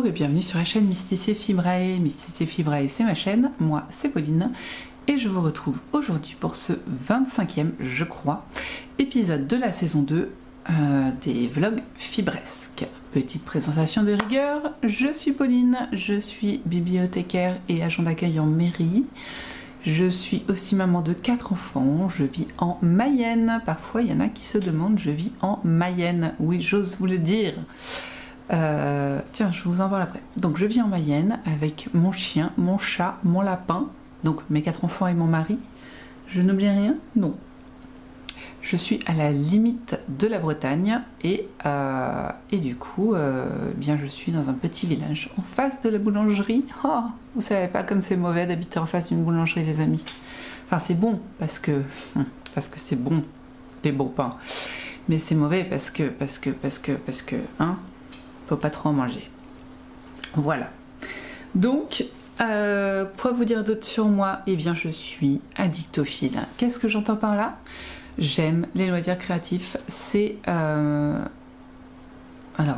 et bienvenue sur la chaîne Mysticia Fibrae. Mysticia Fibrae, c'est ma chaîne, moi c'est Pauline et je vous retrouve aujourd'hui pour ce 25e, je crois, épisode de la saison 2 des vlogs fibresques. Petite présentation de rigueur, je suis Pauline, je suis bibliothécaire et agent d'accueil en mairie. Je suis aussi maman de 4 enfants, je vis en Mayenne. Parfois il y en a qui se demandent, je vis en Mayenne, oui j'ose vous le dire. Tiens, je vous en parle après. Donc je vis en Mayenne avec mon chien, mon chat, mon lapin, donc mes 4 enfants et mon mari. Je n'oublie rien? Non. Je suis à la limite de la Bretagne et du coup, bien je suis dans un petit village en face de la boulangerie. Oh, vous savez pas comme c'est mauvais d'habiter en face d'une boulangerie, les amis. Enfin, c'est bon parce que c'est bon, des bons pains. Mais c'est mauvais parce que, hein, faut pas trop en manger. Voilà. Donc, quoi vous dire d'autre sur moi? Eh bien, je suis addictophile. Qu'est-ce que j'entends par là? J'aime les loisirs créatifs. C'est alors,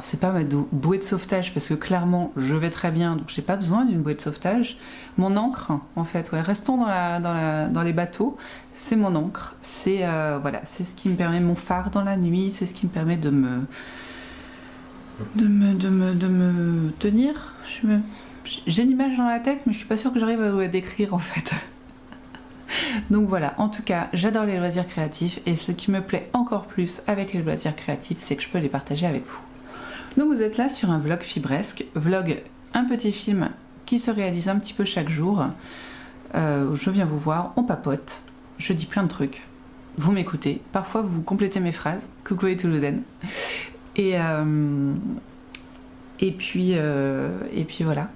c'est pas ma bouée de sauvetage parce que clairement, je vais très bien, donc j'ai pas besoin d'une bouée de sauvetage. Mon ancre, en fait, ouais, restons dans les bateaux. C'est mon ancre. C'est voilà, c'est ce qui me permet mon phare dans la nuit. C'est ce qui me permet de me tenir. J'ai une image dans la tête, mais je suis pas sûre que j'arrive à vous la décrire en fait. Donc voilà, en tout cas, j'adore les loisirs créatifs et ce qui me plaît encore plus avec les loisirs créatifs, c'est que je peux les partager avec vous. Donc vous êtes là sur un vlog fibresque, un petit film qui se réalise un petit peu chaque jour. Je viens vous voir, on papote, je dis plein de trucs, vous m'écoutez, parfois vous complétez mes phrases, coucou les Toulousaines. Et puis voilà.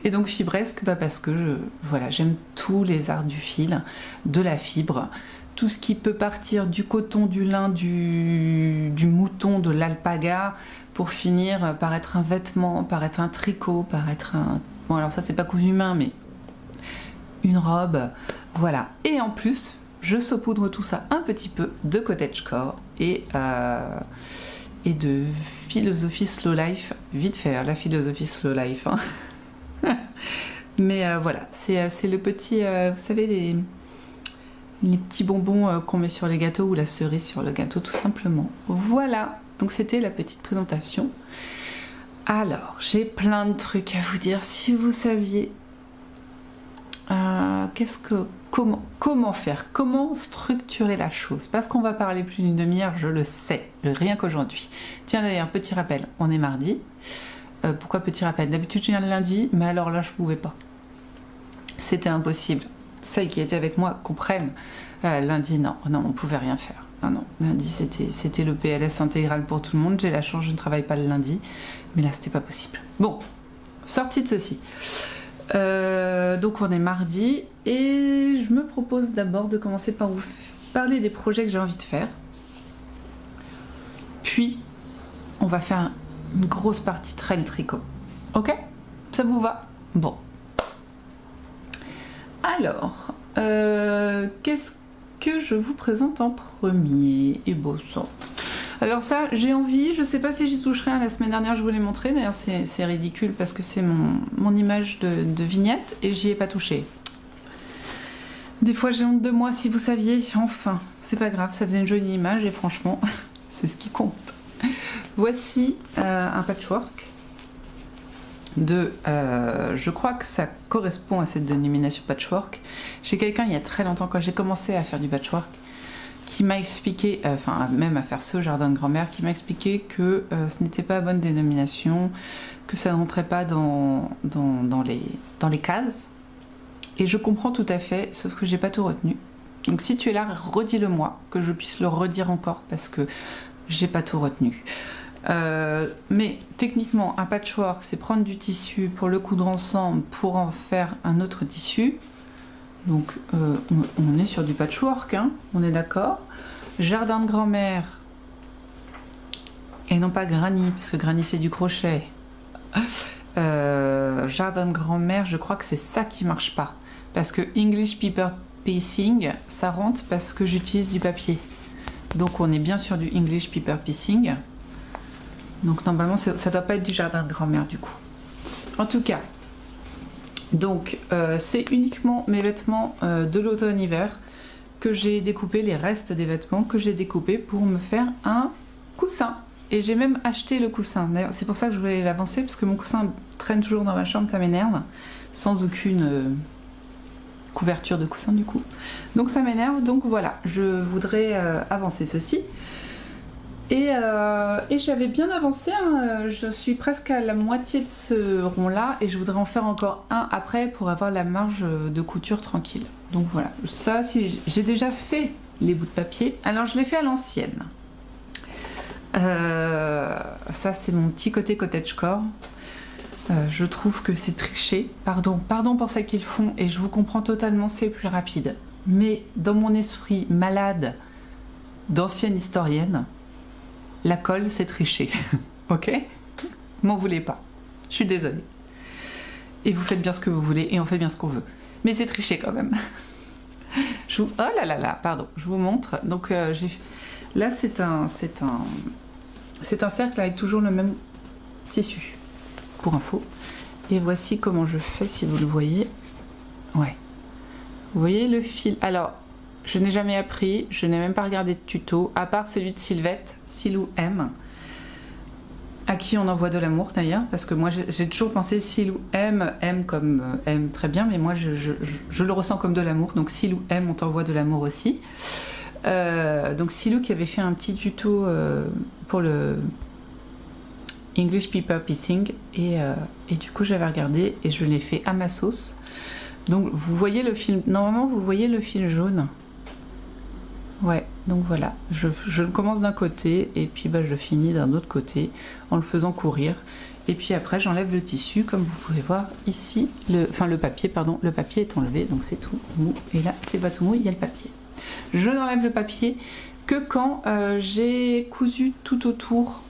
Et donc fibresque, parce que voilà, j'aime tous les arts du fil, de la fibre, tout ce qui peut partir du coton, du lin, du mouton, de l'alpaga, pour finir par être un vêtement, par être un tricot, par être un... Bon alors ça c'est pas cousu main, mais une robe, voilà. Et en plus, je saupoudre tout ça un petit peu de cottagecore et de philosophie slow life, vite fait, la philosophie slow life, hein. Mais voilà, c'est le petit, vous savez, les petits bonbons qu'on met sur les gâteaux ou la cerise sur le gâteau, tout simplement. Voilà, donc c'était la petite présentation. Alors, j'ai plein de trucs à vous dire, si vous saviez comment faire, comment structurer la chose, parce qu'on va parler plus d'une demi-heure, je le sais, rien qu'aujourd'hui. Tiens d'ailleurs, petit rappel, on est mardi. Pourquoi petit rappel? D'habitude je viens le lundi, mais alors là je pouvais pas. C'était impossible. Celles qui étaient avec moi comprennent. Lundi, non, on pouvait rien faire. Non, lundi c'était le PLS intégral pour tout le monde. J'ai la chance, je ne travaille pas le lundi, mais là c'était pas possible. Bon, sortie de ceci. Donc on est mardi et je me propose d'abord de commencer par vous parler des projets que j'ai envie de faire. Puis on va faire une grosse partie trail tricot. Ok? Ça vous va? Bon. Alors, qu'est-ce que je vous présente en premier? Et bon sang. Alors ça, j'ai envie, je sais pas si j'y toucherai, la semaine dernière je vous l'ai montré, d'ailleurs c'est ridicule parce que c'est mon image de vignette et j'y ai pas touché. Des fois j'ai honte de moi, si vous saviez, enfin, c'est pas grave, ça faisait une jolie image et franchement, c'est ce qui compte. Voici un patchwork je crois que ça correspond à cette dénomination patchwork. J'ai quelqu'un il y a très longtemps, quand j'ai commencé à faire du patchwork, qui m'a expliqué, enfin même à faire ce jardin de grand-mère, qui m'a expliqué que ce n'était pas la bonne dénomination, que ça ne rentrait pas dans les cases. Et je comprends tout à fait, sauf que j'ai pas tout retenu. Donc si tu es là, redis-le moi, que je puisse le redire encore, parce que j'ai pas tout retenu. Mais techniquement un patchwork c'est prendre du tissu pour le coudre ensemble pour en faire un autre tissu. Donc on est sur du patchwork, hein, on est d'accord. Jardin de grand-mère et non pas granny, parce que granny c'est du crochet. Jardin de grand-mère, je crois que c'est ça qui marche pas, parce que English paper piecing ça rentre parce que j'utilise du papier. Donc on est bien sur du English paper piecing. Donc normalement ça doit pas être du jardin de grand-mère du coup. En tout cas, donc c'est uniquement mes vêtements de l'automne-hiver que j'ai découpé, les restes des vêtements que j'ai découpés pour me faire un coussin. Et j'ai même acheté le coussin. D'ailleurs, c'est pour ça que je voulais l'avancer, parce que mon coussin traîne toujours dans ma chambre, ça m'énerve, sans aucune couverture de coussin du coup. Donc ça m'énerve, donc voilà, je voudrais avancer ceci. Et j'avais bien avancé, hein. Je suis presque à la moitié de ce rond là et je voudrais en faire encore un après pour avoir la marge de couture tranquille. Donc voilà, ça si j'ai déjà fait les bouts de papier, alors je l'ai fait à l'ancienne. Ça c'est mon petit côté cottagecore. Je trouve que c'est triché, pardon pour ça qu'ils font et je vous comprends totalement, c'est plus rapide. Mais dans mon esprit malade d'ancienne historienne, la colle, c'est tricher, ok? M'en voulez pas, je suis désolée. Et vous faites bien ce que vous voulez et on fait bien ce qu'on veut. Mais c'est tricher quand même. Oh là là là, pardon, je vous montre. Donc là, c'est un cercle avec toujours le même tissu, pour info. Et voici comment je fais, si vous le voyez. Ouais. Vous voyez le fil? Alors, je n'ai jamais appris, je n'ai même pas regardé de tuto, à part celui de Sylvette, Silou M, à qui on envoie de l'amour d'ailleurs, parce que moi j'ai toujours pensé Silou M comme M très bien, mais moi je le ressens comme de l'amour, donc Silou M, on t'envoie de l'amour aussi. Donc Silou qui avait fait un petit tuto pour le English Paper Piecing, et du coup j'avais regardé et je l'ai fait à ma sauce. Donc vous voyez le fil, normalement vous voyez le fil jaune. Ouais, donc voilà, je le commence d'un côté et puis bah, je le finis d'un autre côté en le faisant courir. Et puis après j'enlève le tissu, comme vous pouvez voir ici, le papier, pardon, le papier est enlevé, donc c'est tout mou. Et là c'est pas tout mou, il y a le papier. Je n'enlève le papier que quand j'ai cousu tout autour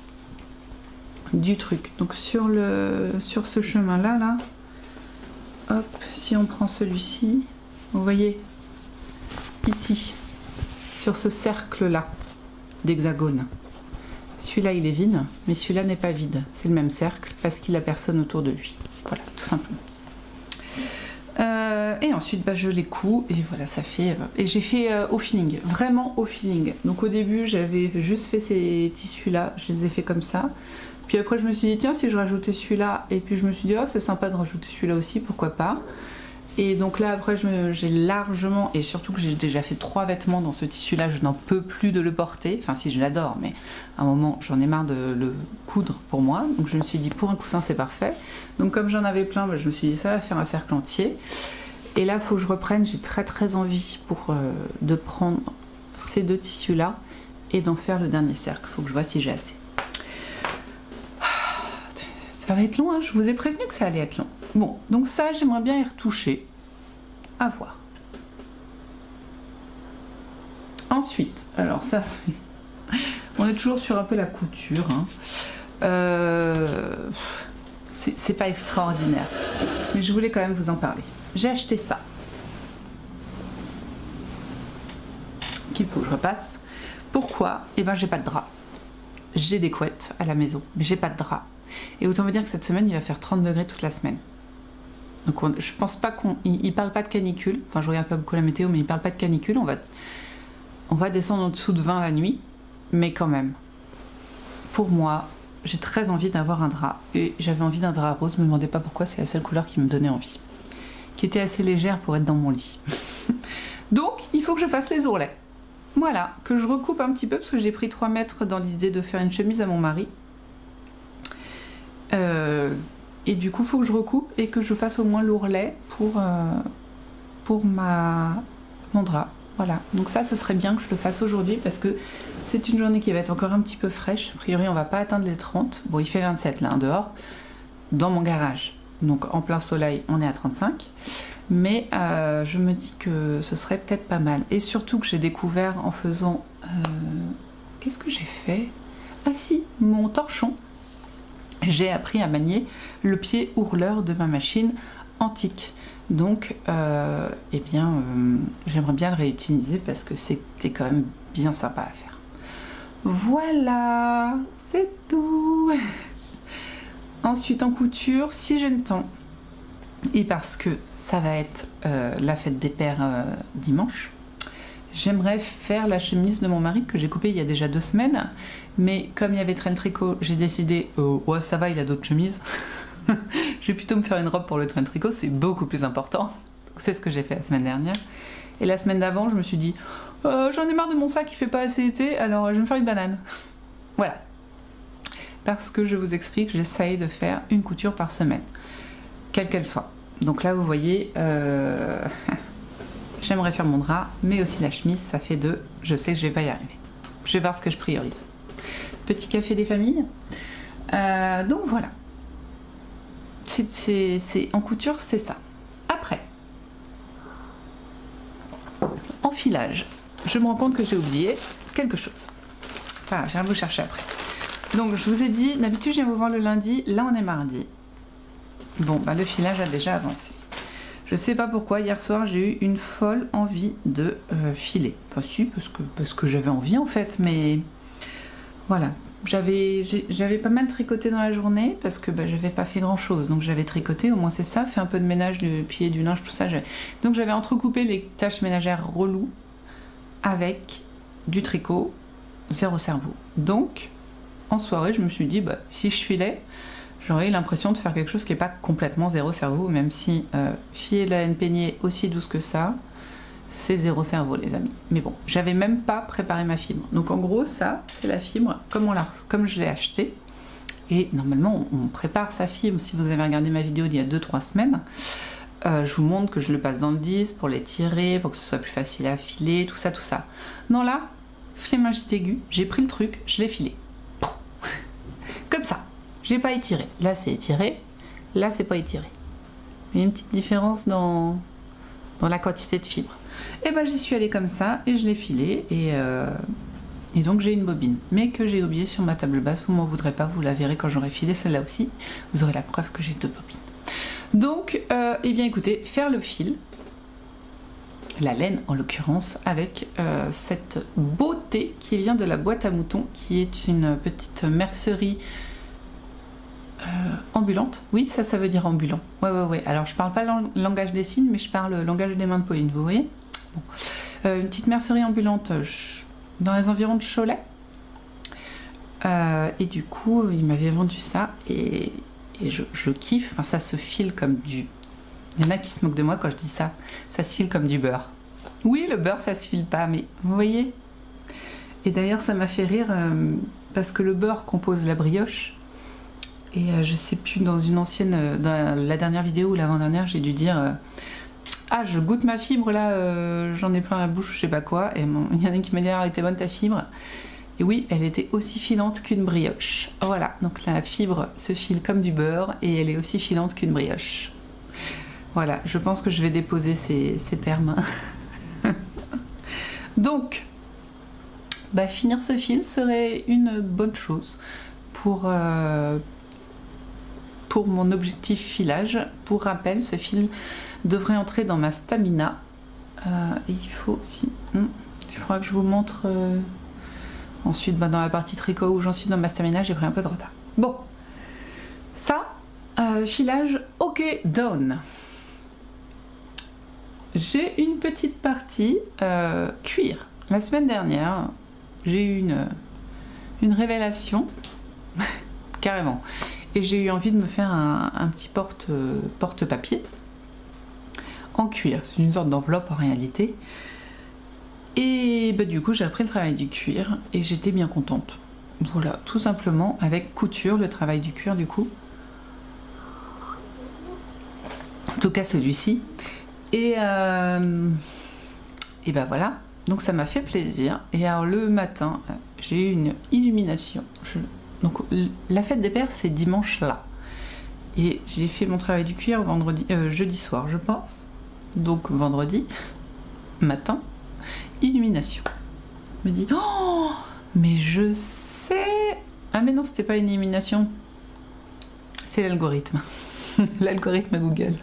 du truc. Donc sur ce chemin-là, là, hop, si on prend celui-ci, vous voyez, ici, sur ce cercle-là d'hexagone. Celui-là, il est vide, mais celui-là n'est pas vide. C'est le même cercle parce qu'il n'a personne autour de lui. Voilà, tout simplement. Et ensuite, bah, je les couds et voilà, ça fait... Et j'ai fait au feeling, vraiment au feeling. Donc au début, j'avais juste fait ces tissus-là, je les ai fait comme ça. Puis après, je me suis dit, tiens, si je rajoutais celui-là, et puis je me suis dit, oh, c'est sympa de rajouter celui-là aussi, pourquoi pas. Et donc là après j'ai largement, et surtout que j'ai déjà fait 3 vêtements dans ce tissu là, je n'en peux plus de le porter, enfin si je l'adore, mais à un moment j'en ai marre de le coudre pour moi, donc je me suis dit pour un coussin c'est parfait. Donc comme j'en avais plein, bah, je me suis dit ça va faire un cercle entier. Et là il faut que je reprenne, j'ai très envie de prendre ces 2 tissus là et d'en faire le dernier cercle, il faut que je vois si j'ai assez. Ça va être long, hein, je vous ai prévenu que ça allait être long. Bon, donc ça, j'aimerais bien y retoucher. À voir. Ensuite, alors ça, on est toujours sur un peu la couture. Hein. C'est pas extraordinaire. Mais je voulais quand même vous en parler. J'ai acheté ça. Qu'il faut que je repasse. Pourquoi? Eh ben, j'ai pas de drap. J'ai des couettes à la maison, mais j'ai pas de drap. Et autant vous dire que cette semaine, il va faire 30 degrés toute la semaine. Donc je pense pas il parle pas de canicule. Enfin, je regarde pas beaucoup la météo, mais il parle pas de canicule. On va descendre en dessous de 20 la nuit. Mais quand même, pour moi, j'ai très envie d'avoir un drap. Et j'avais envie d'un drap rose. Me demandez pas pourquoi, c'est la seule couleur qui me donnait envie. Qui était assez légère pour être dans mon lit. Donc, il faut que je fasse les ourlets. Voilà, que je recoupe un petit peu parce que j'ai pris 3 mètres dans l'idée de faire une chemise à mon mari. Et du coup, il faut que je recoupe et que je fasse au moins l'ourlet pour mon drap. Voilà, donc ça, ce serait bien que je le fasse aujourd'hui parce que c'est une journée qui va être encore un petit peu fraîche. A priori, on va pas atteindre les 30. Bon, il fait 27 là, dehors, dans mon garage. Donc en plein soleil, on est à 35. Mais je me dis que ce serait peut-être pas mal. Et surtout que j'ai découvert en faisant... Qu'est-ce que j'ai fait? Ah si, mon torchon. J'ai appris à manier le pied ourleur de ma machine antique. Donc, eh bien, j'aimerais bien le réutiliser parce que c'était quand même bien sympa à faire. Voilà, c'est tout. Ensuite en couture, si j'ai le temps, et parce que ça va être la fête des pères dimanche, j'aimerais faire la chemise de mon mari que j'ai coupée il y a déjà 2 semaines, mais comme il y avait train tricot, j'ai décidé, ouais ça va, il a d'autres chemises. Je vais plutôt me faire une robe pour le train tricot, c'est beaucoup plus important. C'est ce que j'ai fait la semaine dernière. Et la semaine d'avant, je me suis dit, j'en ai marre de mon sac, il fait pas assez été, alors je vais me faire une banane. Voilà. Parce que je vous explique, j'essaye de faire une couture par semaine, quelle qu'elle soit. Donc là, vous voyez, j'aimerais faire mon drap, mais aussi la chemise, ça fait 2. Je sais que je vais pas y arriver. Je vais voir ce que je priorise. Petit café des familles. Donc voilà. En couture, c'est ça. Après, en filage, je me rends compte que j'ai oublié quelque chose. Enfin, je viens vous chercher après. Donc, je vous ai dit, d'habitude, je viens vous voir le lundi. Là, on est mardi. Bon, bah, le filage a déjà avancé. Je sais pas pourquoi, hier soir, j'ai eu une folle envie de filer. Enfin, si, parce que j'avais envie, en fait, mais voilà. J'avais pas mal tricoté dans la journée parce que bah, j'avais pas fait grand chose, donc j'avais tricoté, au moins c'est ça, fait un peu de ménage du pied, du linge, tout ça. Donc j'avais entrecoupé les tâches ménagères reloues avec du tricot, 0 cerveau. Donc en soirée, je me suis dit, bah, si je filais, j'aurais eu l'impression de faire quelque chose qui n'est pas complètement 0 cerveau, même si filer de la laine peignée aussi douce que ça, c'est 0 cerveau les amis. Mais bon, j'avais même pas préparé ma fibre. Donc en gros ça, c'est la fibre comme je l'ai acheté. Et normalement on prépare sa fibre. Si vous avez regardé ma vidéo d'il y a 2-3 semaines, je vous montre que je le passe dans le 10 pour l'étirer, pour que ce soit plus facile à filer, tout ça, tout ça. Non là, flemmagite aiguë, j'ai pris le truc, je l'ai filé. Comme ça, j'ai pas étiré. Là c'est étiré, là c'est pas étiré. Il y a une petite différence dans la quantité de fibres. Et ben j'y suis allée comme ça et je l'ai filé et donc j'ai une bobine mais que j'ai oubliée sur ma table basse. Vous m'en voudrez pas, vous la verrez quand j'aurai filé celle-là aussi, vous aurez la preuve que j'ai 2 bobines. Donc et bien écoutez, faire le fil, la laine en l'occurrence, avec cette beauté qui vient de la boîte à moutons, qui est une petite mercerie ambulante. Oui, ça veut dire ambulant. Ouais. Alors je parle pas le langage des signes, mais je parle le langage des mains de Pauline, vous voyez. Bon. Une petite mercerie ambulante dans les environs de Cholet. Et du coup, il m'avait vendu ça et je kiffe. Enfin, ça se file comme du... Il y en a qui se moquent de moi quand je dis ça. Ça se file comme du beurre. Oui, le beurre, ça se file pas, mais vous voyez. Et d'ailleurs, ça m'a fait rire parce que le beurre compose la brioche. Et je sais plus, dans une ancienne, dans la dernière vidéo ou l'avant-dernière, j'ai dû dire ah, je goûte ma fibre là, j'en ai plein la bouche, je sais pas quoi. Et il y en a qui m'a dit ah, elle était bonne ta fibre. Et oui, elle était aussi filante qu'une brioche. Voilà, donc la fibre se file comme du beurre et elle est aussi filante qu'une brioche. Voilà, je pense que je vais déposer ces termes. Donc, bah, finir ce fil serait une bonne chose pour mon objectif filage. Pour rappel, ce fil devrait entrer dans ma stamina. Et il faut aussi... il faudra que je vous montre... Ensuite, bah, dans la partie tricot où j'en suis dans ma stamina, j'ai pris un peu de retard. Bon, ça, filage, ok, done. J'ai une petite partie cuir. La semaine dernière, j'ai eu une révélation, carrément. Et j'ai eu envie de me faire un petit porte-papier en cuir. C'est une sorte d'enveloppe en réalité. Et bah, du coup, j'ai appris le travail du cuir et j'étais bien contente. Voilà, tout simplement avec couture, le travail du cuir du coup. En tout cas, celui-ci. Et bah voilà, donc ça m'a fait plaisir. Et alors le matin, j'ai eu une illumination. Donc la fête des pères, c'est dimanche là. Et j'ai fait mon travail du cuir jeudi soir, je pense. Donc vendredi matin, illumination. Je me dis, oh, mais je sais. Ah mais non, c'était pas une illumination. C'est l'algorithme. L'algorithme Google.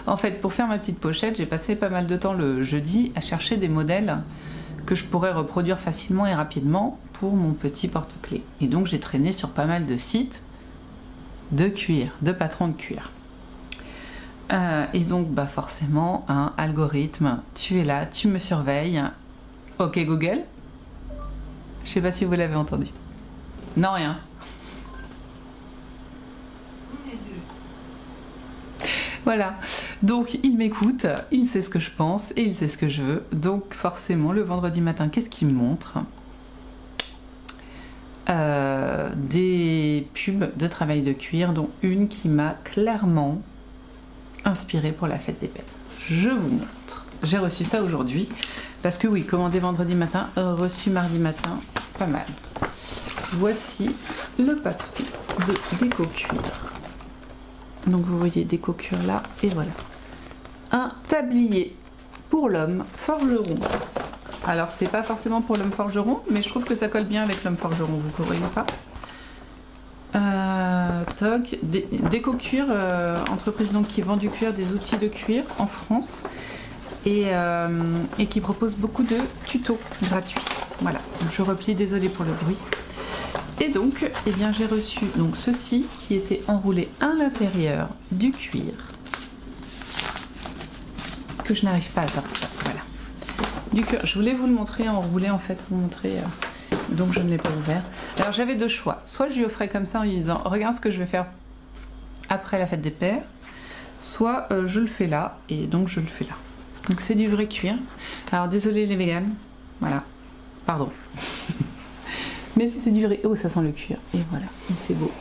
En fait, pour faire ma petite pochette, j'ai passé pas mal de temps le jeudi à chercher des modèles que je pourrais reproduire facilement et rapidement pour mon petit porte-clés. Et donc j'ai traîné sur pas mal de sites de cuir, de patrons de cuir. Et donc bah forcément, un algorithme, tu es là, tu me surveilles. Ok Google. Je sais pas si vous l'avez entendu. Non, rien. Voilà, donc il m'écoute, il sait ce que je pense et il sait ce que je veux. Donc forcément, le vendredi matin, qu'est-ce qu'il me montre? Des pubs de travail de cuir, dont une qui m'a clairement inspirée pour la fête des pères. Je vous montre. J'ai reçu ça aujourd'hui, parce que oui, commandé vendredi matin, reçu mardi matin, pas mal. Voici le patron de Déco Cuir. Donc vous voyez Déco Cuir là, et voilà. Un tablier pour l'homme forgeron. Alors c'est pas forcément pour l'homme forgeron, mais je trouve que ça colle bien avec l'homme forgeron, vous ne voyez pas? Toc, Déco Cuir, entreprise donc qui vend du cuir, des outils de cuir en France, et qui propose beaucoup de tutos gratuits. Voilà, donc je replie, désolée pour le bruit. Et donc, eh bien, j'ai reçu donc ceci qui était enroulé à l'intérieur du cuir, que je n'arrive pas à sortir. Voilà, du cuir. Je voulais vous le montrer enroulé en fait, vous montrer. Donc je ne l'ai pas ouvert. Alors j'avais deux choix. Soit je lui offrais comme ça en lui disant regarde ce que je vais faire après la fête des pères, soit je le fais là, et donc je le fais là. Donc c'est du vrai cuir. Alors désolé les véganes, voilà, pardon. Mais si c'est du vrai, oh ça sent le cuir, et voilà, c'est beau.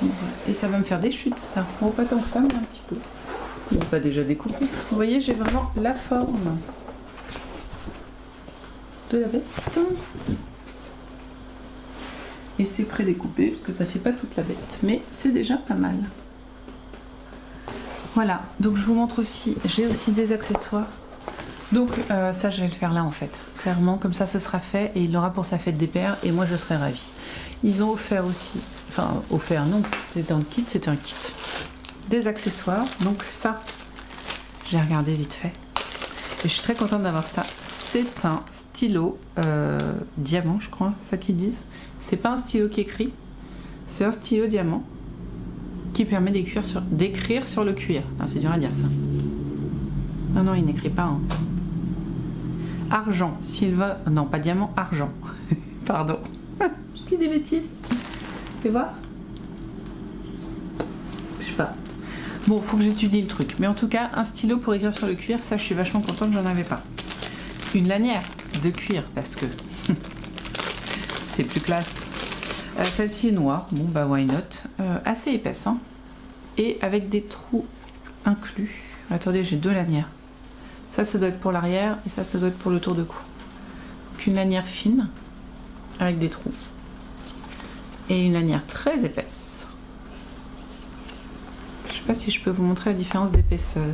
Donc, voilà. Et ça va me faire des chutes ça, bon pas tant que ça mais un petit peu. Bon pas déjà découpé. Vous voyez j'ai vraiment la forme de la bête. Et c'est pré-découpé parce que ça fait pas toute la bête, mais c'est déjà pas mal. Voilà, donc je vous montre aussi, j'ai aussi des accessoires. Donc ça je vais le faire là en fait, clairement comme ça ce sera fait et il l'aura pour sa fête des pères et moi je serai ravie. Ils ont offert aussi, enfin offert non, c'était un kit, c'était un kit. Des accessoires, donc ça, j'ai regardé vite fait. Et je suis très contente d'avoir ça. C'est un stylo diamant je crois, ça qu'ils disent. C'est pas un stylo qui écrit, c'est un stylo diamant qui permet d'écrire sur le cuir. C'est dur à dire ça. Non, non, il n'écrit pas. Hein. Argent, silver, non pas diamant, argent. Pardon. Je dis des bêtises. Tu vois? Je sais pas. Bon, faut que j'étudie le truc. Mais en tout cas, un stylo pour écrire sur le cuir, ça je suis vachement contente que j'en avais pas. Une lanière de cuir parce que c'est plus classe. Celle-ci est noire, bon bah why not. Assez épaisse hein. Et avec des trous inclus. Attendez, j'ai deux lanières. Ça doit être pour l'arrière et ça doit être pour le tour de cou. Donc une lanière fine avec des trous. Et une lanière très épaisse. Je sais pas si je peux vous montrer la différence d'épaisseur.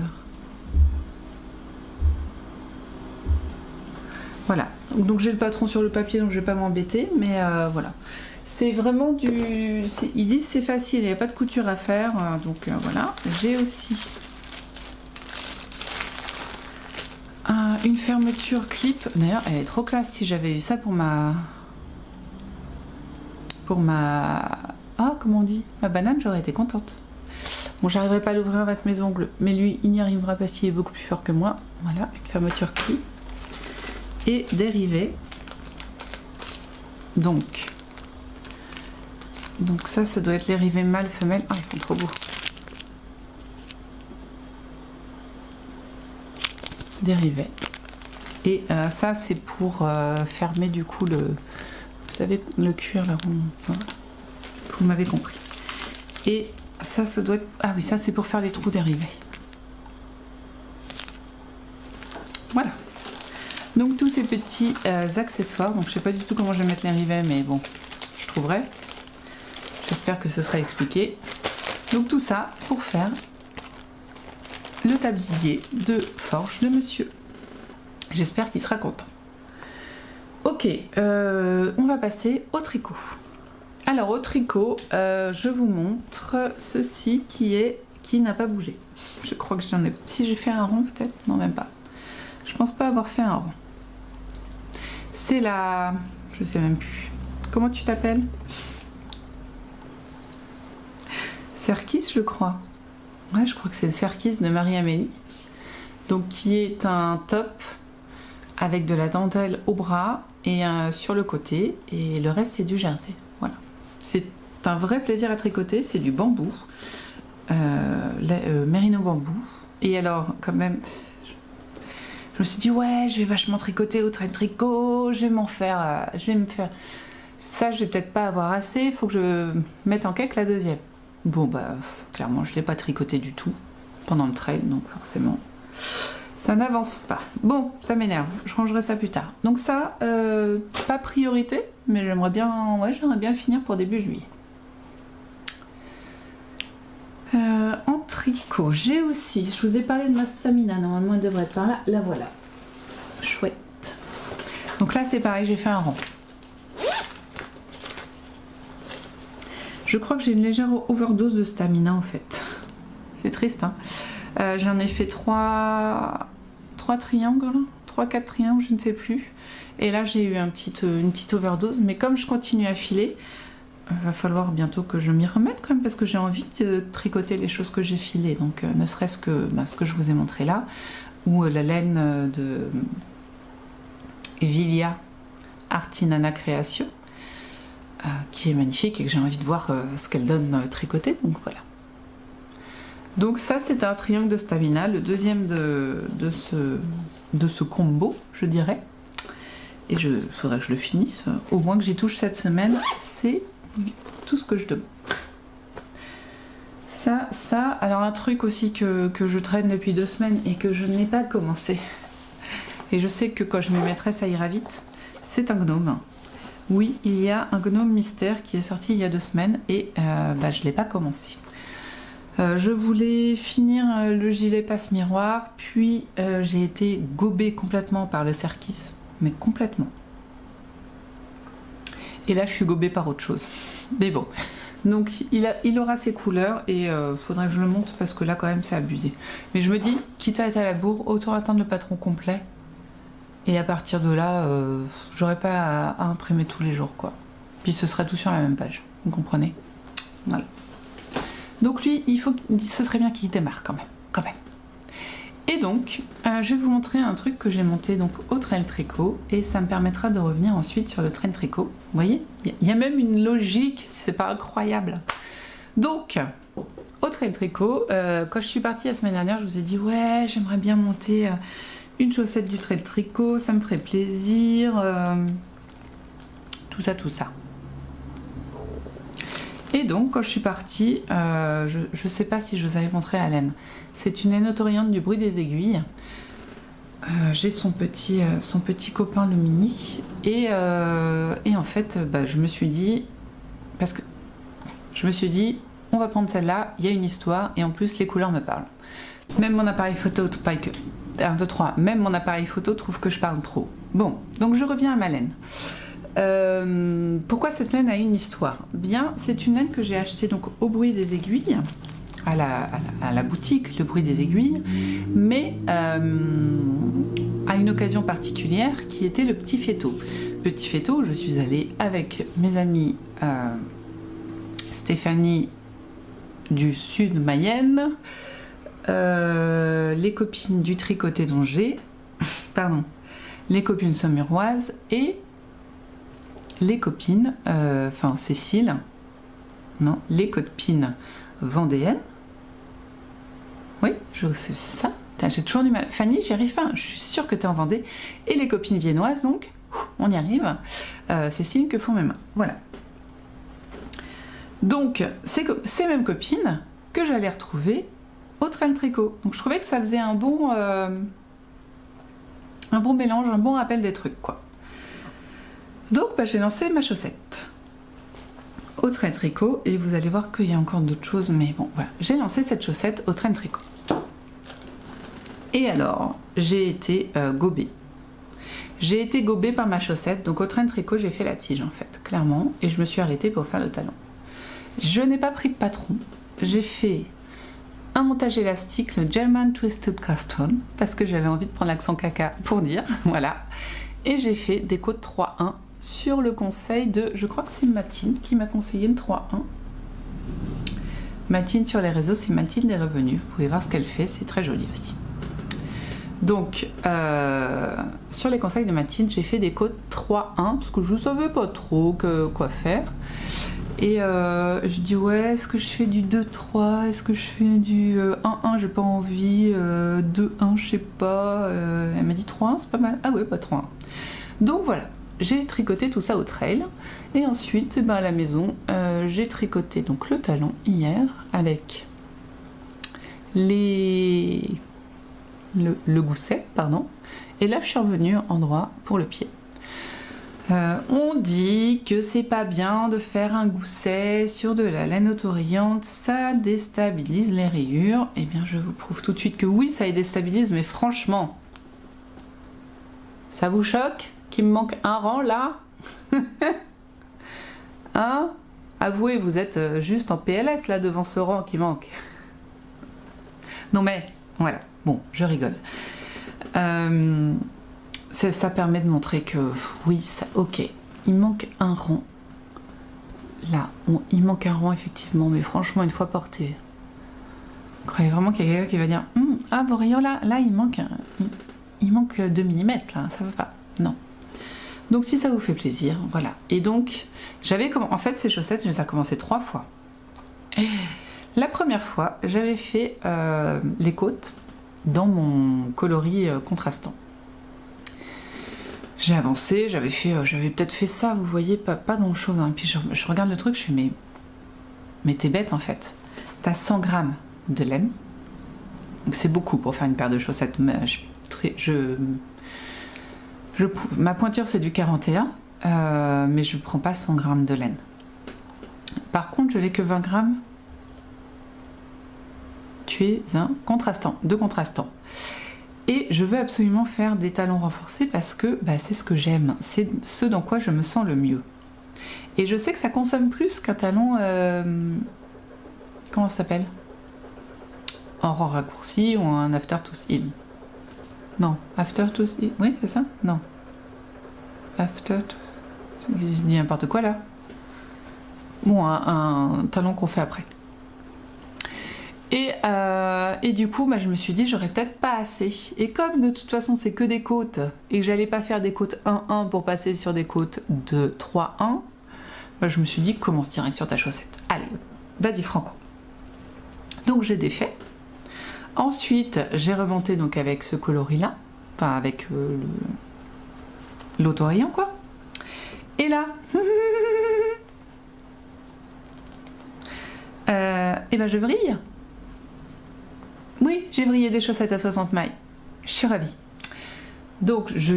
Voilà, donc j'ai le patron sur le papier donc je vais pas m'embêter, mais voilà. C'est vraiment du... Ils disent c'est facile, il n'y a pas de couture à faire, donc voilà. J'ai aussi une fermeture clip. D'ailleurs, elle est trop classe. Si j'avais eu ça pour ma... Ah, comment on dit? Ma banane, j'aurais été contente. Bon, j'arriverai pas à l'ouvrir avec mes ongles, mais lui, il y arrivera parce qu'il est beaucoup plus fort que moi. Voilà, une fermeture clip. Et dérivé. Donc ça doit être les rivets mâle femelle. Ah, ils sont trop beaux. Des rivets. Et ça c'est pour fermer du coup le, vous savez, le cuir là, vous m'avez compris. Et ça doit être, ah oui, ça c'est pour faire les trous des rivets. Voilà. Donc tous ces petits accessoires, donc je sais pas du tout comment je vais mettre les rivets, mais bon, je trouverai. J'espère que ce sera expliqué. Donc tout ça pour faire le tablier de forge de monsieur. J'espère qu'il sera content. Ok, on va passer au tricot. Alors au tricot, je vous montre ceci qui n'a pas bougé. Je crois que j'en ai... Si j'ai fait un rond peut-être? Non, même pas. Je pense pas avoir fait un rond. C'est la... je sais même plus. Comment tu t'appelles? Serkis, je crois. Ouais, je crois que c'est le Serkis de Marie-Amélie. Donc qui est un top avec de la dentelle au bras et sur le côté. Et le reste, c'est du jersey. Voilà. C'est un vrai plaisir à tricoter. C'est du bambou. Mérino bambou. Et alors, quand même... je me suis dit, ouais, je vais vachement tricoter au train de tricot, je vais me faire... Ça, je vais peut-être pas avoir assez, il faut que je mette en cake la deuxième. Bon, bah, clairement, je l'ai pas tricoté du tout pendant le trail, donc forcément, ça n'avance pas. Bon, ça m'énerve, je rangerai ça plus tard. Donc ça, pas priorité, mais j'aimerais bien le finir pour début juillet. En tricot, j'ai aussi, je vous ai parlé de ma stamina, normalement elle devrait être par là, la voilà. Chouette. Donc là c'est pareil, j'ai fait un rang. Je crois que j'ai une légère overdose de stamina en fait. C'est triste, hein. J'en ai fait 3 triangles, 3-4 triangles, je ne sais plus. Et là j'ai eu une petite overdose, mais comme je continue à filer, va falloir bientôt que je m'y remette quand même, parce que j'ai envie de tricoter les choses que j'ai filées. Donc ne serait-ce que ce que je vous ai montré là, ou la laine de Evilia Artinana Création, qui est magnifique et que j'ai envie de voir ce qu'elle donne tricotée. Donc voilà. Donc ça c'est un triangle de stamina, le deuxième de ce combo, je dirais. Et il faudrait que je le finisse, au moins que j'y touche cette semaine, c'est tout ce que je demande. Ça, alors un truc aussi que je traîne depuis 2 semaines et que je n'ai pas commencé. Et je sais que quand je m'y mettrai, ça ira vite. C'est un gnome. Oui, il y a un gnome mystère qui est sorti il y a 2 semaines et je ne l'ai pas commencé. Je voulais finir le gilet passe-miroir, puis j'ai été gobée complètement par le Serkis, mais complètement. Et là, je suis gobée par autre chose. Mais bon. Donc, il aura ses couleurs et faudrait que je le monte parce que là, quand même, c'est abusé. Mais je me dis, quitte à être à la bourre, autant attendre le patron complet. Et à partir de là, j'aurais pas à imprimer tous les jours, quoi. Puis ce sera tout sur la même page. Vous comprenez? Voilà. Donc lui, ce serait bien qu'il démarre quand même. Et donc, je vais vous montrer un truc que j'ai monté donc au trail tricot et ça me permettra de revenir ensuite sur le trail tricot. Vous voyez, il y a même une logique, c'est pas incroyable. Donc, au trail tricot, quand je suis partie la semaine dernière, je vous ai dit ouais, j'aimerais bien monter une chaussette du trail tricot, ça me ferait plaisir, tout ça. Et donc, quand je suis partie, je sais pas si je vous avais montré la laine. C'est une laine autoriante du bruit des aiguilles. J'ai son petit copain le mini. Et en fait, je me suis dit, on va prendre celle-là, il y a une histoire, et en plus, les couleurs me parlent. Même mon appareil photo, même mon appareil photo trouve que je parle trop. Bon, donc je reviens à ma laine. Pourquoi cette laine a une histoire? Bien, c'est une laine que j'ai achetée donc au bruit des aiguilles, à la boutique, le bruit des aiguilles, mais à une occasion particulière qui était le petit fêteau. Petit fêteau, je suis allée avec mes amies Stéphanie du Sud Mayenne, les copines du Tricoté d'Angers, les copines saumuroises et les copines, Cécile, non, les copines vendéennes. Oui, c'est ça. J'ai toujours du mal. Fanny, j'y arrive pas. Je suis sûre que tu es en Vendée. Et les copines viennoises, donc, on y arrive. C'est signe que font mes mains. Voilà. Donc, ces mêmes copines que j'allais retrouver au trail tricot. Donc, je trouvais que ça faisait un bon mélange, un bon rappel des trucs, quoi. Donc j'ai lancé ma chaussette au train tricot et vous allez voir qu'il y a encore d'autres choses, mais bon voilà, j'ai lancé cette chaussette au train tricot. Et alors j'ai été gobée. J'ai été gobée par ma chaussette, donc au train tricot j'ai fait la tige en fait, clairement, et je me suis arrêtée pour faire le talon. Je n'ai pas pris de patron, j'ai fait un montage élastique, le German Twisted Cast On, parce que j'avais envie de prendre l'accent caca pour dire, voilà. et j'ai fait des côtes 3-1 sur le conseil de, je crois que c'est Matine qui m'a conseillé le 3-1. Matine sur les réseaux, c'est Matine des revenus, vous pouvez voir ce qu'elle fait, c'est très joli aussi. Donc sur les conseils de Matine, j'ai fait des côtes 3-1 parce que je ne savais pas trop quoi faire. Et je dis ouais, est-ce que je fais du 2-3, est-ce que je fais du 1-1, j'ai pas envie, 2-1, je sais pas. Elle m'a dit 3-1, c'est pas mal. Ah ouais, pas 3-1. Donc voilà, j'ai tricoté tout ça au trail. Et ensuite, à la maison, j'ai tricoté donc le talon hier avec le gousset, pardon. Et là, je suis revenue en droit pour le pied. On dit que c'est pas bien de faire un gousset sur de la laine autorillante, ça déstabilise les rayures. Eh bien, je vous prouve tout de suite que oui, ça les déstabilise, mais franchement, ça vous choque qu'il me manque un rang là? Hein? Avouez, vous êtes juste en PLS là devant ce rang qui manque. Non mais, voilà, bon, je rigole. Ça permet de montrer que oui, ça, ok, il manque un rang. Là, il manque un rang effectivement, mais franchement, une fois porté, vous croyez vraiment qu'il y a quelqu'un qui va dire ah, vos rayures là, il manque 2 mm là, ça va pas. Non. Donc si ça vous fait plaisir, voilà. Et donc, en fait, ces chaussettes, je les ai commencées 3 fois. La première fois, j'avais fait les côtes dans mon coloris contrastant. J'ai avancé, j'avais peut-être fait ça, vous voyez, pas grand chose. Hein. Puis je regarde le truc, je fais mais t'es bête en fait. T'as 100 grammes de laine, donc c'est beaucoup pour faire une paire de chaussettes. Ma pointure c'est du 41, mais je prends pas 100 grammes de laine. Par contre, je n'ai que 20 grammes. Tu es un contrastant, 2 contrastants. Et je veux absolument faire des talons renforcés parce que c'est ce que j'aime, c'est ce dans quoi je me sens le mieux. Et je sais que ça consomme plus qu'un talon, comment ça s'appelle? En rang raccourci ou un after to seal. Non, after to seal, oui c'est ça? Non. After to... Je dis n'importe quoi là. Bon, un talon qu'on fait après. Et du coup, je me suis dit, j'aurais peut-être pas assez. Et comme de toute façon, c'est que des côtes, et que j'allais pas faire des côtes 1-1 pour passer sur des côtes de 3-1, je me suis dit, commence direct sur ta chaussette. Allez, vas-y Franco. Donc j'ai défait. Ensuite, j'ai remonté donc avec ce coloris-là, enfin avec l'autorillon quoi. Et là, je vrille. Oui, j'ai vrillé des chaussettes à 60 mailles. Je suis ravie. Donc, je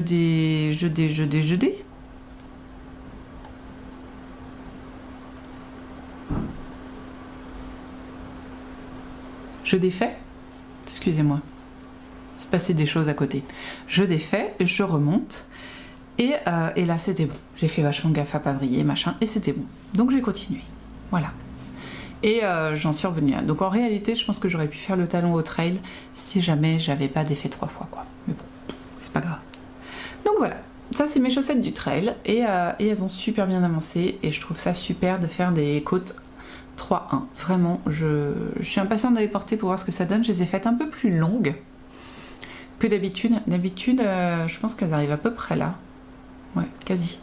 défais. Excusez-moi. C'est passé des choses à côté. Je défais, je remonte. Et là, c'était bon. J'ai fait vachement gaffe à pas vriller, machin. Et c'était bon. Donc, j'ai continué. Voilà. Et j'en suis revenue là. Donc en réalité, je pense que j'aurais pu faire le talon au trail si jamais j'avais pas défait 3 fois quoi. Mais bon, c'est pas grave. Donc voilà, ça c'est mes chaussettes du trail et elles ont super bien avancé et je trouve ça super de faire des côtes 3-1. Vraiment, je suis impatiente de les porter pour voir ce que ça donne. Je les ai faites un peu plus longues que d'habitude. D'habitude, je pense qu'elles arrivent à peu près là. Ouais, quasi.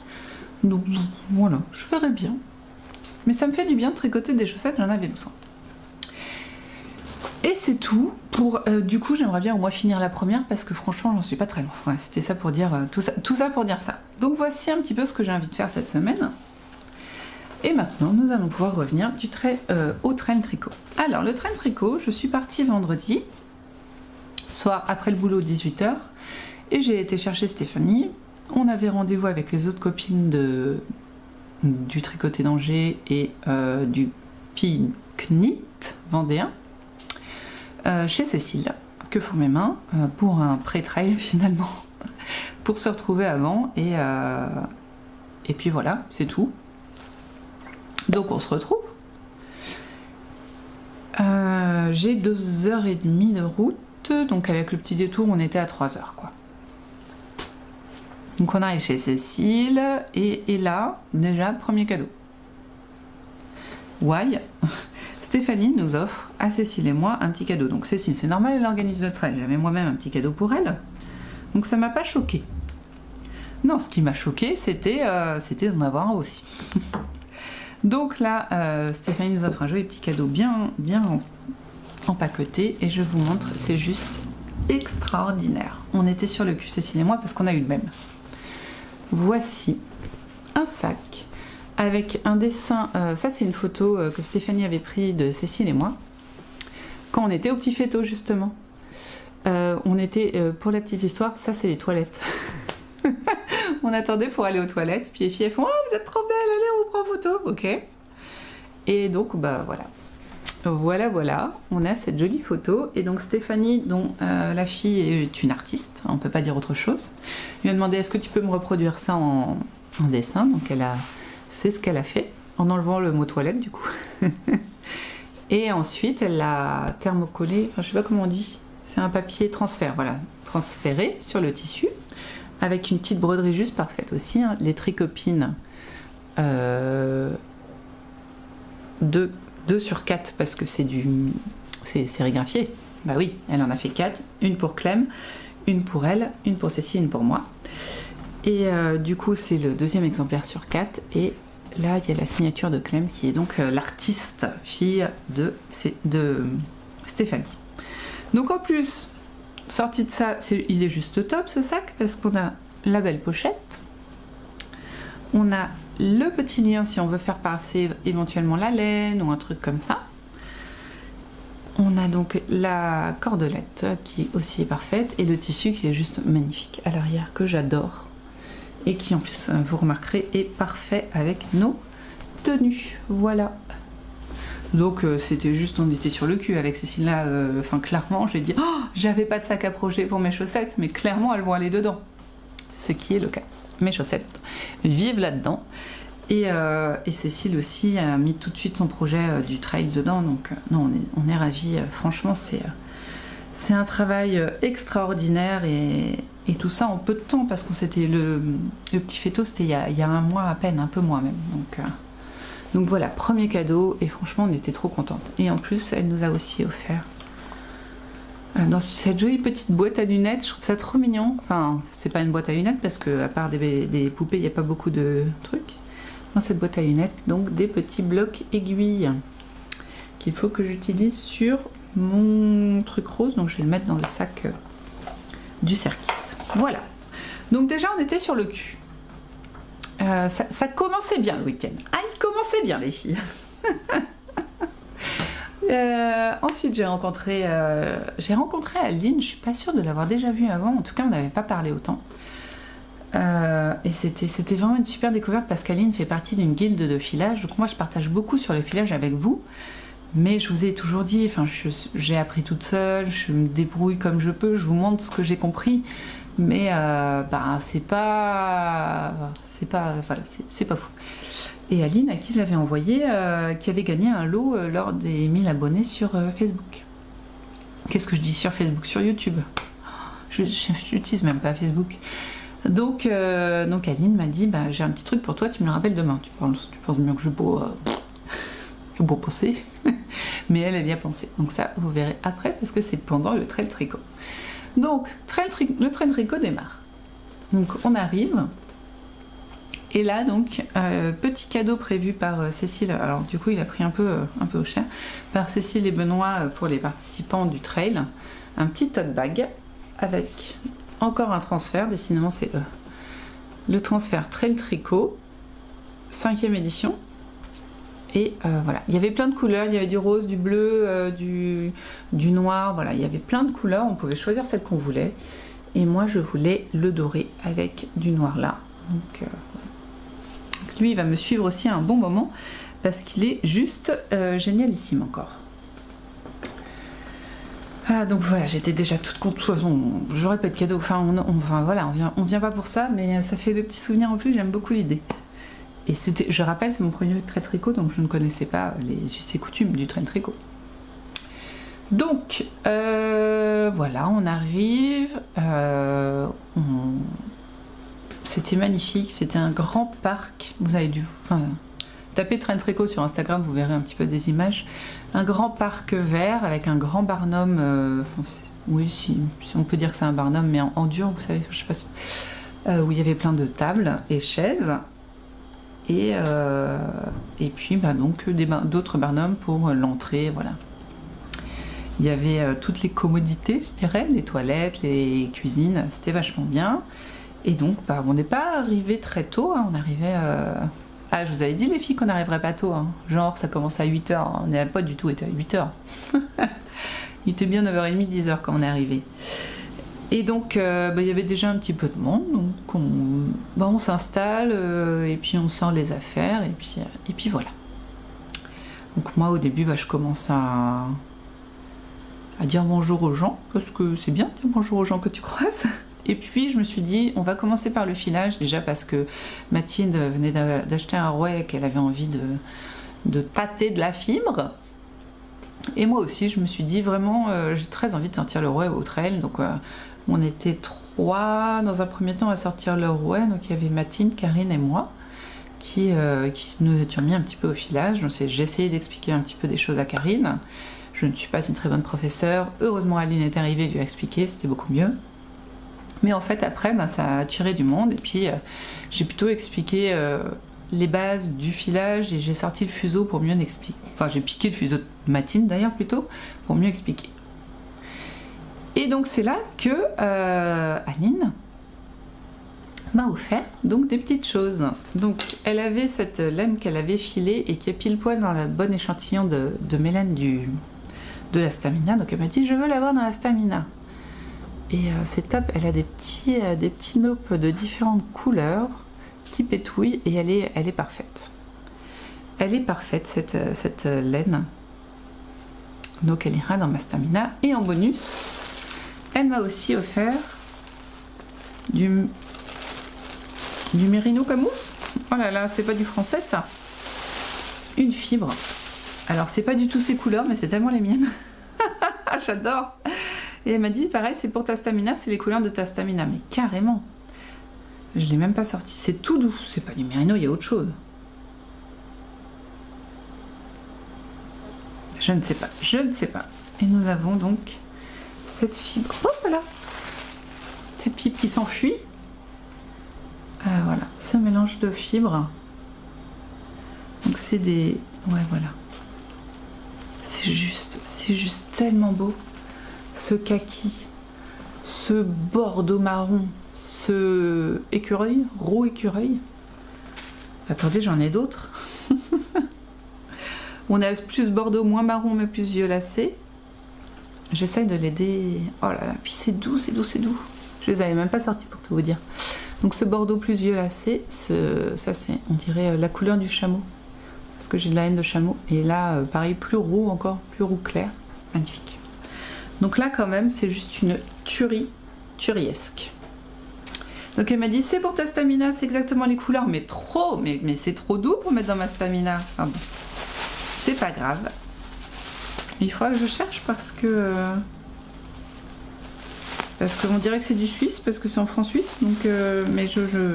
Donc voilà, je verrai bien. Mais ça me fait du bien de tricoter des chaussettes, j'en avais besoin. Et c'est tout pour... du coup, j'aimerais bien au moins finir la première parce que franchement, j'en suis pas très loin. Ouais, c'était ça pour dire... tout ça pour dire ça. Donc voici un petit peu ce que j'ai envie de faire cette semaine. Et maintenant, nous allons pouvoir revenir au train tricot. Alors, le train tricot, je suis partie vendredi, soit après le boulot 18h, et j'ai été chercher Stéphanie. On avait rendez-vous avec les autres copines du Tricoté d'Angers et du Pinknit vendéen chez Cécile, que font mes mains, pour un pré-trail finalement, pour se retrouver avant et puis voilà, c'est tout. Donc on se retrouve. J'ai 2h30 de route, donc avec le petit détour on était à 3h quoi. Donc on arrive chez Cécile et là, déjà, premier cadeau. Why Stéphanie nous offre à Cécile et moi un petit cadeau. Donc Cécile, c'est normal, elle organise le trail. J'avais moi-même un petit cadeau pour elle. Donc ça m'a pas choqué. Non, ce qui m'a choqué, c'était d'en avoir un aussi. Donc là, Stéphanie nous offre un joli petit cadeau bien empaqueté. Et je vous montre, c'est juste extraordinaire. On était sur le cul, Cécile et moi, parce qu'on a eu le même. Voici un sac avec un dessin. Ça, c'est une photo que Stéphanie avait prise de Cécile et moi quand on était au petit fêteau, justement. On était, pour la petite histoire, ça, c'est les toilettes. On attendait pour aller aux toilettes, puis les filles elles font « Oh, vous êtes trop belle, allez, on vous prend photo !» Ok. Et donc, bah voilà. Voilà, on a cette jolie photo. Et donc Stéphanie, dont la fille est une artiste, on peut pas dire autre chose, lui a demandé « Est-ce que tu peux me reproduire ça en dessin ?» Donc c'est ce qu'elle a fait, en enlevant le mot toilette du coup. Et ensuite, elle l'a thermocollé, enfin je sais pas comment on dit, c'est un papier transfert, voilà, transféré sur le tissu, avec une petite broderie juste parfaite aussi, hein. Les tricopines 2 sur 4 parce que c'est sérigraphié. Bah oui, elle en a fait 4, une pour Clem, une pour elle, une pour Cécile, une pour moi. Et du coup, c'est le deuxième exemplaire sur 4. Et là, il y a la signature de Clem qui est donc l'artiste fille de Stéphanie. Donc en plus, sorti de ça, il est juste top ce sac parce qu'on a la belle pochette. On a le petit lien si on veut faire passer éventuellement la laine ou un truc comme ça. On a donc la cordelette qui aussi est parfaite et le tissu qui est juste magnifique à l'arrière que j'adore et qui en plus, vous remarquerez, est parfait avec nos tenues. Voilà. Donc c'était juste, on était sur le cul avec Cécile là, enfin clairement j'ai dit oh, j'avais pas de sac à projet pour mes chaussettes, mais clairement elles vont aller dedans. Ce qui est le cas. Mes chaussettes vivent là-dedans. Et Cécile aussi a mis tout de suite son projet du trail dedans, donc non, on est ravis. Franchement, c'est un travail extraordinaire et tout ça en peu de temps parce qu'on s'était le petit fêteau, c'était il y a un mois à peine, un peu moins même. Donc voilà, premier cadeau et franchement, on était trop contente. Et en plus, elle nous a aussi offert dans cette jolie petite boîte à lunettes. Je trouve ça trop mignon. Enfin, c'est pas une boîte à lunettes parce que à part des poupées, il n'y a pas beaucoup de trucs. Dans cette boîte à lunettes, donc des petits blocs aiguilles qu'il faut que j'utilise sur mon truc rose, donc je vais le mettre dans le sac du Serkis. Voilà, donc déjà on était sur le cul. Ça commençait bien le week-end. Ah, il commençait bien les filles. Ensuite j'ai rencontré Aline, je suis pas sûre de l'avoir déjà vue avant, en tout cas on n'avait pas parlé autant. Et c'était vraiment une super découverte parce qu'Aline fait partie d'une guilde de filage. Donc moi je partage beaucoup sur le filage avec vous, mais je vous ai toujours dit, enfin j'ai appris toute seule, je me débrouille comme je peux, je vous montre ce que j'ai compris, mais c'est pas fou. Et Aline à qui j'avais envoyé, qui avait gagné un lot lors des 1000 abonnés sur Facebook. Qu'est-ce que je dis sur Facebook, sur YouTube? Je n'utilise même pas Facebook. Donc Aline m'a dit j'ai un petit truc pour toi, tu me le rappelles demain. Tu penses bien que je vais beau penser, mais elle y a pensé. Donc ça vous verrez après parce que c'est pendant le trail tricot. Donc le trail tricot démarre. Donc on arrive et là donc petit cadeau prévu par Cécile. Alors du coup il a pris un peu au cher par Cécile et Benoît pour les participants du trail. Un petit tote bag avec encore un transfert, décidément c'est le transfert Trail Tricot 5e édition et voilà, il y avait plein de couleurs, il y avait du rose, du bleu, du noir, voilà, il y avait plein de couleurs, on pouvait choisir celle qu'on voulait et moi je voulais le doré avec du noir là, donc lui il va me suivre aussi un bon moment parce qu'il est juste génialissime encore. Ah, donc voilà, j'étais déjà toute contente. De toute façon, j'aurais pas de cadeau. Enfin voilà, on vient pas pour ça, mais ça fait de petits souvenirs en plus. J'aime beaucoup l'idée. Et je rappelle, c'est mon premier trail tricot, donc je ne connaissais pas les us et coutumes du trail tricot. Donc voilà, on arrive. c'était magnifique, c'était un grand parc. Vous avez dû taper Train Tricot sur Instagram, vous verrez un petit peu des images. Un grand parc vert avec un grand barnum, oui, si on peut dire que c'est un barnum, mais en dur, vous savez, je sais pas si, où il y avait plein de tables et chaises. Et puis donc d'autres barnums pour l'entrée, voilà. Il y avait toutes les commodités, je dirais, les toilettes, les cuisines, c'était vachement bien. Et donc, on n'est pas arrivé très tôt, hein, on arrivait... Ah, je vous avais dit les filles qu'on n'arriverait pas tôt, hein. Genre ça commence à 8h, hein. On n'avait pas du tout été à 8h. Il était bien 9h30, 10h quand on est arrivé. Et donc, il y avait déjà un petit peu de monde, donc on s'installe, et puis on sort les affaires, et puis voilà. Donc moi, au début, je commence à dire bonjour aux gens, parce que c'est bien de dire bonjour aux gens que tu croises. Et puis, je me suis dit, on va commencer par le filage, déjà parce que Mathilde venait d'acheter un rouet et qu'elle avait envie de tâter de la fibre. Et moi aussi, je me suis dit, vraiment, j'ai très envie de sortir le rouet au trail, donc... on était 3 dans un premier temps à sortir le rouet, donc il y avait Mathilde, Karine et moi qui nous étions mis un petit peu au filage. J'ai essayé d'expliquer un petit peu des choses à Karine. Je ne suis pas une très bonne professeure. Heureusement Aline est arrivée, je lui ai expliqué, c'était beaucoup mieux. Mais en fait après ça a attiré du monde et puis j'ai plutôt expliqué les bases du filage et j'ai sorti le fuseau pour mieux expliquer. Enfin j'ai piqué le fuseau de Mathilde d'ailleurs plutôt pour mieux expliquer. Et donc c'est là que Aline m'a offert donc des petites choses. Donc elle avait cette laine qu'elle avait filée et qui est pile poil dans le bon échantillon de mes laines de la Stamina. Donc elle m'a dit je veux l'avoir dans la Stamina. Et c'est top, elle a des petits naupes de différentes couleurs qui pétouillent et elle est parfaite. Elle est parfaite cette laine. Donc elle ira dans ma Stamina. Et en bonus, elle m'a aussi offert du Merino Camousse. Oh là là, c'est pas du français ça. Une fibre. Alors c'est pas du tout ces couleurs, mais c'est tellement les miennes. J'adore. Et elle m'a dit pareil, c'est pour ta Stamina, c'est les couleurs de ta Stamina. Mais carrément. Je l'ai même pas sorti. C'est tout doux. C'est pas du Merino, il y a autre chose. Je ne sais pas. Je ne sais pas. Et nous avons donc cette fibre, hop là, cette fibre qui s'enfuit. Voilà, ce mélange de fibres. Donc c'est des, ouais voilà, c'est juste tellement beau. Ce kaki, ce bordeaux marron, ce écureuil, roux écureuil. Attendez, j'en ai d'autres. On a plus bordeaux, moins marron, mais plus violacé. J'essaye de l'aider. Oh là là, puis c'est doux, c'est doux, c'est doux. Je les avais même pas sortis pour tout vous dire. Donc ce bordeaux plus violacé, ça c'est, on dirait la couleur du chameau. Parce que j'ai de la haine de chameau. Et là, pareil, plus roux encore, plus roux clair. Magnifique. Donc là quand même, c'est juste une turiesque. Donc elle m'a dit, c'est pour ta Stamina, c'est exactement les couleurs, mais trop, mais c'est trop doux pour mettre dans ma Stamina. Enfin bon, c'est pas grave. Il faudra que je cherche parce qu'on dirait que c'est du suisse, parce que c'est en franc suisse, donc mais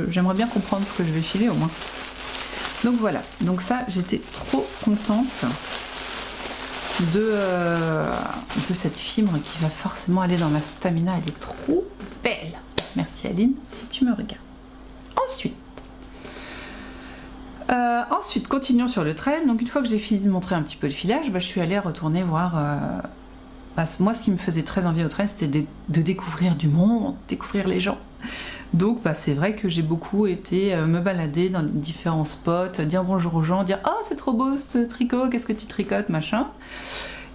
j'aimerais bien comprendre ce que je vais filer au moins. Donc voilà, donc ça j'étais trop contente de cette fibre qui va forcément aller dans ma Stamina, elle est trop belle. Merci Aline, si tu me regardes. Ensuite, continuons sur le trail. Donc une fois que j'ai fini de montrer un petit peu le filage, je suis allée retourner voir... moi, ce qui me faisait très envie au trail, c'était de découvrir du monde, découvrir les gens. Donc c'est vrai que j'ai beaucoup été me balader dans les différents spots, dire bonjour aux gens, dire « Oh, c'est trop beau ce tricot, qu'est-ce que tu tricotes, machin ?»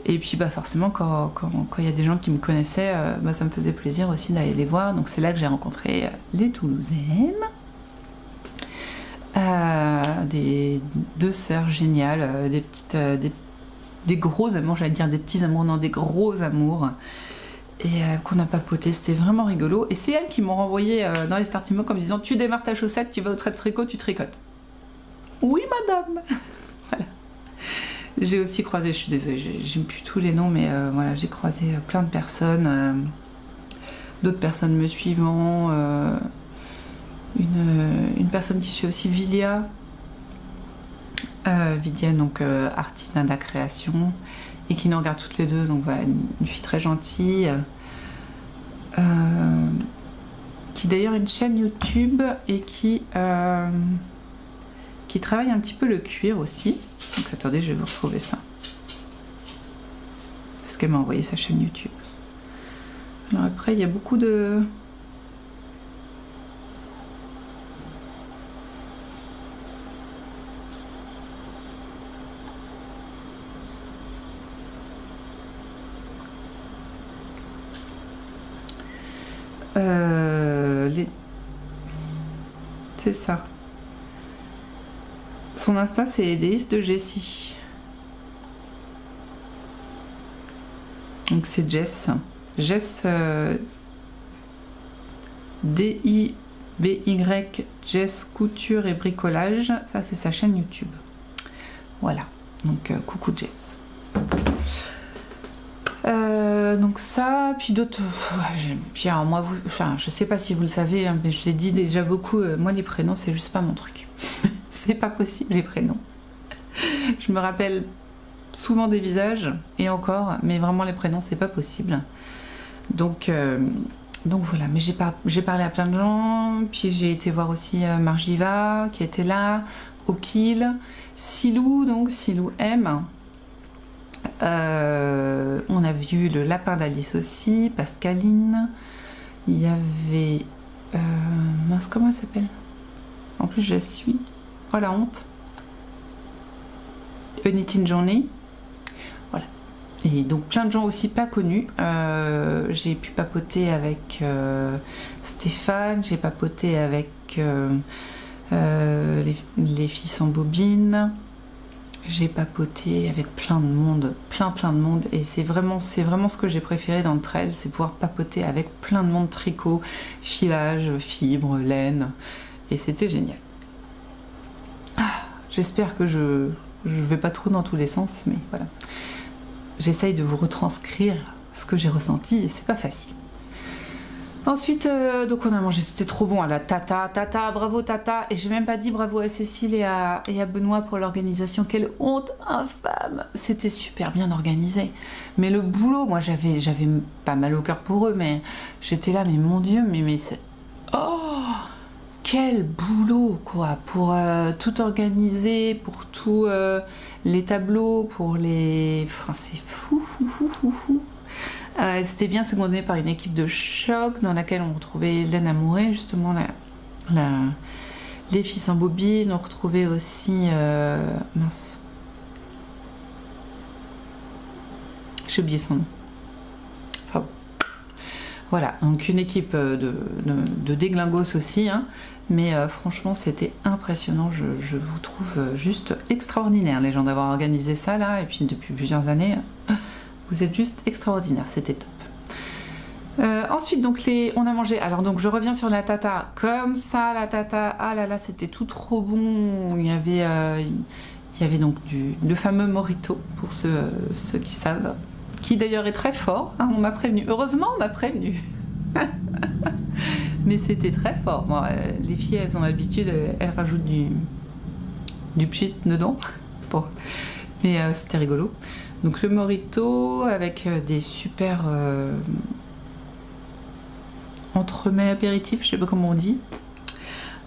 Et puis forcément, quand il y a des gens qui me connaissaient, ça me faisait plaisir aussi d'aller les voir. Donc c'est là que j'ai rencontré les Toulousaines. Des deux sœurs géniales, des gros amours, j'allais dire des petits amours, non, des gros amours, et qu'on a papoté, c'était vraiment rigolo. Et c'est elles qui m'ont renvoyé dans les starting blocks en me disant tu démarres ta chaussette, tu vas au trait de tricot, tu tricotes. Oui madame. Voilà. J'ai aussi croisé, je suis désolée, j'aime plus tous les noms, mais voilà, j'ai croisé plein de personnes, d'autres personnes me suivant. une personne qui suit aussi Vilia. Vilia, donc Artinada Création, et qui nous regarde toutes les deux, donc voilà, une fille très gentille, qui d'ailleurs a une chaîne YouTube et qui travaille un petit peu le cuir aussi. Donc attendez, je vais vous retrouver ça. Parce qu'elle m'a envoyé sa chaîne YouTube. Alors après, il y a beaucoup de... C'est ça. Son Insta, c'est Délices de Jessie. Donc c'est Jess. Jess D-I-B-Y, Jess Couture et Bricolage. Ça, c'est sa chaîne YouTube. Voilà. Donc coucou Jess. Donc ça, puis d'autres. Puis alors moi, je sais pas si vous le savez, hein, mais je l'ai dit déjà beaucoup. Moi, les prénoms, c'est juste pas mon truc. C'est pas possible les prénoms. Je me rappelle souvent des visages et encore, mais vraiment les prénoms, c'est pas possible. Donc voilà. Mais j'ai parlé à plein de gens. Puis j'ai été voir aussi Margiva qui était là, Okil, Silou, donc Silou M. On a vu le lapin d'Alice aussi, Pascaline. Il y avait mince, comment elle s'appelle? En plus je la suis. Oh la honte. Unity Journey. Voilà. Et donc plein de gens aussi pas connus. J'ai pu papoter avec Stéphane, j'ai papoté avec les filles sans bobine. J'ai papoté avec plein de monde, plein de monde, et c'est vraiment ce que j'ai préféré dans le trail, c'est pouvoir papoter avec plein de monde, tricot, filage, fibre, laine, et c'était génial. J'espère que je vais pas trop dans tous les sens, mais voilà. J'essaye de vous retranscrire ce que j'ai ressenti, et c'est pas facile. Ensuite, donc on a mangé, c'était trop bon, à la Tata, bravo Tata, et j'ai même pas dit bravo à Cécile et à Benoît pour l'organisation, quelle honte infâme, c'était super bien organisé, mais le boulot, moi j'avais pas mal au cœur pour eux, mais j'étais là, mais mon Dieu, mais c'est... Oh, quel boulot, quoi, pour tout organiser, pour tout les tableaux, pour les... Enfin, c'est fou. C'était bien secondé par une équipe de choc dans laquelle on retrouvait Hélène Amouré, justement les filles sans bobine. On retrouvait aussi mince, j'ai oublié son nom. Enfin bon. Voilà, donc une équipe de déglingos aussi, hein. Mais franchement c'était impressionnant, je vous trouve juste extraordinaire les gens d'avoir organisé ça là, et puis depuis plusieurs années. Vous êtes juste extraordinaire, c'était top. Ensuite, donc on a mangé. Alors donc je reviens sur la Tata. Comme ça, la Tata. Ah là là, c'était tout trop bon. Il y avait donc le fameux Morito pour ceux qui savent, qui d'ailleurs est très fort. Hein, on m'a prévenu. Heureusement, on m'a prévenu. Mais c'était très fort. Bon, les filles, elles ont l'habitude, elles rajoutent du pchit dedans. Bon. Mais c'était rigolo. Donc le Morito avec des super entremets apéritifs, je sais pas comment on dit.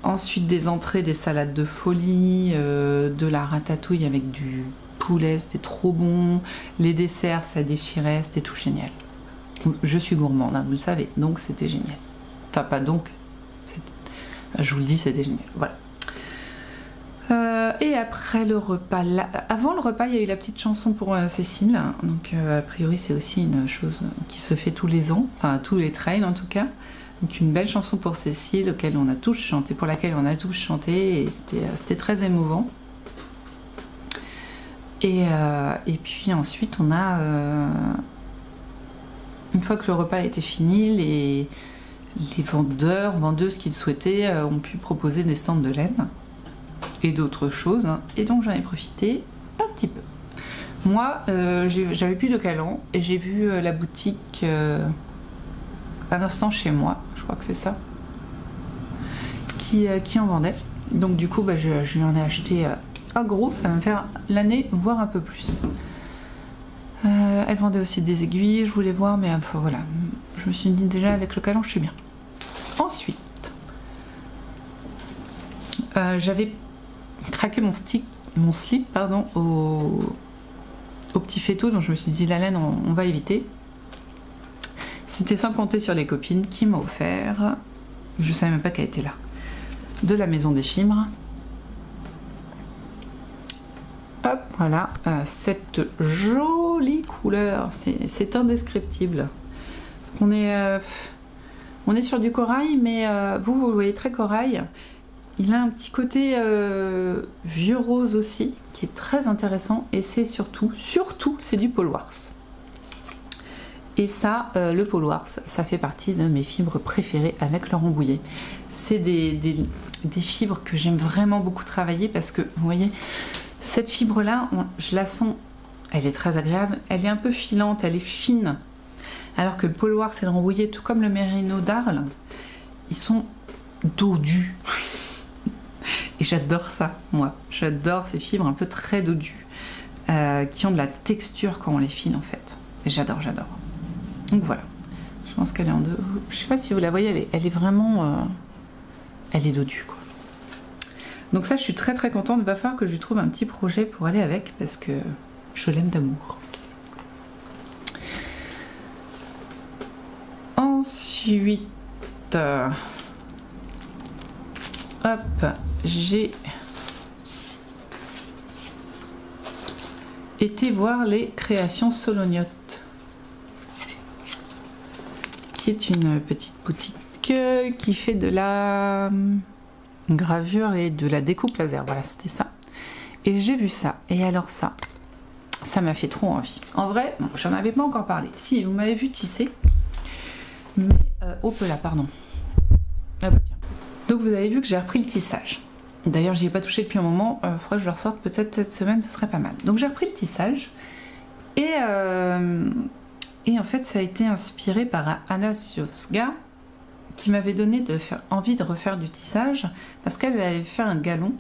Ensuite des entrées, des salades de folie, de la ratatouille avec du poulet, c'était trop bon. Les desserts, ça déchirait, c'était tout génial. Je suis gourmande, hein, vous le savez, donc c'était génial. Enfin pas donc, je vous le dis, c'était génial. Voilà. Et après le repas, avant le repas, il y a eu la petite chanson pour Cécile. Donc a priori c'est aussi une chose qui se fait tous les ans, enfin tous les trails en tout cas. Donc une belle chanson pour Cécile auquel on a tous chanté, pour laquelle on a tous chanté, et c'était très émouvant. Et puis ensuite on a, une fois que le repas a été fini, les vendeuses qui le souhaitaient ont pu proposer des stands de laine et d'autres choses, hein. Et donc j'en ai profité un petit peu. Moi j'avais plus de calan et j'ai vu la boutique un instant chez moi, je crois que c'est ça, qui en vendait. Donc du coup, je lui en ai acheté un gros, ça va me faire l'année, voire un peu plus. Elle vendait aussi des aiguilles, je voulais voir, mais enfin voilà. Je me suis dit déjà avec le canon, je suis bien. Ensuite, j'avais craqué mon slip au petit faitout, donc je me suis dit la laine on va éviter. C'était sans compter sur les copines qui m'ont offert, je savais même pas qu'elle était là, de la Maison des Fibres. Hop, voilà, cette jolie couleur, c'est indescriptible. Parce qu'on est, on est sur du corail, mais vous le voyez très corail. Il a un petit côté vieux rose aussi, qui est très intéressant. Et c'est surtout, c'est du Polwars. Et ça, le Polwars, ça fait partie de mes fibres préférées avec le Rambouillet. C'est des fibres que j'aime vraiment beaucoup travailler parce que, vous voyez, cette fibre-là, je la sens, elle est très agréable. Elle est un peu filante, elle est fine. Alors que le Polwars et le Rambouillet, tout comme le Mérino d'Arles, ils sont dodus. Et j'adore ça, moi. J'adore ces fibres un peu très dodues, qui ont de la texture quand on les file en fait. Et j'adore. Donc voilà. Je pense qu'elle est en deux. Je sais pas si vous la voyez, elle est vraiment... elle est dodue, quoi. Donc ça, je suis très contente. Il va falloir que je lui trouve un petit projet pour aller avec, parce que je l'aime d'amour. Ensuite... hop, j'ai été voir les créations Solognotte, qui est une petite boutique qui fait de la gravure et de la découpe laser. Voilà, c'était ça. Et j'ai vu ça. Et alors ça m'a fait trop envie. En vrai, bon, j'en avais pas encore parlé. Si, vous m'avez vu tisser. Mais, hop là, pardon. Ah bah tiens. Donc vous avez vu que j'ai repris le tissage. D'ailleurs, j'y ai pas touché depuis un moment. Faudrait que je le ressorte peut-être cette semaine, ce serait pas mal. Donc j'ai repris le tissage. Et en fait, ça a été inspiré par Anna Zioska, qui m'avait donné envie de refaire du tissage, parce qu'elle avait fait un galon.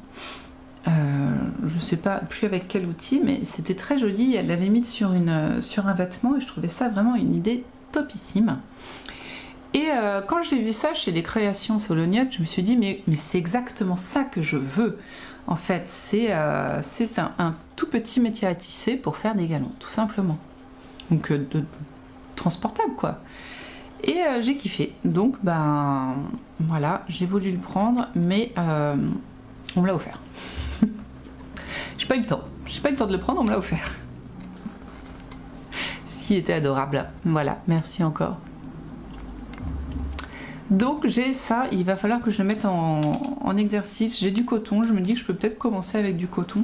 Je sais pas plus avec quel outil, mais c'était très joli. Elle l'avait mis sur un vêtement et je trouvais ça vraiment une idée topissime. Et quand j'ai vu ça chez les créations Solognotte, je me suis dit mais c'est exactement ça que je veux. En fait, c'est un tout petit métier à tisser pour faire des galons, tout simplement. Donc transportable quoi. Et j'ai kiffé. Donc ben voilà, j'ai voulu le prendre, mais on me l'a offert. J'ai pas eu le temps. J'ai pas eu le temps de le prendre, on me l'a offert. Ce qui était adorable. Voilà, merci encore. Donc j'ai ça, il va falloir que je le mette en exercice. J'ai du coton, je me dis que je peux peut-être commencer avec du coton.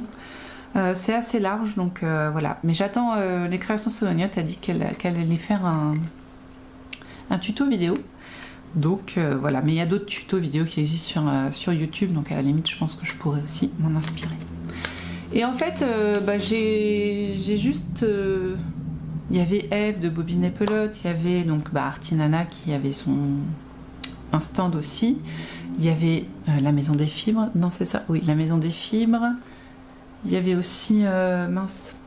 C'est assez large, donc voilà. Mais j'attends les créations Solognotte, a dit qu'elle allait faire un tuto vidéo. Donc voilà, mais il y a d'autres tutos vidéo qui existent sur YouTube, donc à la limite je pense que je pourrais aussi m'en inspirer. Et en fait, j'ai juste... il y avait Eve de Bobine et Pelote, il y avait donc Artinana qui avait un stand aussi. Il y avait la Maison des Fibres, non c'est ça, oui, la Maison des Fibres. Il y avait aussi, mince,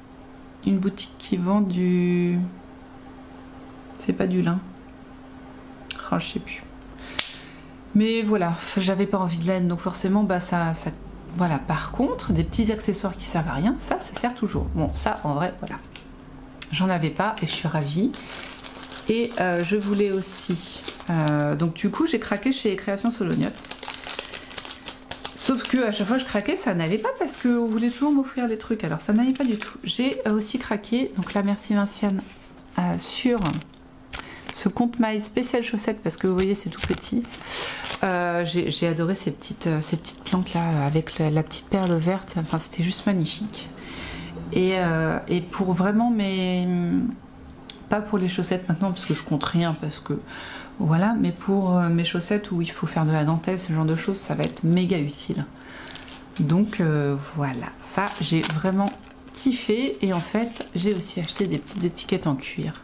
une boutique qui vend du... C'est pas du lin. Oh, je sais plus. Mais voilà, j'avais pas envie de laine, donc forcément, ça... Voilà, par contre, des petits accessoires qui servent à rien, ça sert toujours. Bon, ça, en vrai, voilà. J'en avais pas et je suis ravie. Et je voulais aussi... donc du coup, j'ai craqué chez les créations Solognotte. Sauf que à chaque fois que je craquais, ça n'allait pas parce qu'on voulait toujours m'offrir les trucs. Alors ça n'allait pas du tout. J'ai aussi craqué, donc là, merci Vinciane, sur ce compte maille spécial chaussettes parce que vous voyez, c'est tout petit. J'ai adoré ces petites plantes là avec la petite perle verte. Enfin, c'était juste magnifique. Et pour vraiment pas pour les chaussettes maintenant parce que je compte rien parce que voilà, mais pour mes chaussettes où il faut faire de la dentelle, ce genre de choses, ça va être méga utile. Donc voilà, ça j'ai vraiment kiffé. Et en fait j'ai aussi acheté des petites étiquettes en cuir.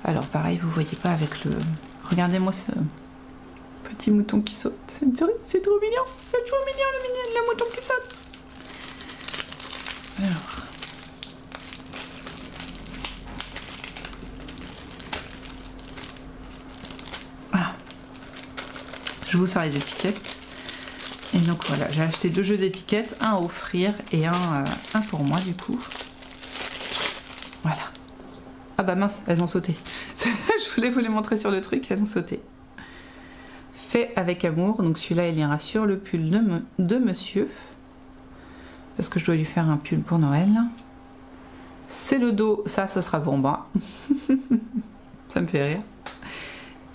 Alors pareil, vous voyez pas avec le... Regardez-moi ce petit mouton qui saute. C'est trop mignon. C'est trop mignon le mouton qui saute. Alors. Ah. Je vous sors les étiquettes. Et donc voilà, j'ai acheté 2 jeux d'étiquettes, un à offrir et un pour moi du coup. Voilà. Ah bah mince, elles ont sauté. Je voulais vous les montrer sur le truc, elles ont sauté. Fait avec amour, donc celui-là il ira sur le pull de monsieur. Parce que je dois lui faire un pull pour Noël. C'est le dos, ça sera pour moi. Ça me fait rire.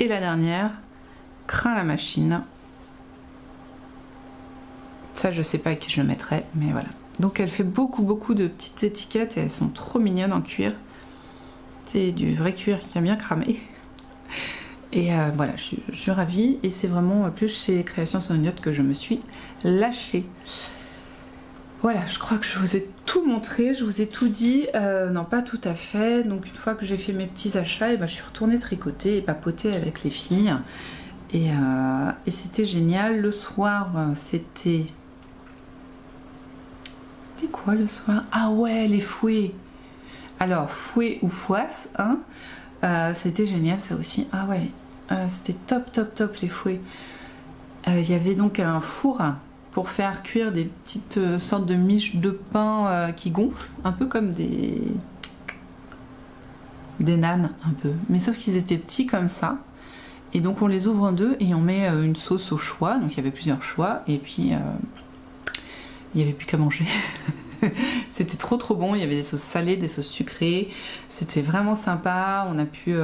Et la dernière, craint la machine. Ça je sais pas à qui je le mettrai, mais voilà. Donc elle fait beaucoup de petites étiquettes et elles sont trop mignonnes en cuir. C'est du vrai cuir qui a bien cramé. Et voilà, je suis ravie. Et c'est vraiment plus chez Création Soniote que je me suis lâchée. Voilà, je crois que je vous ai tout montré, je vous ai tout dit. Non, pas tout à fait. Donc une fois que j'ai fait mes petits achats, et ben, je suis retournée tricoter et papoter avec les filles. Et c'était génial. Le soir, c'était... C'était quoi le soir? Ah ouais, les fouets. Alors, fouet ou fouasse, hein, c'était génial ça aussi. Ah ouais, c'était top les fouets. Il y avait donc un four pour faire cuire des petites sortes de miches de pain qui gonflent, un peu comme des nanes un peu. Mais sauf qu'ils étaient petits comme ça. Et donc on les ouvre en deux et on met une sauce au choix. Donc il y avait plusieurs choix et puis il n'y avait plus qu'à manger. C'était trop bon, il y avait des sauces salées, des sauces sucrées, c'était vraiment sympa, on a pu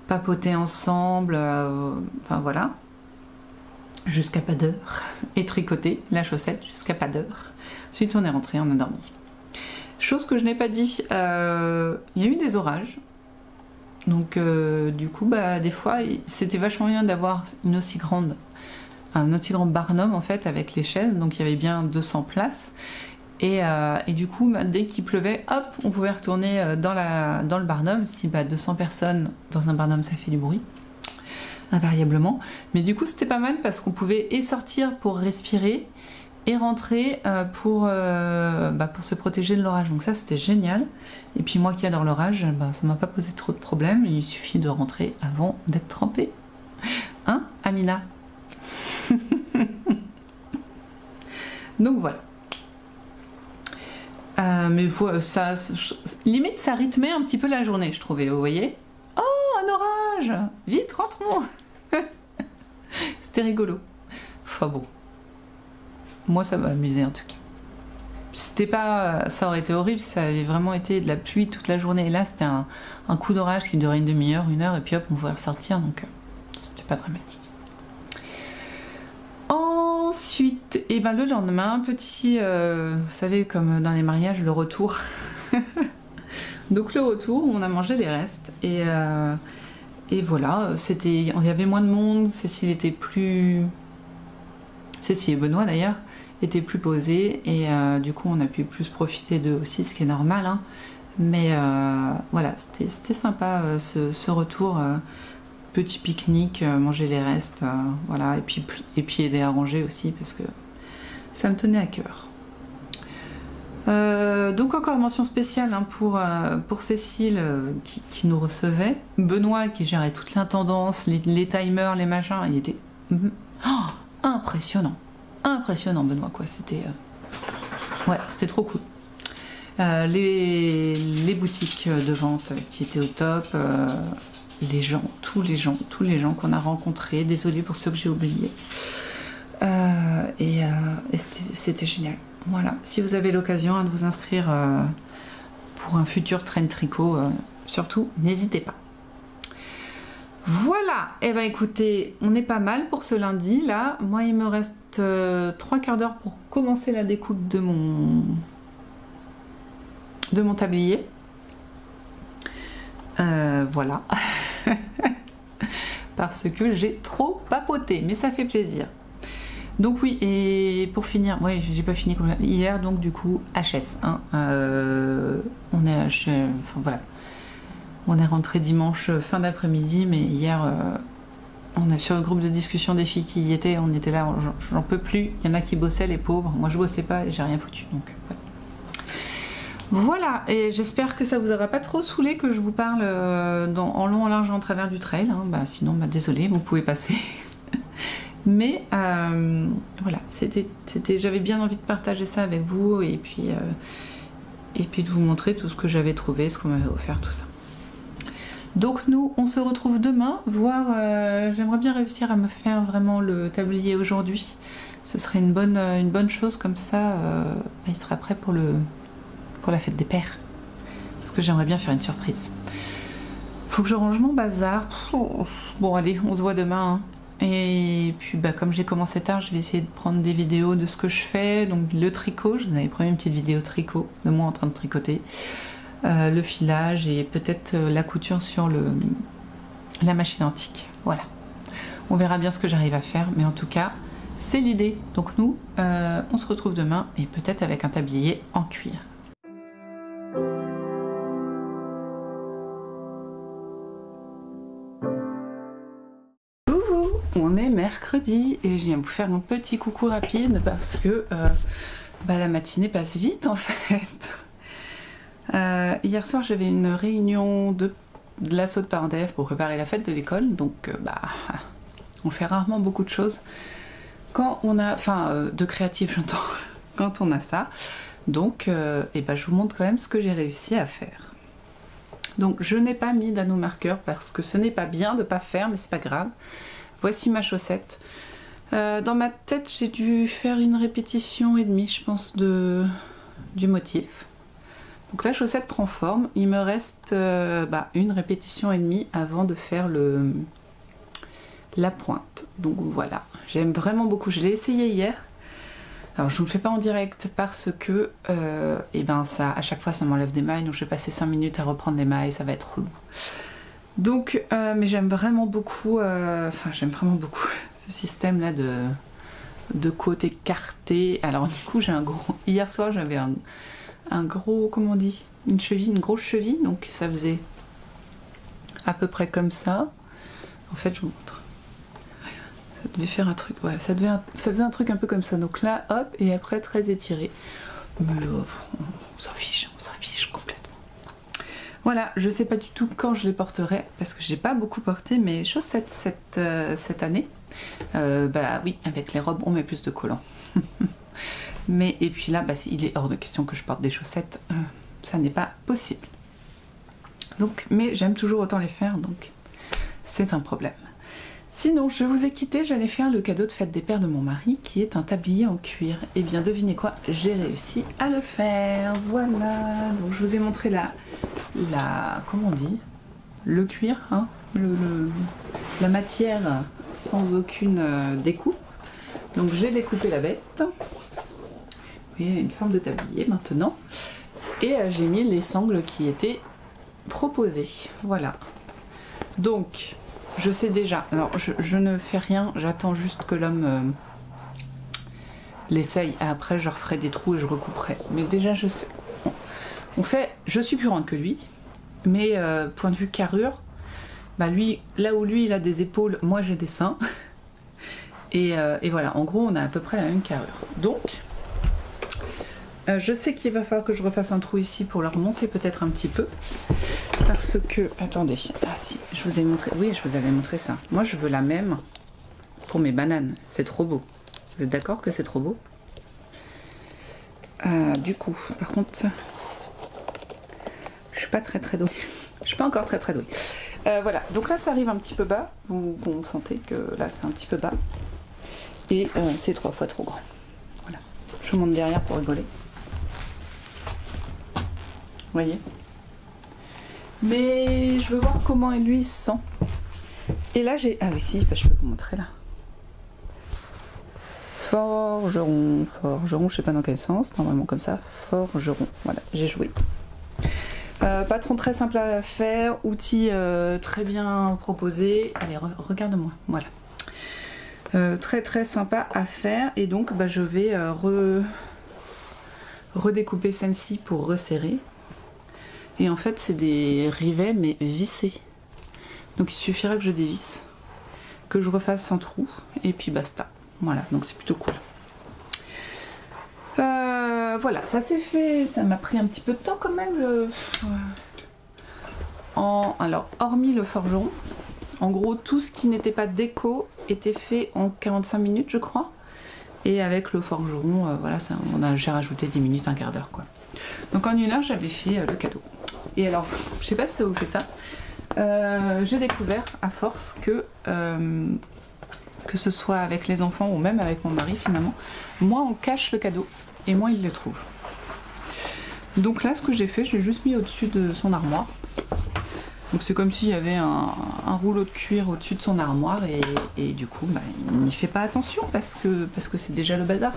papoter ensemble, enfin voilà, jusqu'à pas d'heure, et tricoter la chaussette jusqu'à pas d'heure. Ensuite on est rentré, on a dormi. Chose que je n'ai pas dit, il y a eu des orages, donc du coup bah, des fois c'était vachement bien d'avoir un aussi grand barnum en fait avec les chaises, donc il y avait bien 200 places. Et du coup, bah, dès qu'il pleuvait, hop, on pouvait retourner dans le barnum. Si 200 personnes dans un barnum, ça fait du bruit, invariablement. Mais du coup, c'était pas mal parce qu'on pouvait et sortir pour respirer et rentrer pour se protéger de l'orage. Donc ça, c'était génial. Et puis moi qui adore l'orage, ça m'a pas posé trop de problèmes. Il suffit de rentrer avant d'être trempé. Hein, Amina? Donc voilà. Mais ça, limite ça rythmait un petit peu la journée, je trouvais, vous voyez. Oh, un orage! Vite, rentrons! C'était rigolo. Enfin bon. Moi, ça m'a amusé en tout cas. C'était pas... Ça aurait été horrible si ça avait vraiment été de la pluie toute la journée. Et là, c'était un coup d'orage qui durait une demi-heure, 1 heure, et puis hop, on pouvait ressortir, donc c'était pas dramatique. Ensuite, et le lendemain, petit, vous savez, comme dans les mariages, le retour. Donc le retour, on a mangé les restes et voilà, il y avait moins de monde. Cécile et Benoît d'ailleurs étaient plus posés et du coup on a pu plus profiter d'eux aussi, ce qui est normal. Hein. Mais voilà, c'était sympa ce retour. Petit pique-nique, manger les restes, voilà, et puis aider à ranger aussi parce que ça me tenait à cœur. Donc encore une mention spéciale hein, pour Cécile qui nous recevait, Benoît qui gérait toute l'intendance, les timers, les machins, il était impressionnant Benoît quoi, c'était trop cool. Les boutiques de vente qui étaient au top. Tous les gens qu'on a rencontrés, désolée pour ceux que j'ai oubliés, et c'était génial. Voilà, si vous avez l'occasion de vous inscrire pour un futur train tricot, surtout n'hésitez pas. Voilà, et écoutez, on est pas mal pour ce lundi là. Moi il me reste 3/4 d'heure pour commencer la découpe de mon tablier. Voilà. Parce que j'ai trop papoté, mais ça fait plaisir. Donc oui, et pour finir, j'ai pas fini comme hier, donc du coup HS. Hein, on est rentré dimanche fin d'après-midi, mais hier On est sur le groupe de discussion des filles qui y étaient, on était là, j'en peux plus. Il y en a qui bossaient, les pauvres. Moi je bossais pas et j'ai rien foutu. Donc voilà, et j'espère que ça vous aura pas trop saoulé que je vous parle en long, en large, en travers du trail. Hein. Bah, sinon, bah, désolé, vous pouvez passer. Mais voilà, j'avais bien envie de partager ça avec vous et puis de vous montrer tout ce que j'avais trouvé, ce qu'on m'avait offert, tout ça. Donc nous, on se retrouve demain, j'aimerais bien réussir à me faire vraiment le tablier aujourd'hui. Ce serait une bonne chose, comme ça, il sera prêt pour la fête des pères. Parce que j'aimerais bien faire une surprise. Faut que je range mon bazar. Bon allez, on se voit demain. Hein. Et puis bah, comme j'ai commencé tard, je vais essayer de prendre des vidéos de ce que je fais. Donc le tricot, je vous avais promis une petite vidéo tricot de moi en train de tricoter. Le filage et peut-être la couture sur la machine antique. Voilà. On verra bien ce que j'arrive à faire, mais en tout cas, c'est l'idée. Donc nous, on se retrouve demain et peut-être avec un tablier en cuir. Coucou, on est mercredi et je viens vous faire un petit coucou rapide parce que la matinée passe vite en fait. Hier soir j'avais une réunion de l'assaut de parents d'élèves pour préparer la fête de l'école, donc on fait rarement beaucoup de choses quand on a, de créatif j'entends, quand on a ça, donc je vous montre quand même ce que j'ai réussi à faire. Donc je n'ai pas mis d'anneau marqueur parce que ce n'est pas bien de pas faire, mais c'est pas grave. Voici ma chaussette. Dans ma tête j'ai dû faire une répétition et demie je pense du motif. Donc la chaussette prend forme, il me reste une répétition et demie avant de faire la pointe. Donc voilà, j'aime vraiment beaucoup, je l'ai essayé hier. Alors je ne vous le fais pas en direct parce que à chaque fois ça m'enlève des mailles, donc je vais passer 5 minutes à reprendre les mailles, ça va être relou. Donc, mais j'aime vraiment beaucoup, ce système là de côte écarté. Alors du coup j'ai hier soir j'avais un gros, comment on dit, une grosse cheville, donc ça faisait à peu près comme ça. En fait, je vous montre. Ça devait faire un truc, voilà, ça faisait un truc un peu comme ça. Donc là, hop, et après très étiré. Mais on s'en fiche complètement. Voilà, je sais pas du tout quand je les porterai, parce que j'ai pas beaucoup porté mes chaussettes cette année. Oui, avec les robes, on met plus de collants. Mais et puis là, il est hors de question que je porte des chaussettes, ça n'est pas possible. Donc, mais j'aime toujours autant les faire, donc c'est un problème. Sinon, je vous ai quitté, j'allais faire le cadeau de fête des pères de mon mari, qui est un tablier en cuir. Et bien devinez quoi, j'ai réussi à le faire. Voilà. Donc je vous ai montré comment on dit, le cuir, hein, la matière sans aucune découpe. Donc j'ai découpé la bête. Vous voyez, une forme de tablier maintenant. Et j'ai mis les sangles qui étaient proposées. Voilà. Donc, je sais déjà. Alors, je ne fais rien. J'attends juste que l'homme l'essaye. Après, je referai des trous et je recouperai. Mais déjà, je sais. Je suis plus grande que lui. Mais point de vue carrure, lui, là où lui, il a des épaules, moi, j'ai des seins. Et voilà. En gros, on a à peu près la même carrure. Donc... je sais qu'il va falloir que je refasse un trou ici pour le remonter peut-être un petit peu. Parce que... Attendez. Ah si, je vous ai montré... Oui, je vous avais montré ça. Moi, je veux la même pour mes bananes. C'est trop beau. Vous êtes d'accord que c'est trop beau? Du coup, par contre... Je suis pas très douée. Je suis pas encore très douée. Voilà. Donc là, ça arrive un petit peu bas. Vous sentez que là, c'est un petit peu bas. Et c'est 3 fois trop grand. Voilà. Je vous montre derrière pour rigoler. Vous voyez, mais je veux voir comment lui se sent. Et là j'ai... Ah oui si, je peux vous montrer là. Forgeron, je sais pas dans quel sens, normalement comme ça. Forgeron, voilà, j'ai joué. Patron très simple à faire, outil très bien proposé. Allez, regarde-moi, voilà. Très sympa à faire. Et donc je vais redécouper celle-ci pour resserrer. Et en fait c'est des rivets mais vissés. Donc il suffira que je dévisse. que je refasse un trou et puis basta. Voilà, donc c'est plutôt cool. Voilà, ça s'est fait, ça m'a pris un petit peu de temps quand même. Alors, hormis le forgeron, en gros, tout ce qui n'était pas déco était fait en 45 minutes, je crois. Et avec le forgeron, voilà, j'ai rajouté 10 minutes, un quart d'heure, quoi. Donc en 1 heure, j'avais fait le cadeau. Et alors, je sais pas si ça vous fait ça, j'ai découvert à force que ce soit avec les enfants ou même avec mon mari finalement, moi on cache le cadeau et moi il le trouve. Donc là ce que j'ai fait, j'ai juste mis au-dessus de son armoire. Donc c'est comme s'il y avait un rouleau de cuir au-dessus de son armoire et du coup bah, il n'y fait pas attention parce que c'est déjà le bazar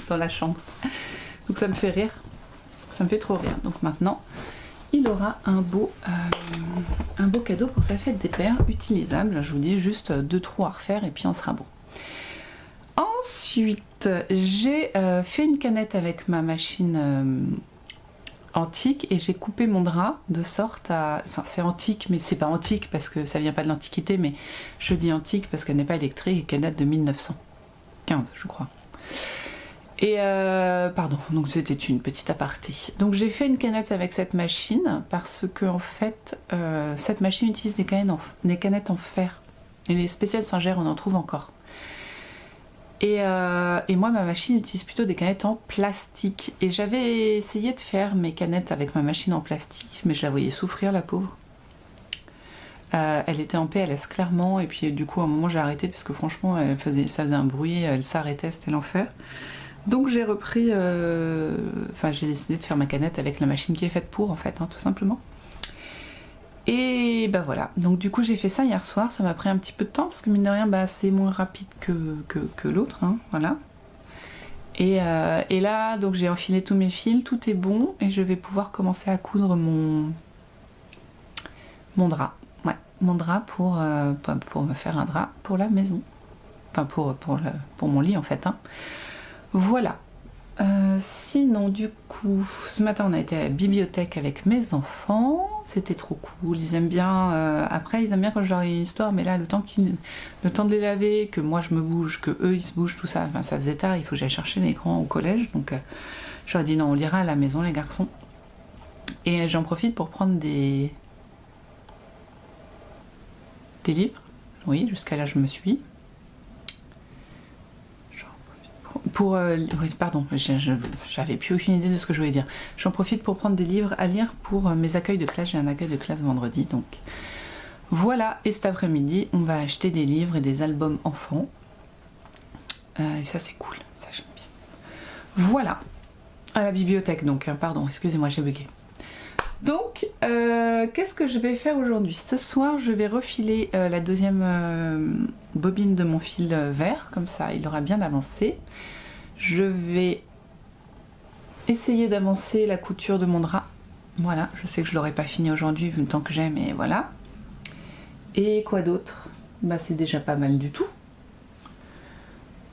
dans la chambre. Donc ça me fait rire, ça me fait trop rire. Donc maintenant il aura un beau cadeau pour sa fête des pères, utilisable. Je vous dis juste 2 trous à refaire et puis on sera bon. Ensuite, j'ai fait une canette avec ma machine antique et j'ai coupé mon drap de sorte à... Enfin c'est antique mais c'est pas antique parce que ça vient pas de l'antiquité, mais je dis antique parce qu'elle n'est pas électrique et qu'elle date de 1915 je crois. Et pardon, donc c'était une petite aparté. Donc j'ai fait une canette avec cette machine parce que en fait cette machine utilise des canettes en fer. Et les spéciales Singer on en trouve encore. Et moi ma machine utilise plutôt des canettes en plastique. Et j'avais essayé de faire mes canettes avec ma machine en plastique, mais je la voyais souffrir la pauvre. Elle était en PLS clairement, et puis du coup à un moment j'ai arrêté parce que franchement ça faisait un bruit, elle s'arrêtait, c'était l'enfer. Donc j'ai repris, j'ai décidé de faire ma canette avec la machine qui est faite pour en fait, hein, tout simplement. Et bah voilà, donc du coup j'ai fait ça hier soir, ça m'a pris un petit peu de temps parce que mine de rien bah, c'est moins rapide que l'autre, hein, voilà. Et là donc j'ai enfilé tous mes fils, tout est bon et je vais pouvoir commencer à coudre mon drap. Ouais, mon drap pour me faire un drap pour la maison. Enfin pour mon lit en fait, hein. Voilà. Sinon du coup, ce matin on a été à la bibliothèque avec mes enfants, c'était trop cool, ils aiment bien, après ils aiment bien quand je leur ai une histoire, mais là le temps de les laver, que moi je me bouge, que eux ils se bougent, tout ça, enfin ça faisait tard, il faut que j'aille chercher l'écran au collège, donc je leur ai dit non on lira à la maison les garçons. Et j'en profite pour prendre des livres, oui jusqu'à là je me suis. Oui, pardon, j'avais plus aucune idée de ce que je voulais dire. J'en profite pour prendre des livres à lire pour mes accueils de classe. J'ai un accueil de classe vendredi, donc voilà. Et cet après-midi, on va acheter des livres et des albums enfants. Et ça, c'est cool, ça j'aime bien. Voilà, à la bibliothèque donc, hein, pardon, excusez-moi, j'ai bugué. Donc, qu'est-ce que je vais faire aujourd'hui? Ce soir, je vais refiler la deuxième bobine de mon fil vert, comme ça, il aura bien avancé. Je vais essayer d'avancer la couture de mon drap. Voilà, je sais que je l'aurai pas fini aujourd'hui vu le temps que j'ai, mais voilà. Et quoi d'autre? Bah, c'est déjà pas mal du tout.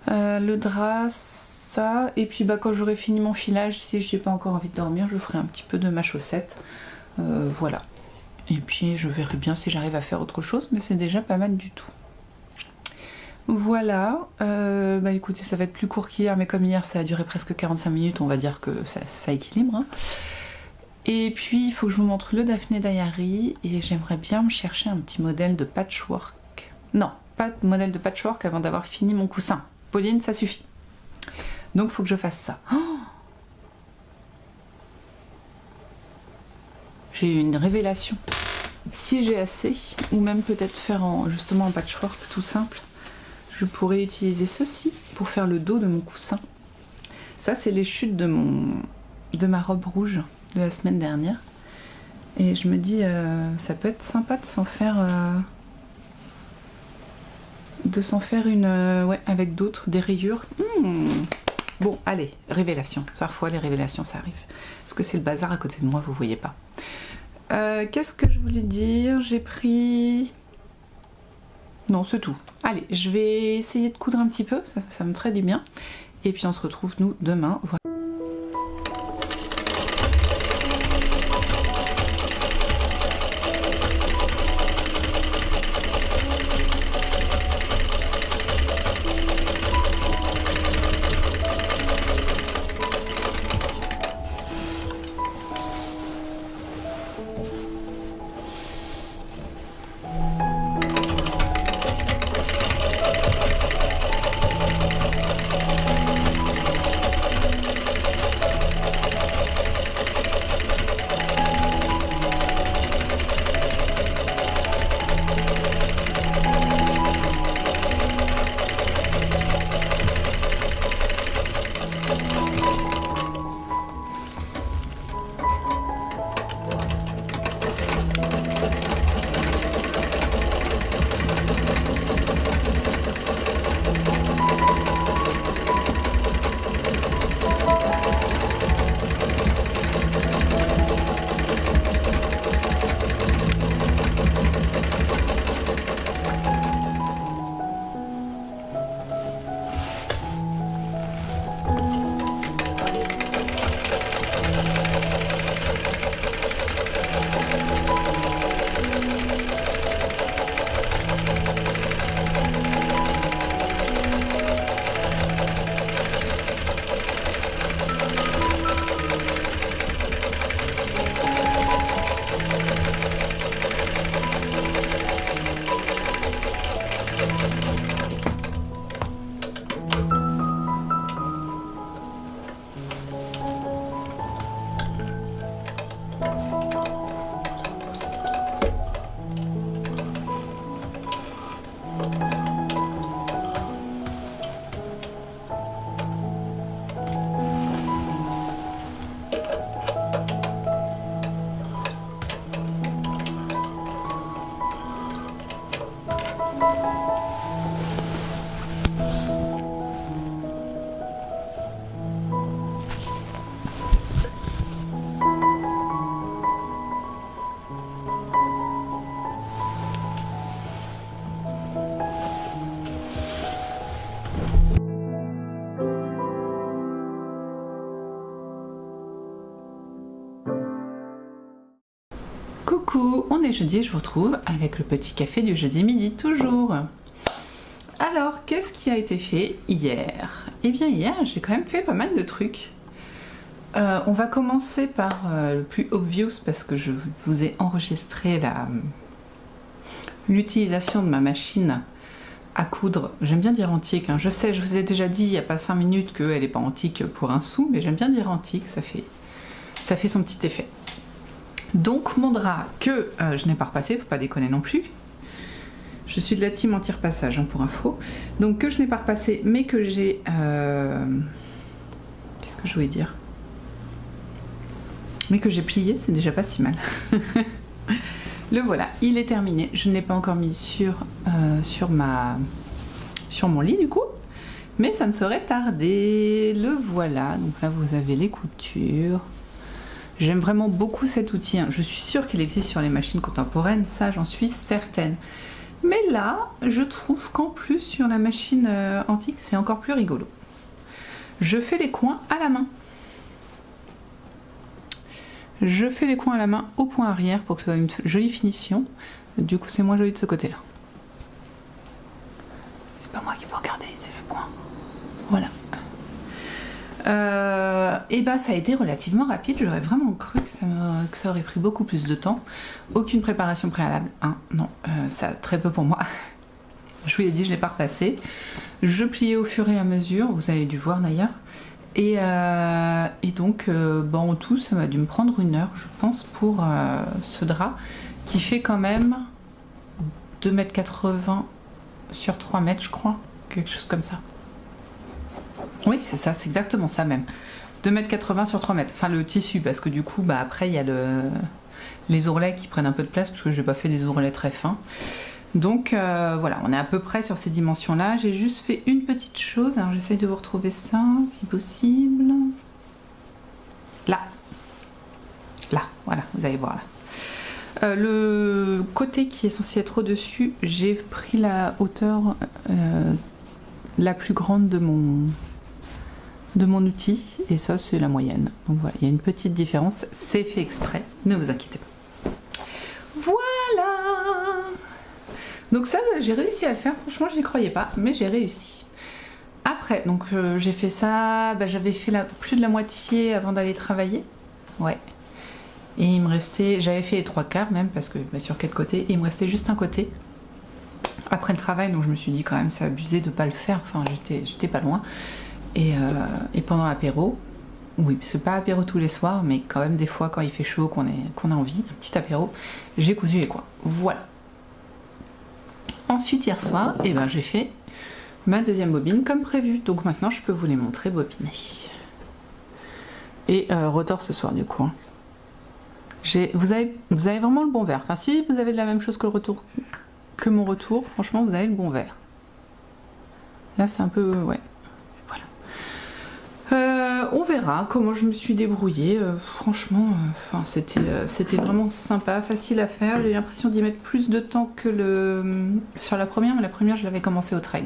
Le drap, ça, et puis bah, quand j'aurai fini mon filage, si j'ai pas encore envie de dormir, je ferai un petit peu de ma chaussette. Voilà. Et puis je verrai bien si j'arrive à faire autre chose, mais c'est déjà pas mal du tout. Voilà, bah écoutez, ça va être plus court qu'hier, mais comme hier ça a duré presque 45 minutes, on va dire que ça équilibre, hein. Et puis il faut que je vous montre le Daphné Diary, et j'aimerais bien me chercher un petit modèle de patchwork. Non, pas de modèle de patchwork avant d'avoir fini mon coussin. Pauline, ça suffit. Donc il faut que je fasse ça. Oh, j'ai eu une révélation. Si j'ai assez, ou même peut-être faire justement en patchwork tout simple, je pourrais utiliser ceci pour faire le dos de mon coussin. Ça, c'est les chutes de ma robe rouge de la semaine dernière. Et je me dis, ça peut être sympa de s'en faire... une... ouais, avec d'autres, des rayures. Bon, allez, révélation. Parfois, les révélations, ça arrive. Parce que c'est le bazar à côté de moi, vous voyez pas. Qu'est-ce que je voulais dire? J'ai pris... Non, c'est tout. Allez, je vais essayer de coudre un petit peu, ça me ferait du bien. Et puis on se retrouve, nous, demain. Voilà. Coucou, on est jeudi et je vous retrouve avec le petit café du jeudi midi toujours. Alors, qu'est-ce qui a été fait hier? Eh bien hier, j'ai quand même fait pas mal de trucs. On va commencer par le plus obvious parce que je vous ai enregistré l'utilisation de ma machine à coudre. J'aime bien dire antique, hein. Je sais, je vous ai déjà dit il n'y a pas 5 minutes qu'elle n'est pas antique pour un sou, mais j'aime bien dire antique, ça fait son petit effet. Donc mon drap que je n'ai pas repassé, faut pas déconner non plus. Je suis de la team anti-repassage, hein, pour info. Donc que je n'ai pas repassé, mais que j'ai... Qu'est-ce que je voulais dire? Mais que j'ai plié, c'est déjà pas si mal. Le voilà, il est terminé. Je ne l'ai pas encore mis sur mon lit du coup. Mais ça ne saurait tarder. Le voilà, donc là vous avez les coutures. J'aime vraiment beaucoup cet outil, hein. Je suis sûre qu'il existe sur les machines contemporaines, ça j'en suis certaine. Mais là, je trouve qu'en plus sur la machine antique, c'est encore plus rigolo. Je fais les coins à la main. Je fais les coins à la main au point arrière pour que ce soit une jolie finition. Du coup, c'est moins joli de ce côté-là. C'est pas moi qui peux regarder, c'est le point. Voilà. Et bah ça a été relativement rapide, j'aurais vraiment cru que ça aurait pris beaucoup plus de temps. Aucune préparation préalable, hein, non, ça très peu pour moi. Je vous l'ai dit, je ne l'ai pas repassé. Je pliais au fur et à mesure, vous avez dû voir d'ailleurs. Et donc en tout ça m'a dû me prendre 1 heure je pense pour ce drap qui fait quand même 2,80 m sur 3 mètres je crois, quelque chose comme ça. Oui, c'est ça, c'est exactement ça même. 2,80 m sur 3 mètres. Enfin, le tissu, parce que du coup, bah, après, il y a les ourlets qui prennent un peu de place, parce que je n'ai pas fait des ourlets très fins. Donc, voilà, on est à peu près sur ces dimensions-là. J'ai juste fait une petite chose. Alors, j'essaye de vous retrouver ça, si possible. Là. Là, voilà, vous allez voir là. Le côté qui est censé être au-dessus, j'ai pris la hauteur la plus grande de mon outil et ça c'est la moyenne, donc voilà, il y a une petite différence, c'est fait exprès, ne vous inquiétez pas. Voilà, donc ça j'ai réussi à le faire, franchement je n'y croyais pas mais j'ai réussi. Après donc j'ai fait ça, j'avais fait plus de la moitié avant d'aller travailler, ouais, et il me restait, j'avais fait les 3/4 même parce que sur quel côté, et il me restait juste un côté après le travail, donc je me suis dit quand même c'est abusé de pas le faire, enfin j'étais pas loin. Et pendant l'apéro, oui, c'est pas apéro tous les soirs, mais quand même des fois quand il fait chaud, qu'on a envie, un petit apéro, j'ai cousu les coins. Voilà. Ensuite hier soir, j'ai fait ma deuxième bobine comme prévu, donc maintenant je peux vous les montrer bobinés. Et retors ce soir du coup. Hein. Vous avez vraiment le bon verre. Enfin si vous avez la même chose que mon retour, franchement vous avez le bon verre. Là c'est un peu, ouais. On verra comment je me suis débrouillée. Franchement, c'était vraiment sympa, facile à faire. J'ai l'impression d'y mettre plus de temps que sur la première, mais la première je l'avais commencé au trail.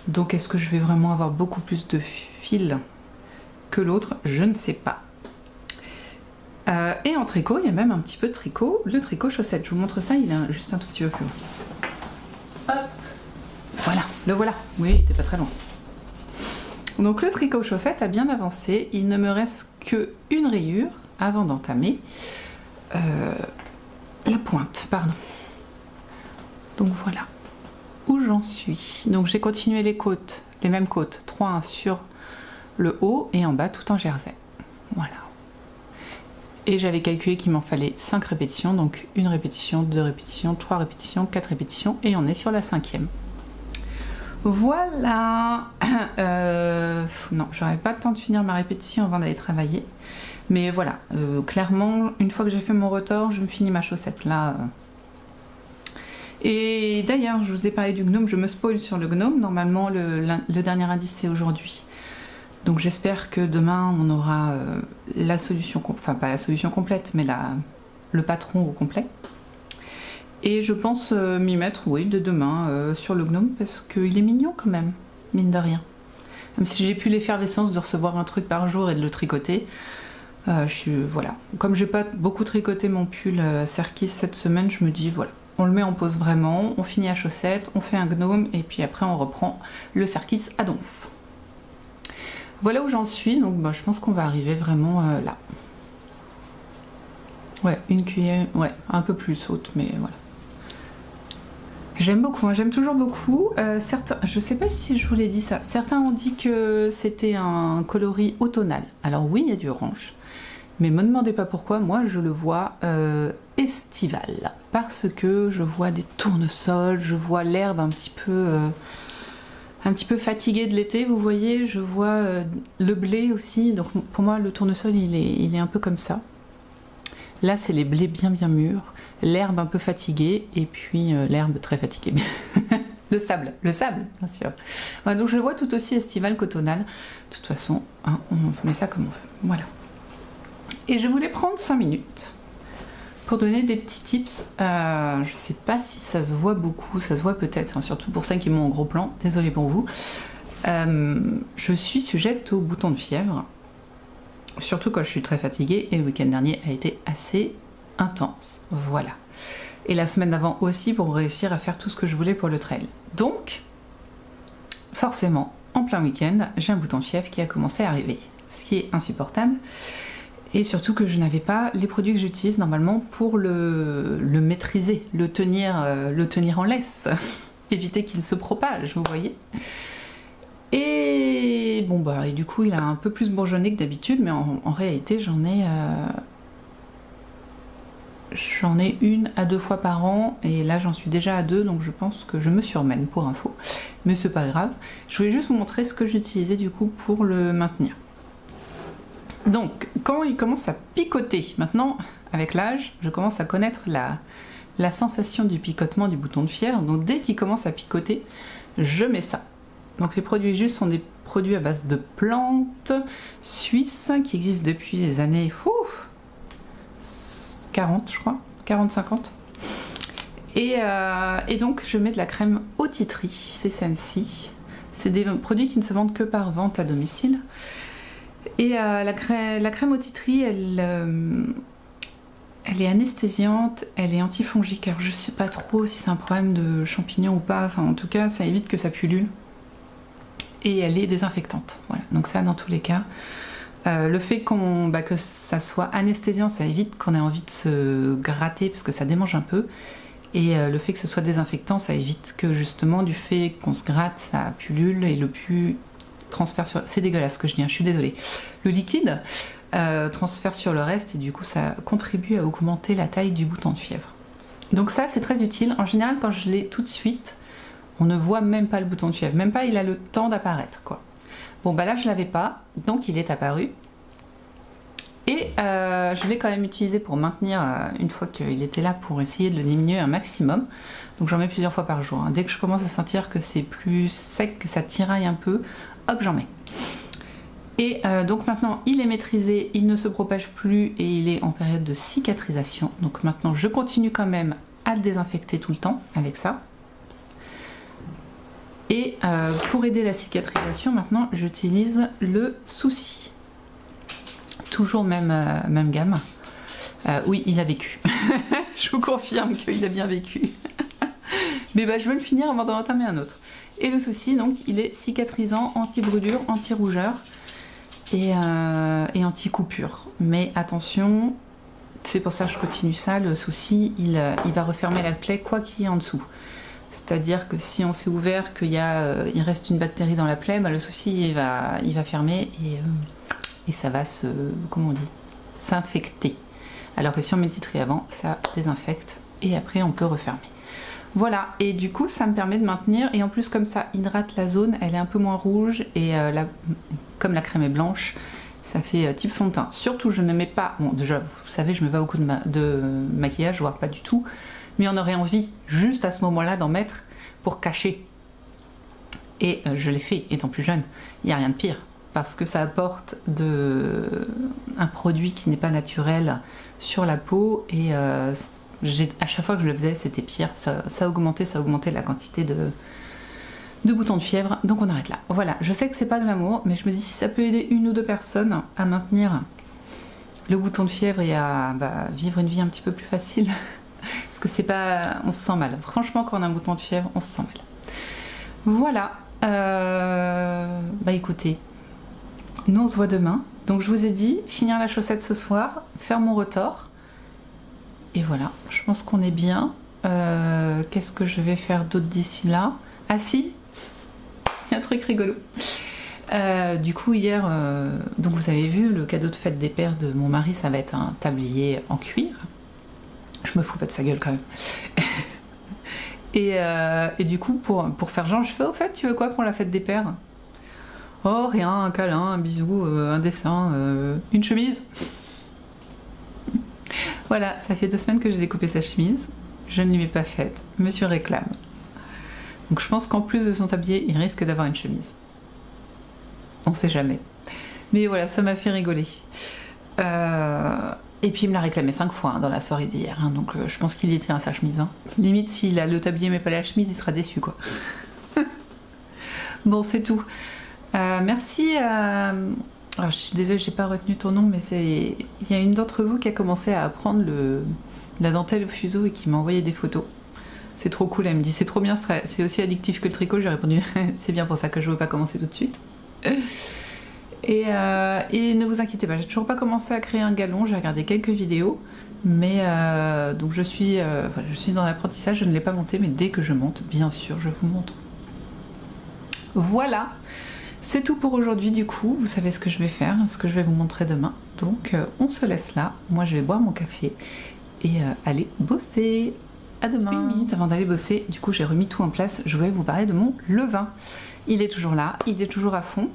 Donc est-ce que je vais vraiment avoir beaucoup plus de fil que l'autre? Je ne sais pas. Et en tricot, il y a même un petit peu de tricot, le tricot chaussette. Je vous montre ça, il est juste un tout petit peu plus loin. Hop, voilà, le voilà. Oui, il était pas très loin. Donc le tricot chaussette a bien avancé, il ne me reste qu'une rayure avant d'entamer la pointe, pardon. Donc voilà où j'en suis. Donc j'ai continué les côtes, les mêmes côtes, 3 sur le haut et en bas tout en jersey. Voilà. Et j'avais calculé qu'il m'en fallait 5 répétitions, donc 1 répétition, 2 répétitions, 3 répétitions, 4 répétitions et on est sur la 5e. Voilà. Non, j'aurais pas le temps de finir ma répétition avant d'aller travailler. Mais voilà, clairement, une fois que j'ai fait mon retors, je me finis ma chaussette là. Et d'ailleurs, je vous ai parlé du gnome, je me spoil sur le gnome. Normalement, le dernier indice, c'est aujourd'hui. Donc j'espère que demain, on aura la solution, enfin pas la solution complète, mais le patron au complet. Et je pense m'y mettre, oui, dès demain sur le gnome, parce qu'il est mignon quand même, mine de rien. Même si j'ai plus l'effervescence de recevoir un truc par jour et de le tricoter, Voilà. Comme j'ai pas beaucoup tricoté mon pull Serkis cette semaine, je me dis voilà, on le met en pause vraiment, on finit à chaussettes, on fait un gnome et puis après on reprend le Serkis à donf. Voilà où j'en suis, donc je pense qu'on va arriver vraiment là. Ouais, une cuillère, ouais, un peu plus haute, mais voilà. J'aime beaucoup, hein, j'aime toujours beaucoup. Certains, je sais pas si je vous l'ai dit ça, certains ont dit que c'était un coloris automnal. Alors oui, il y a du orange, mais me demandez pas pourquoi, moi je le vois estival. Parce que je vois des tournesols, je vois l'herbe un petit peu fatiguée de l'été, vous voyez, je vois le blé aussi, donc pour moi le tournesol il est un peu comme ça. Là c'est les blés bien mûrs, l'herbe un peu fatiguée et puis l'herbe très fatiguée. le sable bien sûr. Voilà, donc je le vois tout aussi estival qu'automnal. De toute façon, hein, on met ça comme on veut. Voilà. Et je voulais prendre 5 minutes pour donner des petits tips. Je sais pas si ça se voit beaucoup, ça se voit peut-être, hein, surtout pour ceux qui m'ont en gros plan, désolé pour vous. Je suis sujette aux boutons de fièvre, surtout quand je suis très fatiguée, et le week-end dernier a été assez intense. Voilà. Et la semaine d'avant aussi, pour réussir à faire tout ce que je voulais pour le trail. Donc, forcément, en plein week-end, j'ai un bouton de fièvre qui a commencé à arriver, ce qui est insupportable. Et surtout que je n'avais pas les produits que j'utilise normalement pour le maîtriser, le tenir en laisse, éviter qu'il se propage, vous voyez. Et bon et du coup il a un peu plus bourgeonné que d'habitude, mais en réalité j'en ai 1 à 2 fois par an, et là j'en suis déjà à 2, donc je pense que je me surmène pour info, mais c'est pas grave. Je voulais juste vous montrer ce que j'utilisais du coup pour le maintenir. Donc, quand il commence à picoter, maintenant, avec l'âge, je commence à connaître la sensation du picotement du bouton de fièvre. Donc, dès qu'il commence à picoter, je mets ça. Donc, les produits Juste sont des produits à base de plantes suisses qui existent depuis les années 40, je crois, 40-50. Et donc, je mets de la crème Otitri, c'est celle-ci. C'est des produits qui ne se vendent que par vente à domicile. Et la crème Otitri, elle est anesthésiante, elle est antifongique. Alors je sais pas trop si c'est un problème de champignons ou pas, enfin en tout cas ça évite que ça pullule. Et elle est désinfectante, voilà. Donc ça dans tous les cas. Le fait que ça soit anesthésiant, ça évite qu'on ait envie de se gratter parce que ça démange un peu. Et le fait que ce soit désinfectant, ça évite que justement du fait qu'on se gratte, ça pullule et le pus transfère sur... C'est dégueulasse ce que je dis, hein, je suis désolée. Le liquide transfère sur le reste et du coup ça contribue à augmenter la taille du bouton de fièvre. Donc ça c'est très utile. En général quand je l'ai tout de suite, on ne voit même pas le bouton de fièvre, même pas il a le temps d'apparaître quoi. Bon là je l'avais pas, donc il est apparu. Et je l'ai quand même utilisé pour maintenir une fois qu'il était là, pour essayer de le diminuer un maximum. Donc j'en mets plusieurs fois par jour, hein. Dès que je commence à sentir que c'est plus sec, que ça tiraille un peu, hop j'en mets. Et donc maintenant il est maîtrisé, il ne se propage plus et il est en période de cicatrisation. Donc maintenant je continue quand même à le désinfecter tout le temps avec ça. Et pour aider la cicatrisation maintenant j'utilise le Souci. Toujours même gamme. Oui, il a vécu. Je vous confirme qu'il a bien vécu. Mais je veux le finir avant d'en entamer un autre. Et le Souci, donc, il est cicatrisant, anti-brûlure, anti-rougeur et anti-coupure. Mais attention, c'est pour ça que je continue ça. Le Souci, il va refermer la plaie quoi qu'il y ait en dessous. C'est-à-dire que si on s'est ouvert, qu'il reste une bactérie dans la plaie, le Souci, il va fermer et ça va s'infecter. Alors que si on met le titri avant, ça désinfecte et après on peut refermer. Voilà, et du coup ça me permet de maintenir, et en plus comme ça hydrate la zone, elle est un peu moins rouge, et comme la crème est blanche, ça fait type fond de teint. Surtout je ne mets pas, bon déjà vous savez je mets pas beaucoup de maquillage, voire pas du tout, mais on aurait envie juste à ce moment-là d'en mettre pour cacher. Et je l'ai fait étant plus jeune, il n'y a rien de pire. Parce que ça apporte un produit qui n'est pas naturel sur la peau, et à chaque fois que je le faisais c'était pire, ça augmentait la quantité de boutons de fièvre, donc on arrête là. Voilà, je sais que c'est pas de l'amour, mais je me dis si ça peut aider 1 ou 2 personnes à maintenir le bouton de fièvre et à vivre une vie un petit peu plus facile. Parce que c'est pas... on se sent mal. Franchement, quand on a un bouton de fièvre, on se sent mal. Voilà. Écoutez, nous on se voit demain. Donc je vous ai dit, finir la chaussette ce soir, faire mon retors. Et voilà, je pense qu'on est bien. Qu'est-ce que je vais faire d'autre d'ici là? Ah si, il y a un truc rigolo. Du coup hier, donc vous avez vu, le cadeau de fête des pères de mon mari, ça va être un tablier en cuir. Je me fous pas de sa gueule quand même. et du coup, pour faire genre, je fais, au fait, tu veux quoi pour la fête des pères? Oh, rien, un câlin, un bisou, un dessin, une chemise. Voilà, ça fait 2 semaines que j'ai découpé sa chemise. Je ne lui ai pas faite. Monsieur réclame. Donc je pense qu'en plus de son tablier, il risque d'avoir une chemise. On sait jamais. Mais voilà, ça m'a fait rigoler. Et puis il me l'a réclamé 5 fois dans la soirée d'hier. Donc je pense qu'il y tient à sa chemise. Limite, s'il a le tablier mais pas la chemise, il sera déçu quoi. Bon, c'est tout. Merci à... Alors, je suis désolée, j'ai pas retenu ton nom, mais il y a une d'entre vous qui a commencé à apprendre la dentelle au fuseau et qui m'a envoyé des photos. C'est trop cool, elle me dit c'est trop bien, c'est aussi addictif que le tricot. J'ai répondu c'est bien pour ça que je veux pas commencer tout de suite. Et ne vous inquiétez pas, j'ai toujours pas commencé à créer un galon, j'ai regardé quelques vidéos, mais donc je suis dans l'apprentissage, je ne l'ai pas monté, mais dès que je monte, bien sûr, je vous montre. Voilà, c'est tout pour aujourd'hui du coup, vous savez ce que je vais faire, ce que je vais vous montrer demain. Donc on se laisse là, moi je vais boire mon café et aller bosser. À demain. 1 minute avant d'aller bosser, du coup j'ai remis tout en place, je voulais vous parler de mon levain. Il est toujours là, il est toujours à fond.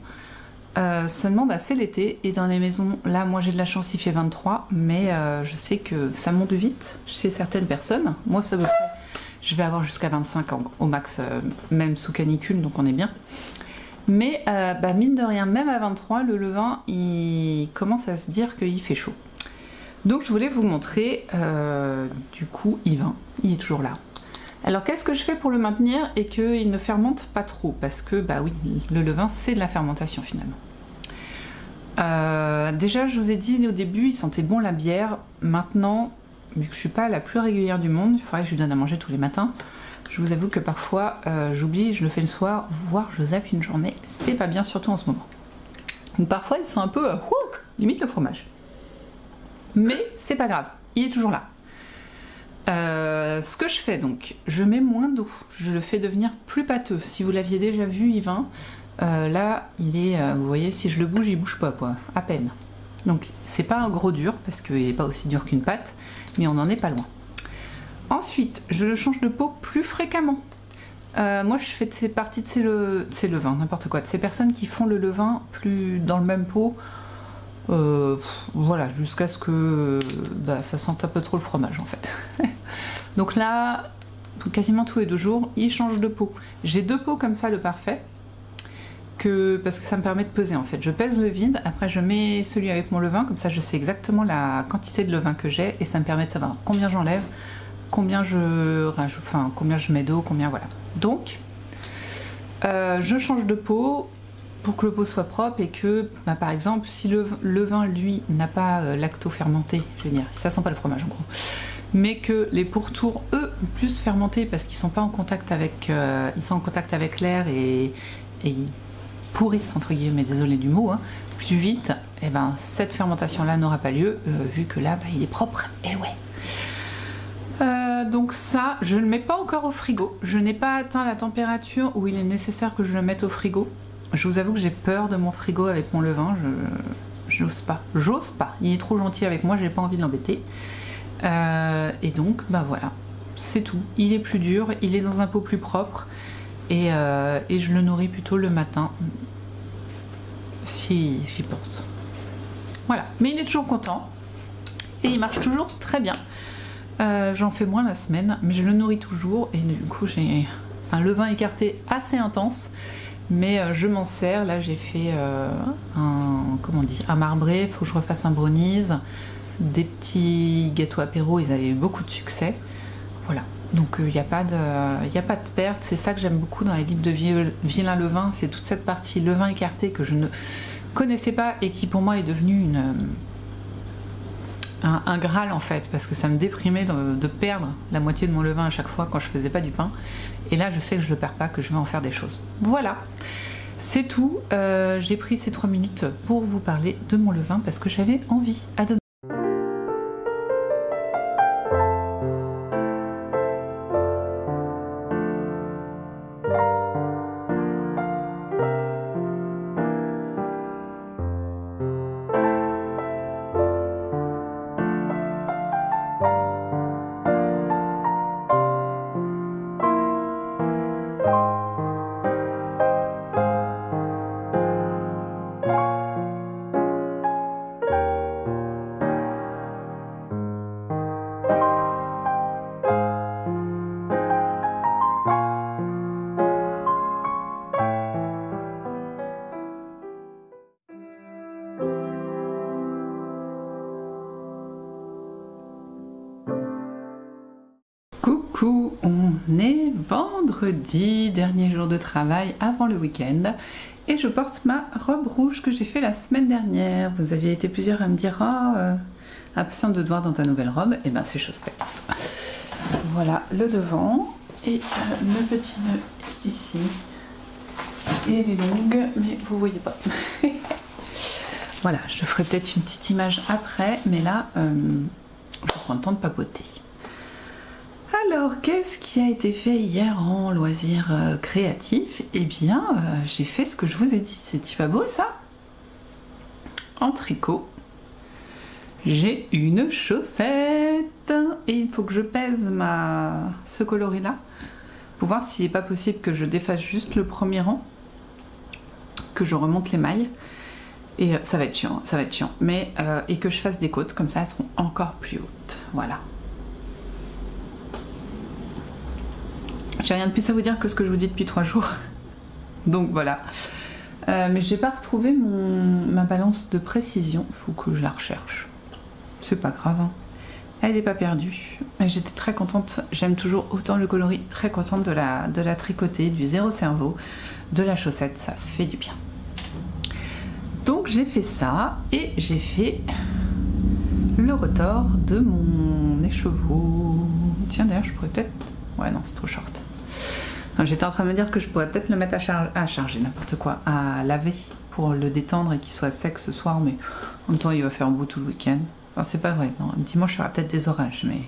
Seulement c'est l'été et dans les maisons, là moi j'ai de la chance, il fait 23, mais je sais que ça monte vite chez certaines personnes. Moi ça me fait, je vais avoir jusqu'à 25 au max, même sous canicule, donc on est bien. Mais mine de rien, même à 23, le levain il commence à se dire qu'il fait chaud. Donc je voulais vous montrer, du coup il est toujours là. Alors qu'est-ce que je fais pour le maintenir et qu'il ne fermente pas trop? Parce que oui, le levain c'est de la fermentation finalement. Déjà je vous ai dit au début il sentait bon la bière. Maintenant, vu que je suis pas la plus régulière du monde, il faudrait que je lui donne à manger tous les matins. Je vous avoue que parfois j'oublie, je le fais le soir, voire je zappe une journée. C'est pas bien, surtout en ce moment. Donc parfois il sent un peu limite le fromage. Mais c'est pas grave, il est toujours là. Ce que je fais donc, je mets moins d'eau, je le fais devenir plus pâteux. Si vous l'aviez déjà vu, Yvain, là il est, vous voyez, si je le bouge, il bouge pas quoi, à peine. Donc c'est pas un gros dur, parce qu'il n'est pas aussi dur qu'une pâte, mais on n'en est pas loin. Ensuite, je le change de pot plus fréquemment. Moi je fais partie de ces levains, n'importe quoi, de ces personnes qui font le levain plus dans le même pot. Voilà, jusqu'à ce que ça sente un peu trop le fromage en fait. Donc là, quasiment tous les 2 jours, il change de pot. J'ai 2 pots comme ça, le parfait, parce que ça me permet de peser en fait. Je pèse le vide, après je mets celui avec mon levain, comme ça je sais exactement la quantité de levain que j'ai et ça me permet de savoir combien j'enlève, combien je mets d'eau, combien voilà. Donc, je change de pot pour que le pot soit propre et que, par exemple, si le levain, lui, n'a pas lacto-fermenté, je veux dire, ça sent pas le fromage en gros, mais que les pourtours, eux, plus fermentés parce qu'ils sont pas en contact avec, ils sont en contact avec l'air et ils pourrissent, entre guillemets, désolé du mot, plus vite, et cette fermentation-là n'aura pas lieu, vu que là, il est propre, et ouais. Donc ça, je ne le mets pas encore au frigo, je n'ai pas atteint la température où il est nécessaire que je le mette au frigo. Je vous avoue que j'ai peur de mon frigo avec mon levain, j'ose pas, il est trop gentil avec moi, j'ai pas envie de l'embêter. Et donc, voilà, c'est tout, il est plus dur, il est dans un pot plus propre, et je le nourris plutôt le matin, si j'y pense. Voilà, mais il est toujours content, et il marche toujours très bien. J'en fais moins la semaine, mais je le nourris toujours, et du coup j'ai un levain écarté assez intense. Mais je m'en sers, là j'ai fait un marbré, il faut que je refasse un brownies, des petits gâteaux apéro, ils avaient eu beaucoup de succès. Voilà, donc il n'y a pas de perte, c'est ça que j'aime beaucoup dans les livres de Vilain Levain, c'est toute cette partie levain écarté que je ne connaissais pas et qui pour moi est devenue un Graal en fait, parce que ça me déprimait de perdre la moitié de mon levain à chaque fois quand je faisais pas du pain. Et là, je sais que je le perds pas, que je vais en faire des choses. Voilà, c'est tout. J'ai pris ces 3 minutes pour vous parler de mon levain parce que j'avais envie. À demain. Coucou, on est vendredi, dernier jour de travail avant le week-end et je porte ma robe rouge que j'ai fait la semaine dernière. Vous aviez été plusieurs à me dire « Oh, impatiente de te voir dans ta nouvelle robe », et ben c'est chose faite. Voilà le devant et le petit nœud est ici et elle est longue mais vous voyez pas. Voilà, je ferai peut-être une petite image après mais là je prends le temps de papoter. Alors, qu'est-ce qui a été fait hier en loisirs créatifs? Eh bien, j'ai fait ce que je vous ai dit. C'est pas beau ça? En tricot, j'ai une chaussette et il faut que je pèse ce coloris-là pour voir s'il n'est pas possible que je défasse juste le premier rang, que je remonte les mailles. Et ça va être chiant, mais et que je fasse des côtes, comme ça elles seront encore plus hautes. Voilà. J'ai rien de plus à vous dire que ce que je vous dis depuis 3 jours. Donc voilà. Mais j'ai pas retrouvé ma balance de précision. Il faut que je la recherche. C'est pas grave. Hein. Elle n'est pas perdue. J'étais très contente. J'aime toujours autant le coloris. Très contente de la tricoter, du zéro cerveau, de la chaussette. Ça fait du bien. Donc j'ai fait ça et j'ai fait le retors de mon écheveau. Tiens d'ailleurs je pourrais peut-être... Ouais non c'est trop short. J'étais en train de me dire que je pourrais peut-être le mettre à charger, n'importe quoi, à laver pour le détendre et qu'il soit sec ce soir, mais en même temps il va faire beau tout le week-end. Enfin c'est pas vrai, non. Dimanche il y aura peut-être des orages, mais...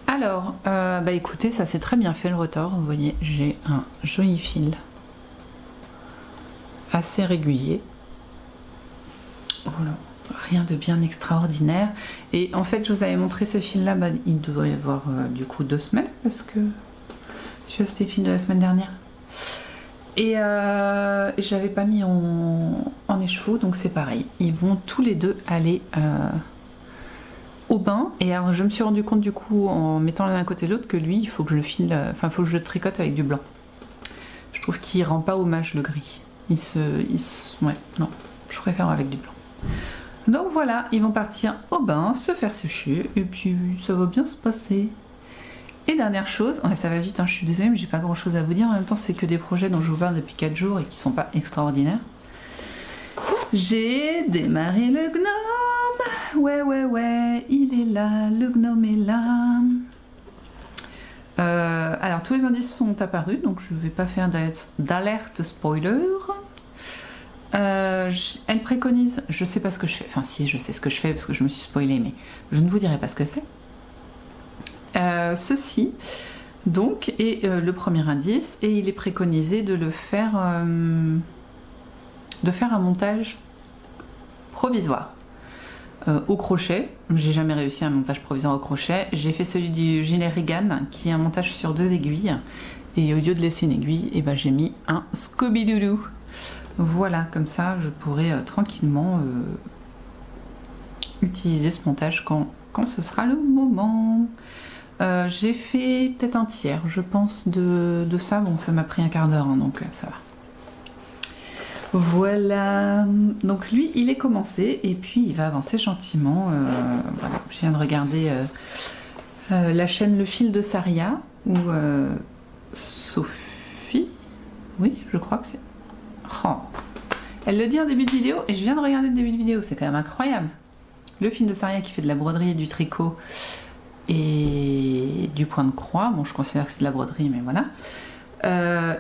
Alors, bah écoutez, ça s'est très bien fait le retors, vous voyez, j'ai un joli fil assez régulier. Voilà, rien de bien extraordinaire. Et en fait je vous avais montré ce fil là, bah, il devrait y avoir du coup 2 semaines parce que c'était le fil de la semaine dernière. Et je l'avais pas mis en écheveau, donc c'est pareil. Ils vont tous les deux aller au bain. Et alors je me suis rendu compte du coup en mettant l'un à côté de l'autre que lui, il faut que je le file, enfin faut que je le tricote avec du blanc. Je trouve qu'il rend pas hommage le gris. Ouais, non, je préfère avec du blanc. Donc voilà, ils vont partir au bain, se faire sécher, et puis ça va bien se passer. Et dernière chose, ouais, ça va vite, hein, je suis désolée, mais j'ai pas grand chose à vous dire. En même temps, c'est que des projets dont je vous parle depuis 4 jours et qui sont pas extraordinaires. J'ai démarré le gnome. Ouais, il est là, le gnome est là. Alors, tous les indices sont apparus, donc je vais pas faire d'alerte spoiler. Elle préconise, je sais pas ce que je fais, enfin si je sais ce que je fais parce que je me suis spoilée, mais je ne vous dirai pas ce que c'est. Ceci donc est le premier indice et il est préconisé de le faire de faire un montage provisoire au crochet. J'ai jamais réussi un montage provisoire au crochet. J'ai fait celui du gilet Regan qui est un montage sur 2 aiguilles et au lieu de laisser une aiguille, et ben j'ai mis un Scooby-Doo. Voilà, comme ça je pourrai tranquillement utiliser ce montage quand ce sera le moment. J'ai fait peut-être un tiers, je pense, de ça. Bon, ça m'a pris un quart d'heure, hein, donc ça va. Voilà. Donc lui, il est commencé et puis il va avancer gentiment. Voilà. Je viens de regarder la chaîne Le Fil de Saria, où Sophie, oui, je crois que c'est... Oh. Elle le dit en début de vidéo et je viens de regarder le début de vidéo, c'est quand même incroyable. le film de Saria qui fait de la broderie et du tricot et du point de croix. Bon, je considère que c'est de la broderie, mais voilà.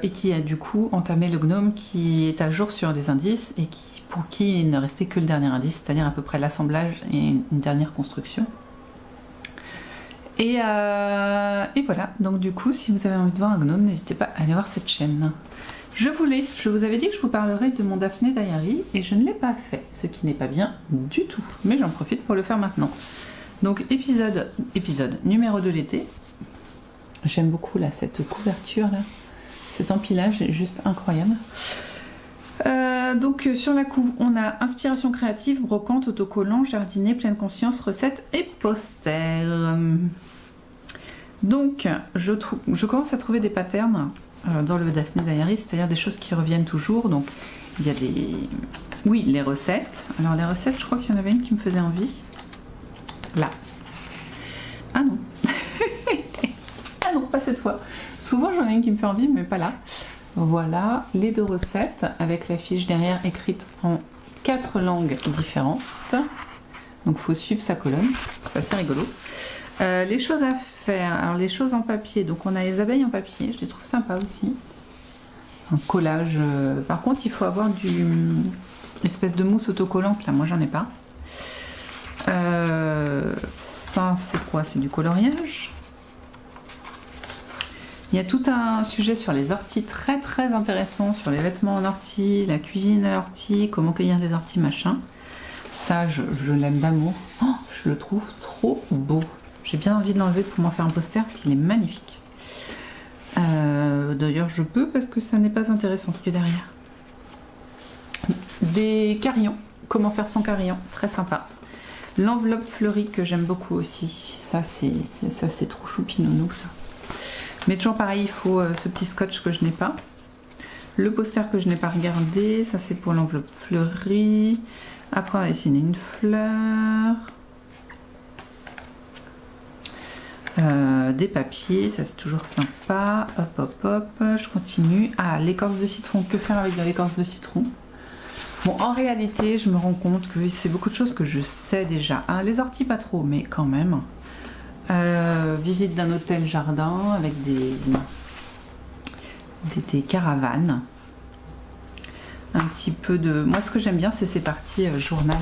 Et qui a du coup entamé le gnome qui est à jour sur les indices et pour qui il ne restait que le dernier indice, c'est-à-dire à peu près l'assemblage et une dernière construction. Et voilà, donc du coup, si vous avez envie de voir un gnome, n'hésitez pas à aller voir cette chaîne. Je vous avais dit que je vous parlerais de mon Daphné Diary et je ne l'ai pas fait, ce qui n'est pas bien du tout, mais j'en profite pour le faire maintenant. Donc épisode numéro 2 l'été. J'aime beaucoup là cette couverture là, cet empilage est juste incroyable. Donc sur la couve, on a inspiration créative, brocante, autocollant, jardinier, pleine conscience, recettes et posters. Donc je commence à trouver des patterns dans le Daphné Diary, c'est-à-dire des choses qui reviennent toujours. Donc il y a des... Oui, les recettes. Alors les recettes, je crois qu'il y en avait une qui me faisait envie. Là. Ah non. Ah non, pas cette fois. Souvent j'en ai une qui me fait envie, mais pas là. Voilà les 2 recettes avec la fiche derrière écrite en 4 langues différentes. Donc il faut suivre sa colonne, c'est assez rigolo. Les choses à faire, alors les choses en papier, donc on a les abeilles en papier, je les trouve sympas aussi. Un collage, par contre il faut avoir du espèce de mousse autocollante, là moi j'en ai pas. Ça c'est quoi? C'est du coloriage. Il y a tout un sujet sur les orties très très intéressant, sur les vêtements en ortie, la cuisine à l'ortie, comment cueillir les orties, machin. Ça, je l'aime d'amour. Oh, je le trouve trop beau. J'ai bien envie de l'enlever pour m'en faire un poster parce qu'il est magnifique. D'ailleurs, je peux parce que ça n'est pas intéressant ce qui est derrière. Des carillons. Comment faire son carillon. Très sympa. L'enveloppe fleurie que j'aime beaucoup aussi. Ça, c'est trop choupinounou ça. Mais toujours pareil, il faut ce petit scotch que je n'ai pas. Le poster que je n'ai pas regardé, ça c'est pour l'enveloppe fleurie. Après on va dessiner une fleur. Des papiers, ça c'est toujours sympa. Hop hop hop, je continue. Ah, l'écorce de citron, que faire avec de l'écorce de citron? Bon, en réalité, je me rends compte que c'est beaucoup de choses que je sais déjà. Hein, les orties pas trop, mais quand même. Visite d'un hôtel jardin avec des caravanes. Un petit peu de... Moi ce que j'aime bien c'est ces parties journal.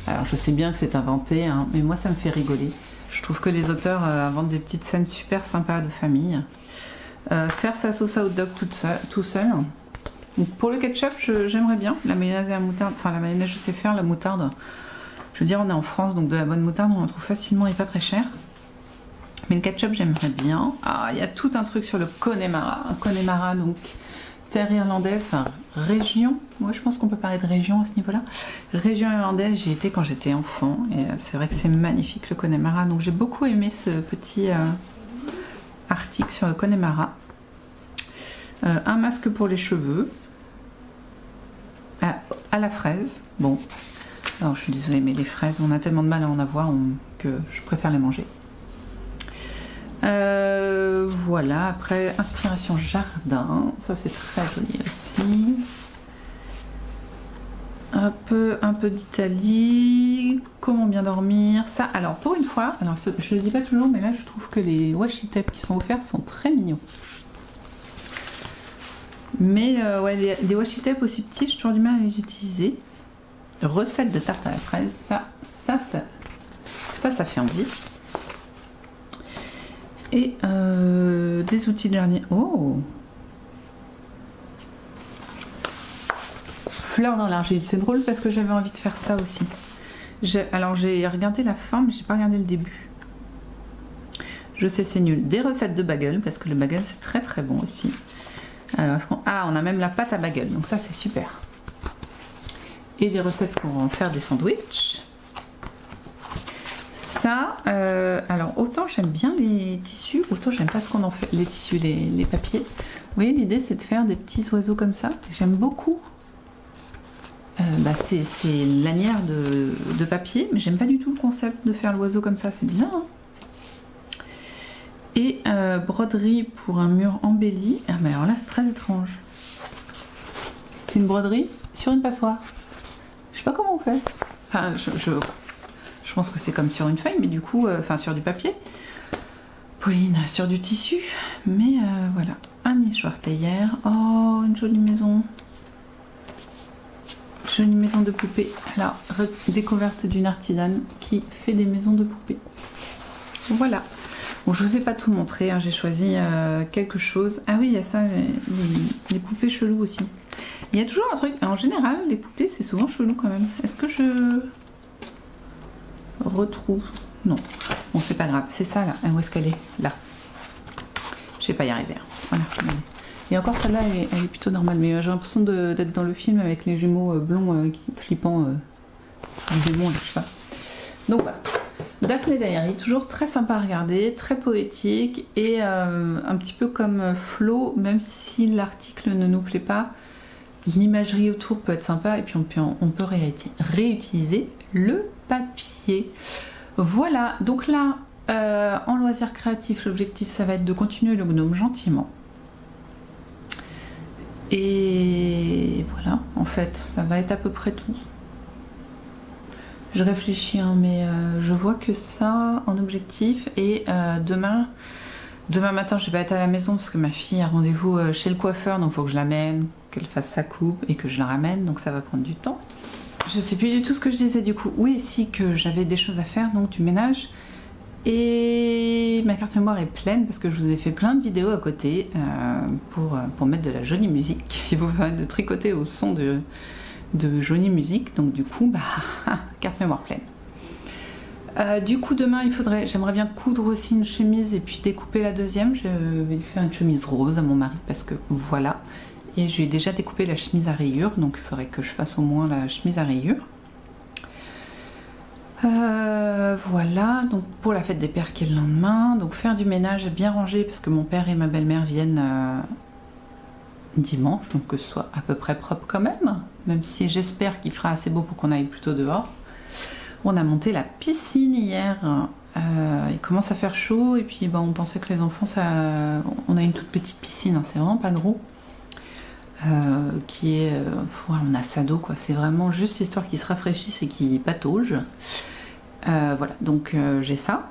Alors je sais bien que c'est inventé, hein, mais moi ça me fait rigoler. Je trouve que les auteurs inventent des petites scènes super sympas de famille. Faire sa sauce à hot dog tout seul. Donc, pour le ketchup j'aimerais bien. La mayonnaise et la moutarde, enfin la mayonnaise je sais faire, la moutarde... Je veux dire on est en France donc de la bonne moutarde on en trouve facilement et pas très cher. Mais le ketchup j'aimerais bien. Ah, il y a tout un truc sur le Connemara. Un Connemara, donc terre irlandaise, enfin région. Moi je pense qu'on peut parler de région à ce niveau-là. Région irlandaise, j'y étais quand j'étais enfant. Et c'est vrai que c'est magnifique le Connemara. Donc j'ai beaucoup aimé ce petit article sur le Connemara. Un masque pour les cheveux. À la fraise. Bon. Alors je suis désolée mais les fraises, on a tellement de mal à en avoir que je préfère les manger. Voilà, après inspiration jardin, ça c'est très joli aussi. Un peu d'Italie, comment bien dormir, ça. Alors pour une fois, alors je le dis pas toujours, mais là je trouve que les washi tape qui sont offerts sont très mignons. Mais ouais, les washi tape aussi petits, j'ai toujours du mal à les utiliser. Recette de tarte à la fraise, ça fait envie. Et des outils de jardin. Oh! Fleurs dans l'argile. C'est drôle parce que j'avais envie de faire ça aussi. Alors j'ai regardé la fin, mais j'ai pas regardé le début. Je sais, c'est nul. Des recettes de bagel, parce que le bagel c'est très très bon aussi. Alors, on a même la pâte à bagel, donc ça c'est super. Et des recettes pour en faire des sandwichs. Ça, alors autant j'aime bien les tissus, autant j'aime pas ce qu'on en fait, les tissus, les papiers. Vous voyez, l'idée c'est de faire des petits oiseaux comme ça. J'aime beaucoup. C'est lanière de papier, mais j'aime pas du tout le concept de faire l'oiseau comme ça, c'est bizarre. Hein, et broderie pour un mur embelli. Ah mais alors là c'est très étrange. C'est une broderie sur une passoire. Je sais pas comment on fait. Enfin, je Je pense que c'est comme sur une feuille, mais du coup, enfin sur du papier. Pauline sur du tissu, mais voilà. Un nichoir théière. Oh, une jolie maison. Jolie maison de poupée. Alors, découverte d'une artisane qui fait des maisons de poupées. Voilà. Bon, je vous ai pas tout montré, hein. J'ai choisi quelque chose. Ah oui, il y a ça, les poupées cheloues aussi. Il y a toujours un truc. En général, les poupées, c'est souvent chelou quand même. Est-ce que je retrouve? Non. Bon, c'est pas grave. C'est ça là. Où est-ce qu'elle est? Là. Je vais pas y arriver. Voilà. Et encore celle-là, elle est plutôt normale. Mais j'ai l'impression d'être dans le film avec les jumeaux blonds flippants du démon, je sais pas. Donc voilà. Daphné Diary, toujours très sympa à regarder, très poétique et un petit peu comme Flo, même si l'article ne nous plaît pas, l'imagerie autour peut être sympa et puis on peut réutiliser le papier. Voilà, donc là, en loisir créatif, l'objectif ça va être de continuer le gnome gentiment. Et voilà, en fait, ça va être à peu près tout. Je réfléchis, hein, mais je vois que ça en objectif. Et demain matin, je vais pas être à la maison parce que ma fille a rendez-vous chez le coiffeur, donc il faut que je l'amène, qu'elle fasse sa coupe et que je la ramène, donc ça va prendre du temps. Je sais plus du tout ce que je disais du coup. Oui, si, que j'avais des choses à faire, donc du ménage. Et ma carte mémoire est pleine parce que je vous ai fait plein de vidéos à côté pour mettre de la jolie musique. Il vous permettre de tricoter au son de jolie musique, donc du coup, bah, carte mémoire pleine. Du coup, demain, j'aimerais bien coudre aussi une chemise et puis découper la deuxième. Je vais lui faire une chemise rose à mon mari parce que voilà. Et je lui ai déjà découpé la chemise à rayures, donc il faudrait que je fasse au moins la chemise à rayures. Voilà, donc pour la fête des pères qui est le lendemain, donc faire du ménage bien rangé parce que mon père et ma belle-mère viennent dimanche, donc que ce soit à peu près propre quand même si j'espère qu'il fera assez beau pour qu'on aille plutôt dehors. On a monté la piscine hier, il commence à faire chaud et puis on pensait que les enfants, on a une toute petite piscine, hein, c'est vraiment pas gros, qui est, on a ça d'eau quoi, c'est vraiment juste histoire qu'ils se rafraîchissent et qu'ils pataugent. Voilà, donc j'ai ça.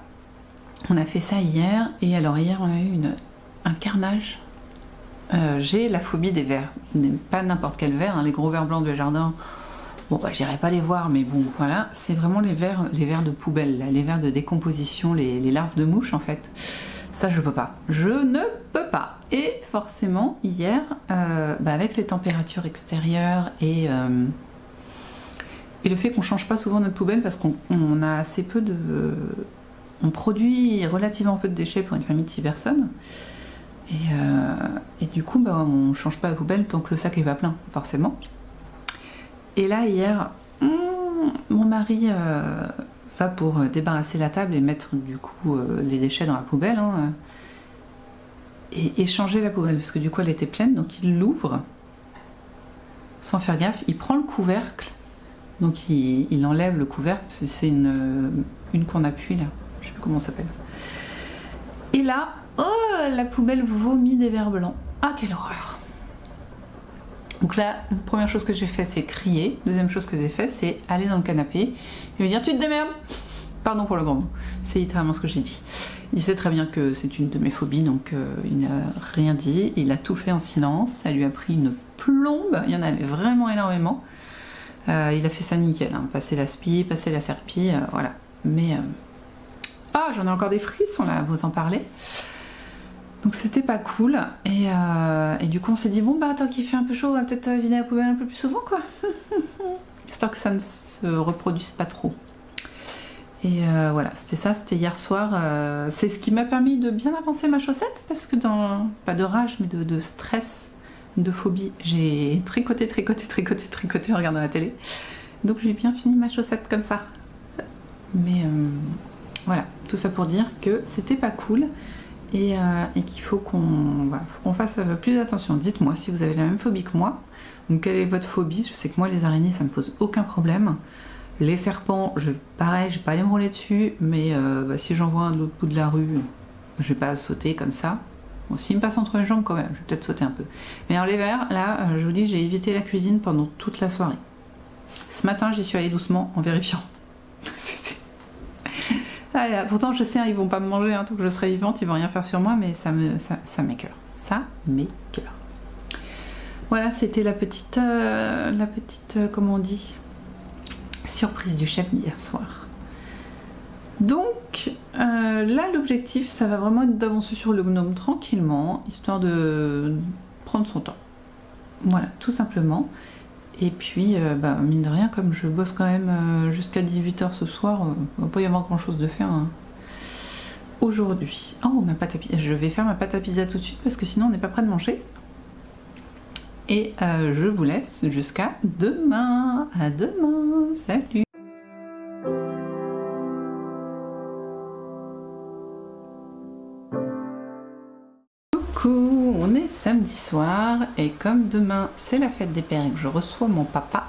On a fait ça hier et alors hier on a eu un carnage. J'ai la phobie des vers, pas n'importe quel ver, hein, les gros vers blancs de jardin, bon bah j'irai pas les voir mais bon voilà, c'est vraiment les vers de poubelle, là, les vers de décomposition, les larves de mouches en fait, ça je peux pas, je ne peux pas. Et forcément hier, avec les températures extérieures et le fait qu'on change pas souvent notre poubelle parce qu'on a assez peu de... on produit relativement peu de déchets pour une famille de 6 personnes. Et du coup, on change pas la poubelle tant que le sac est pas plein, forcément. Et là, hier, mon mari va pour débarrasser la table et mettre du coup les déchets dans la poubelle, hein, et changer la poubelle, parce que du coup elle était pleine, donc il l'ouvre sans faire gaffe, il prend le couvercle, donc il enlève le couvercle, parce que c'est une qu'on appuie là, je sais plus comment ça s'appelle. Et là, oh, la poubelle vomit des vers blancs. Ah, quelle horreur! Donc là, la première chose que j'ai fait, c'est crier. Deuxième chose que j'ai fait, c'est aller dans le canapé et me dire tu te démerdes. Pardon pour le grand mot. C'est littéralement ce que j'ai dit. Il sait très bien que c'est une de mes phobies, donc il n'a rien dit. Il a tout fait en silence. Ça lui a pris une plombe. Il y en avait vraiment énormément. Il a fait ça nickel. Hein. Passer l'aspi, passer la serpille, voilà. Mais j'en ai encore des frissons là à vous en parler. Donc c'était pas cool. Et du coup on s'est dit bon tant qu'il fait un peu chaud, on va peut-être vider la poubelle un peu plus souvent quoi. Histoire que ça ne se reproduise pas trop. Et voilà, c'était ça, c'était hier soir. C'est ce qui m'a permis de bien avancer ma chaussette parce que pas de rage mais de stress, de phobie, j'ai tricoté en regardant la télé. Donc j'ai bien fini ma chaussette comme ça. Mais voilà, tout ça pour dire que c'était pas cool. Et qu'il faut qu'on fasse plus attention. Dites-moi si vous avez la même phobie que moi. Donc quelle est votre phobie? Je sais que moi les araignées ça me pose aucun problème. Les serpents, pareil, je vais pas aller me rouler dessus, mais si j'en vois un autre bout de la rue, je vais pas sauter comme ça. Bon, s'il me passe entre les jambes quand même, je vais peut-être sauter un peu. Mais alors les vers, là, je vous dis, j'ai évité la cuisine pendant toute la soirée. Ce matin, j'y suis allée doucement en vérifiant. Ah, pourtant je sais, hein, ils vont pas me manger, hein, tant que je serai vivante, ils vont rien faire sur moi, mais ça m'écoeure. Ça m'écoeure. Voilà, c'était la petite, comment on dit, surprise du chef d'hier soir. Donc là, l'objectif, ça va vraiment être d'avancer sur le gnome tranquillement, histoire de prendre son temps. Voilà, tout simplement. Et puis, mine de rien, comme je bosse quand même jusqu'à 18 h ce soir, il va pas y avoir grand chose de faire hein, aujourd'hui. Oh, ma pâte à pizza. Je vais faire ma pâte à pizza tout de suite parce que sinon on n'est pas prêt de manger. Et je vous laisse jusqu'à demain. À demain. Salut. Coucou, on est samedi soir et comme demain c'est la fête des pères et que je reçois mon papa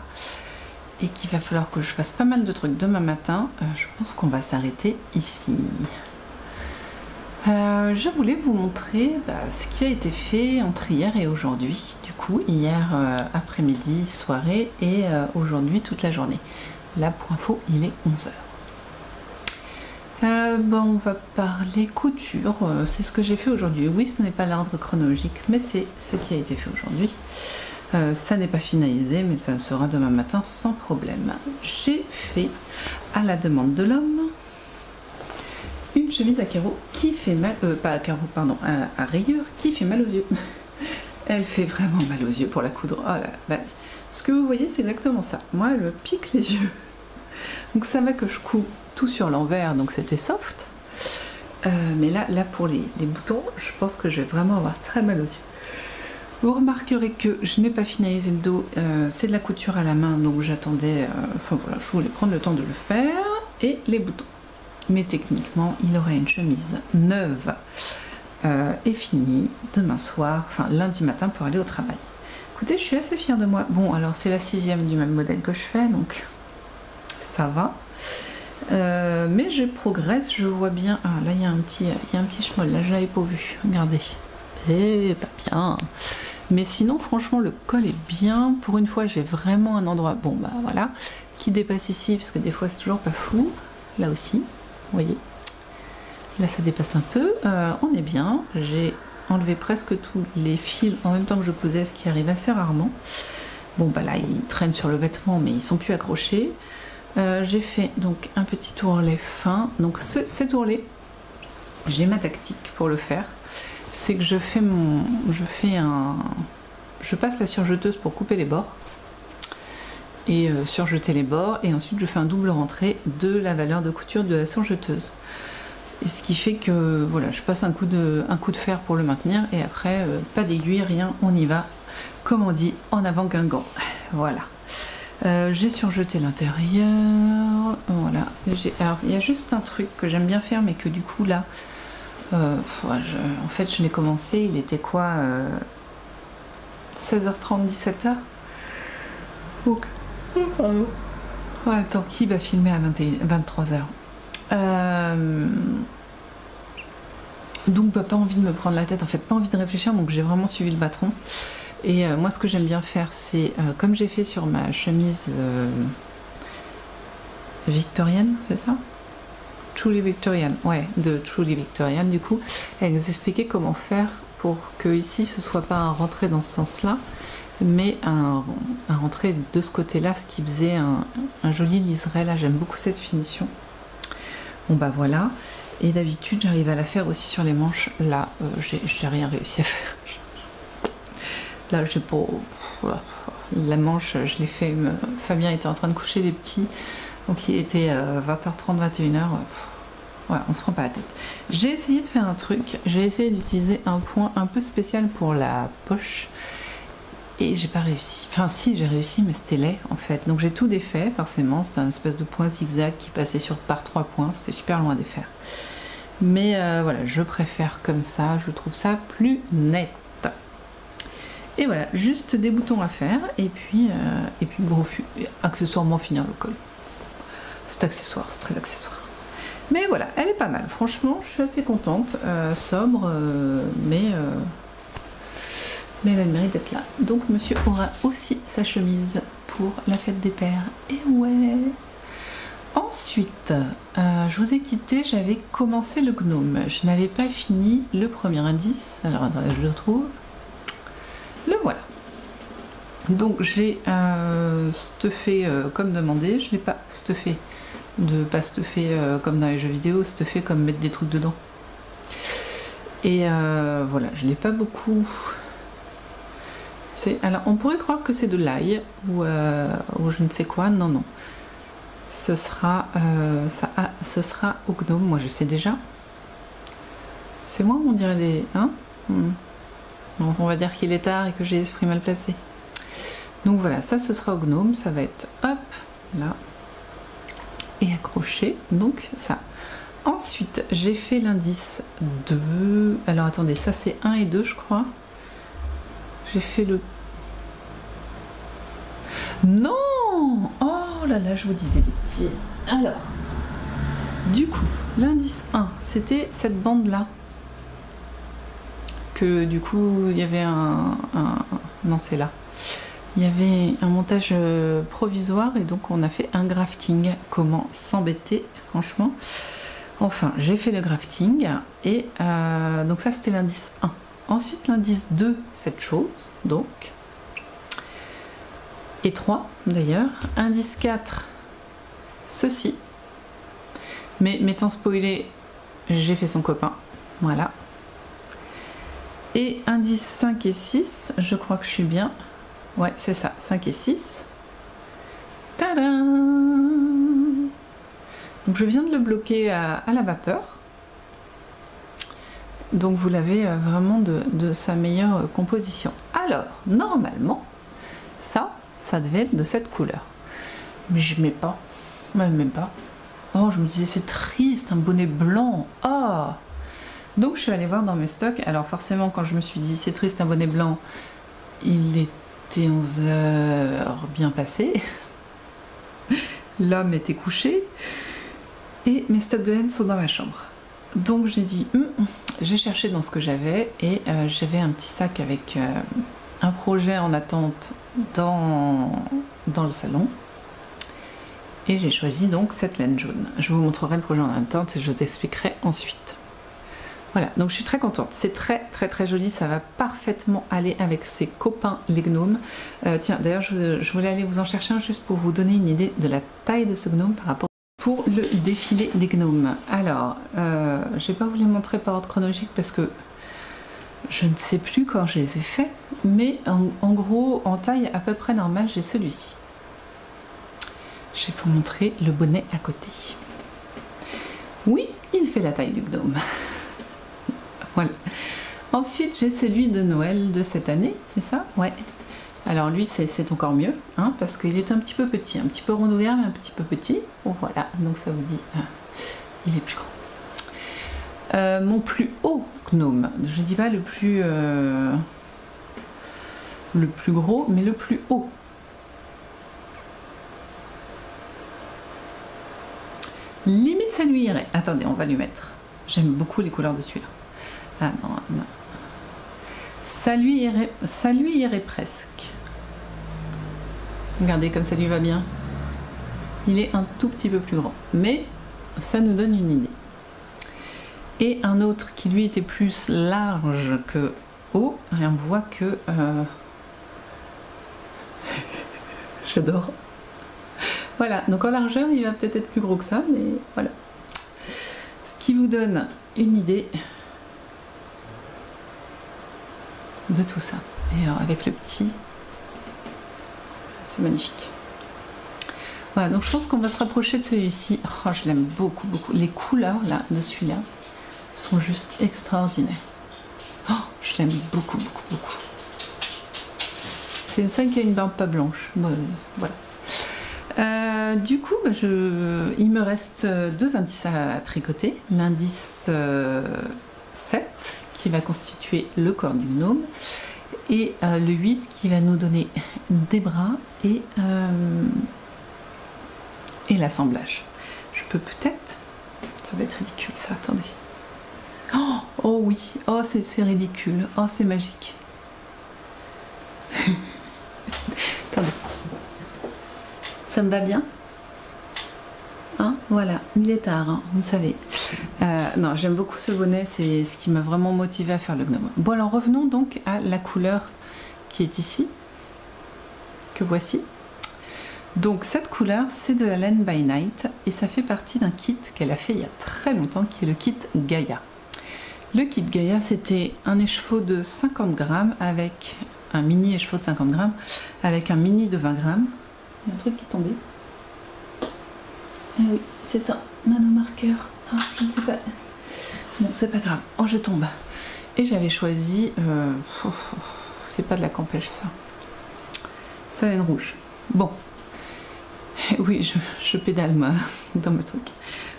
et qu'il va falloir que je fasse pas mal de trucs demain matin, je pense qu'on va s'arrêter ici. Je voulais vous montrer ce qui a été fait entre hier et aujourd'hui. Du coup, hier après-midi, soirée et aujourd'hui toute la journée. Là, pour info, il est 11 h. On va parler couture, c'est ce que j'ai fait aujourd'hui. Oui, ce n'est pas l'ordre chronologique, mais c'est ce qui a été fait aujourd'hui. Ça n'est pas finalisé, mais ça le sera demain matin sans problème. J'ai fait, à la demande de l'homme, une chemise à carreaux qui fait mal, pas à carreaux, pardon, à rayures, qui fait mal aux yeux. Elle fait vraiment mal aux yeux pour la coudre. Oh là, ce que vous voyez, c'est exactement ça. Moi, elle me pique les yeux. Donc ça va que je couds tout sur l'envers, donc c'était soft. Mais là pour les boutons, je pense que je vais vraiment avoir très mal aux yeux. Vous remarquerez que je n'ai pas finalisé le dos, c'est de la couture à la main, donc j'attendais, enfin voilà, je voulais prendre le temps de le faire, et les boutons. Mais techniquement, il aurait une chemise neuve et finie demain soir, enfin lundi matin pour aller au travail. Écoutez, je suis assez fière de moi. Bon, alors c'est la 6e du même modèle que je fais, donc ça va. Mais je progresse, je vois bien. Ah là, il y a un petit schmoll, là je l'avais pas vu. Regardez. Et pas bien. Mais sinon, franchement, le col est bien. Pour une fois, j'ai vraiment un endroit, bon bah voilà, qui dépasse ici, parce que des fois c'est toujours pas fou. Là aussi, vous voyez. Là, ça dépasse un peu. On est bien. J'ai enlevé presque tous les fils en même temps que je cousais, ce qui arrive assez rarement. Bon bah là, ils traînent sur le vêtement, mais ils sont plus accrochés. J'ai fait donc un petit ourlet fin. Donc cet ourlet, j'ai ma tactique pour le faire. C'est que je passe la surjeteuse pour couper les bords et surjeter les bords, et ensuite je fais un double rentré de la valeur de couture de la surjeteuse. Et ce qui fait que voilà, je passe un coup de fer pour le maintenir, et après pas d'aiguille, rien, on y va, comme on dit, en avant Guingamp. Voilà. J'ai surjeté l'intérieur, voilà. Alors il y a juste un truc que j'aime bien faire, mais que du coup là, en fait je l'ai commencé, il était quoi, 16h30, 17h. Donc, ouais, attends, qui va filmer à 23h? Donc pas envie de me prendre la tête, en fait, pas envie de réfléchir, donc j'ai vraiment suivi le patron. Et moi ce que j'aime bien faire, c'est comme j'ai fait sur ma chemise victorienne, c'est ça? Truly Victorian, ouais, de Truly Victorian du coup. Elle nous expliquait comment faire pour que ici ce soit pas un rentré dans ce sens-là, mais un rentré de ce côté-là, ce qui faisait un joli liseré. Là, j'aime beaucoup cette finition. Bon bah voilà. Et d'habitude, j'arrive à la faire aussi sur les manches. Là, j'ai rien réussi à faire. Là, j'ai pas... La manche, je l'ai fait... Fabien était en train de coucher les petits. Donc il était 20h30, 21h. Ouais, on se prend pas la tête. J'ai essayé de faire un truc. J'ai essayé d'utiliser un point un peu spécial pour la poche. Et j'ai pas réussi. Enfin si, j'ai réussi, mais c'était laid en fait. Donc j'ai tout défait, forcément. C'était un espèce de point zigzag qui passait par 3 points. C'était super loin à défaire. Mais voilà, je préfère comme ça. Je trouve ça plus net. Et voilà, juste des boutons à faire. Et puis accessoirement finir le col. C'est accessoire, c'est très accessoire. Mais voilà, elle est pas mal. Franchement, je suis assez contente. Sobre, mais elle a le mérite d'être là. Donc monsieur aura aussi sa chemise pour la fête des pères. Et ouais. Ensuite, je vous ai quitté, j'avais commencé le gnome. Je n'avais pas fini le premier indice. Alors attendez, je le trouve. Le voilà. Donc j'ai stuffé comme demandé. Je ne l'ai pas stuffé. Pas stuffé comme dans les jeux vidéo, stuffé comme mettre des trucs dedans. Et voilà, je ne l'ai pas beaucoup. Alors on pourrait croire que c'est de l'ail ou je ne sais quoi. Non, non. Ce sera au gnome, moi je sais déjà. C'est moi, on dirait des... Hein bon, on va dire qu'il est tard et que j'ai l'esprit mal placé. Donc voilà, ça ce sera au gnome, ça va être hop, là. Et accroché, donc ça. Ensuite, j'ai fait l'indice 2. Alors attendez, ça c'est 1 et 2 je crois. J'ai fait le... Non! Oh là là, je vous dis des bêtises. Alors, du coup, l'indice 1, c'était cette bande-là. Que du coup, il y avait non, c'est là. Il y avait un montage provisoire et donc on a fait un grafting. Comment s'embêter, franchement. Enfin, j'ai fait le grafting et donc ça, c'était l'indice 1. Ensuite, l'indice 2, cette chose, donc... Et 3 d'ailleurs. Indice 4, ceci. Mais m'étant spoilé, j'ai fait son copain. Voilà. Et indice 5 et 6, je crois que je suis bien. Ouais, c'est ça, 5 et 6. Tadam! Donc je viens de le bloquer à la vapeur. Donc vous l'avez vraiment de sa meilleure composition. Alors, normalement, ça devait être de cette couleur. Mais je mets pas. Même pas. Oh, je me disais, c'est triste, un bonnet blanc. Oh! Donc je suis allée voir dans mes stocks. Alors forcément, quand je me suis dit, c'est triste, un bonnet blanc, il était 11h bien passé. L'homme était couché. Et mes stocks de laine sont dans ma chambre. Donc j'ai dit, j'ai cherché dans ce que j'avais. Et j'avais un petit sac avec un projet en attente dans le salon. Et j'ai choisi donc cette laine jaune. Je vous montrerai le projet en attente et je t'expliquerai ensuite. Voilà, donc je suis très contente. C'est très très très joli, ça va parfaitement aller avec ses copains les gnomes. Tiens, d'ailleurs je voulais aller vous en chercher un juste pour vous donner une idée de la taille de ce gnome par rapport pour le défilé des gnomes. Alors, je vais pas vous les montrer par ordre chronologique parce que je ne sais plus quand je les ai faits, mais en gros, en taille à peu près normale, j'ai celui-ci. Je vais vous montrer le bonnet à côté. Oui, il fait la taille du gnome. Voilà. Ensuite, j'ai celui de Noël de cette année, c'est ça? Ouais. Alors lui, c'est encore mieux, hein, parce qu'il est un petit peu petit, un petit peu rondouillard, mais un petit peu petit. Oh, voilà, donc ça vous dit, il est plus grand. Mon plus haut gnome, je ne dis pas le plus gros, mais le plus haut. Limite ça lui irait. Attendez, on va lui mettre. J'aime beaucoup les couleurs de celui-là. Ah non, non. Ça lui irait presque. Regardez comme ça lui va bien. Il est un tout petit peu plus grand, mais ça nous donne une idée. Et un autre qui lui était plus large que haut, et on voit que... J'adore. Voilà, donc en largeur, il va peut-être être plus gros que ça, mais voilà. Ce qui vous donne une idée de tout ça. Et alors, avec le petit, c'est magnifique. Voilà, donc je pense qu'on va se rapprocher de celui-ci. Oh, je l'aime beaucoup, beaucoup. Les couleurs là de celui-là sont juste extraordinaires. Oh, je l'aime beaucoup, beaucoup, beaucoup. C'est celle qui a une barbe pas blanche. Voilà. Du coup, il me reste deux indices à tricoter. L'indice 7 qui va constituer le corps du gnome et le 8 qui va nous donner des bras et l'assemblage. Je peux peut-être... Ça va être ridicule ça, attendez. Oh, oh oui, oh c'est ridicule, oh c'est magique. Attendez. Ça me va bien? Hein, voilà, il est tard, hein, vous savez. Non, j'aime beaucoup ce bonnet, c'est ce qui m'a vraiment motivé à faire le gnome. Bon, alors revenons donc à la couleur qui est ici, que voici. Donc cette couleur, c'est de la laine by Night et ça fait partie d'un kit qu'elle a fait il y a très longtemps, qui est le kit Gaïa. Le kit Gaïa, c'était un écheveau de 50 grammes avec un mini écheveau de 50 grammes avec un mini de 20 grammes. Il y a un truc qui est tombé. Eh oui, c'est un nanomarqueur. Ah, je ne sais pas. Bon, c'est pas grave. Oh, je tombe. Et j'avais choisi... c'est pas de la campèche, ça. C'est la laine rouge. Bon. Oui, je pédale, moi, dans mes trucs.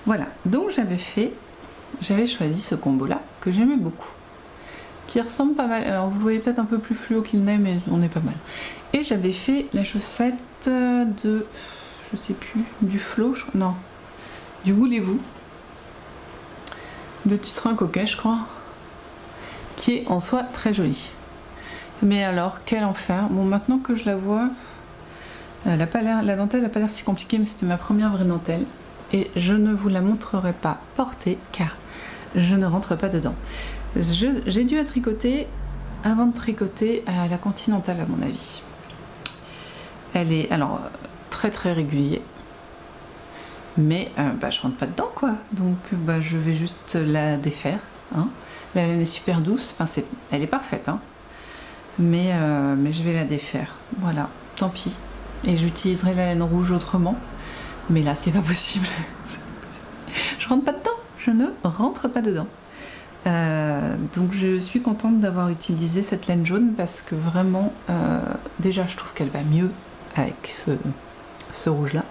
Voilà. Donc, j'avais choisi ce combo-là, que j'aimais beaucoup. Qui ressemble pas mal. Alors, vous le voyez peut-être un peu plus fluo qu'il n'est, mais on est pas mal. Et j'avais fait la chaussette de... je sais plus, du Flow, non, du Voulez-vous, de tisserand coquet, je crois, qui est en soi très jolie. Mais alors, quel enfer. Bon, maintenant que je la vois, la dentelle n'a pas l'air si compliquée, mais c'était ma première vraie dentelle. Et je ne vous la montrerai pas portée, car je ne rentre pas dedans. J'ai dû la tricoter avant de tricoter à la Continentale, à mon avis. Elle est, alors... très régulier, mais je rentre pas dedans, quoi, donc je vais juste la défaire, hein. La laine est super douce, enfin elle est parfaite, hein. Mais je vais la défaire, voilà, tant pis, et j'utiliserai la laine rouge autrement, mais là c'est pas possible. Je rentre pas dedans, je ne rentre pas dedans. Donc je suis contente d'avoir utilisé cette laine jaune parce que vraiment déjà je trouve qu'elle va mieux avec ce rouge là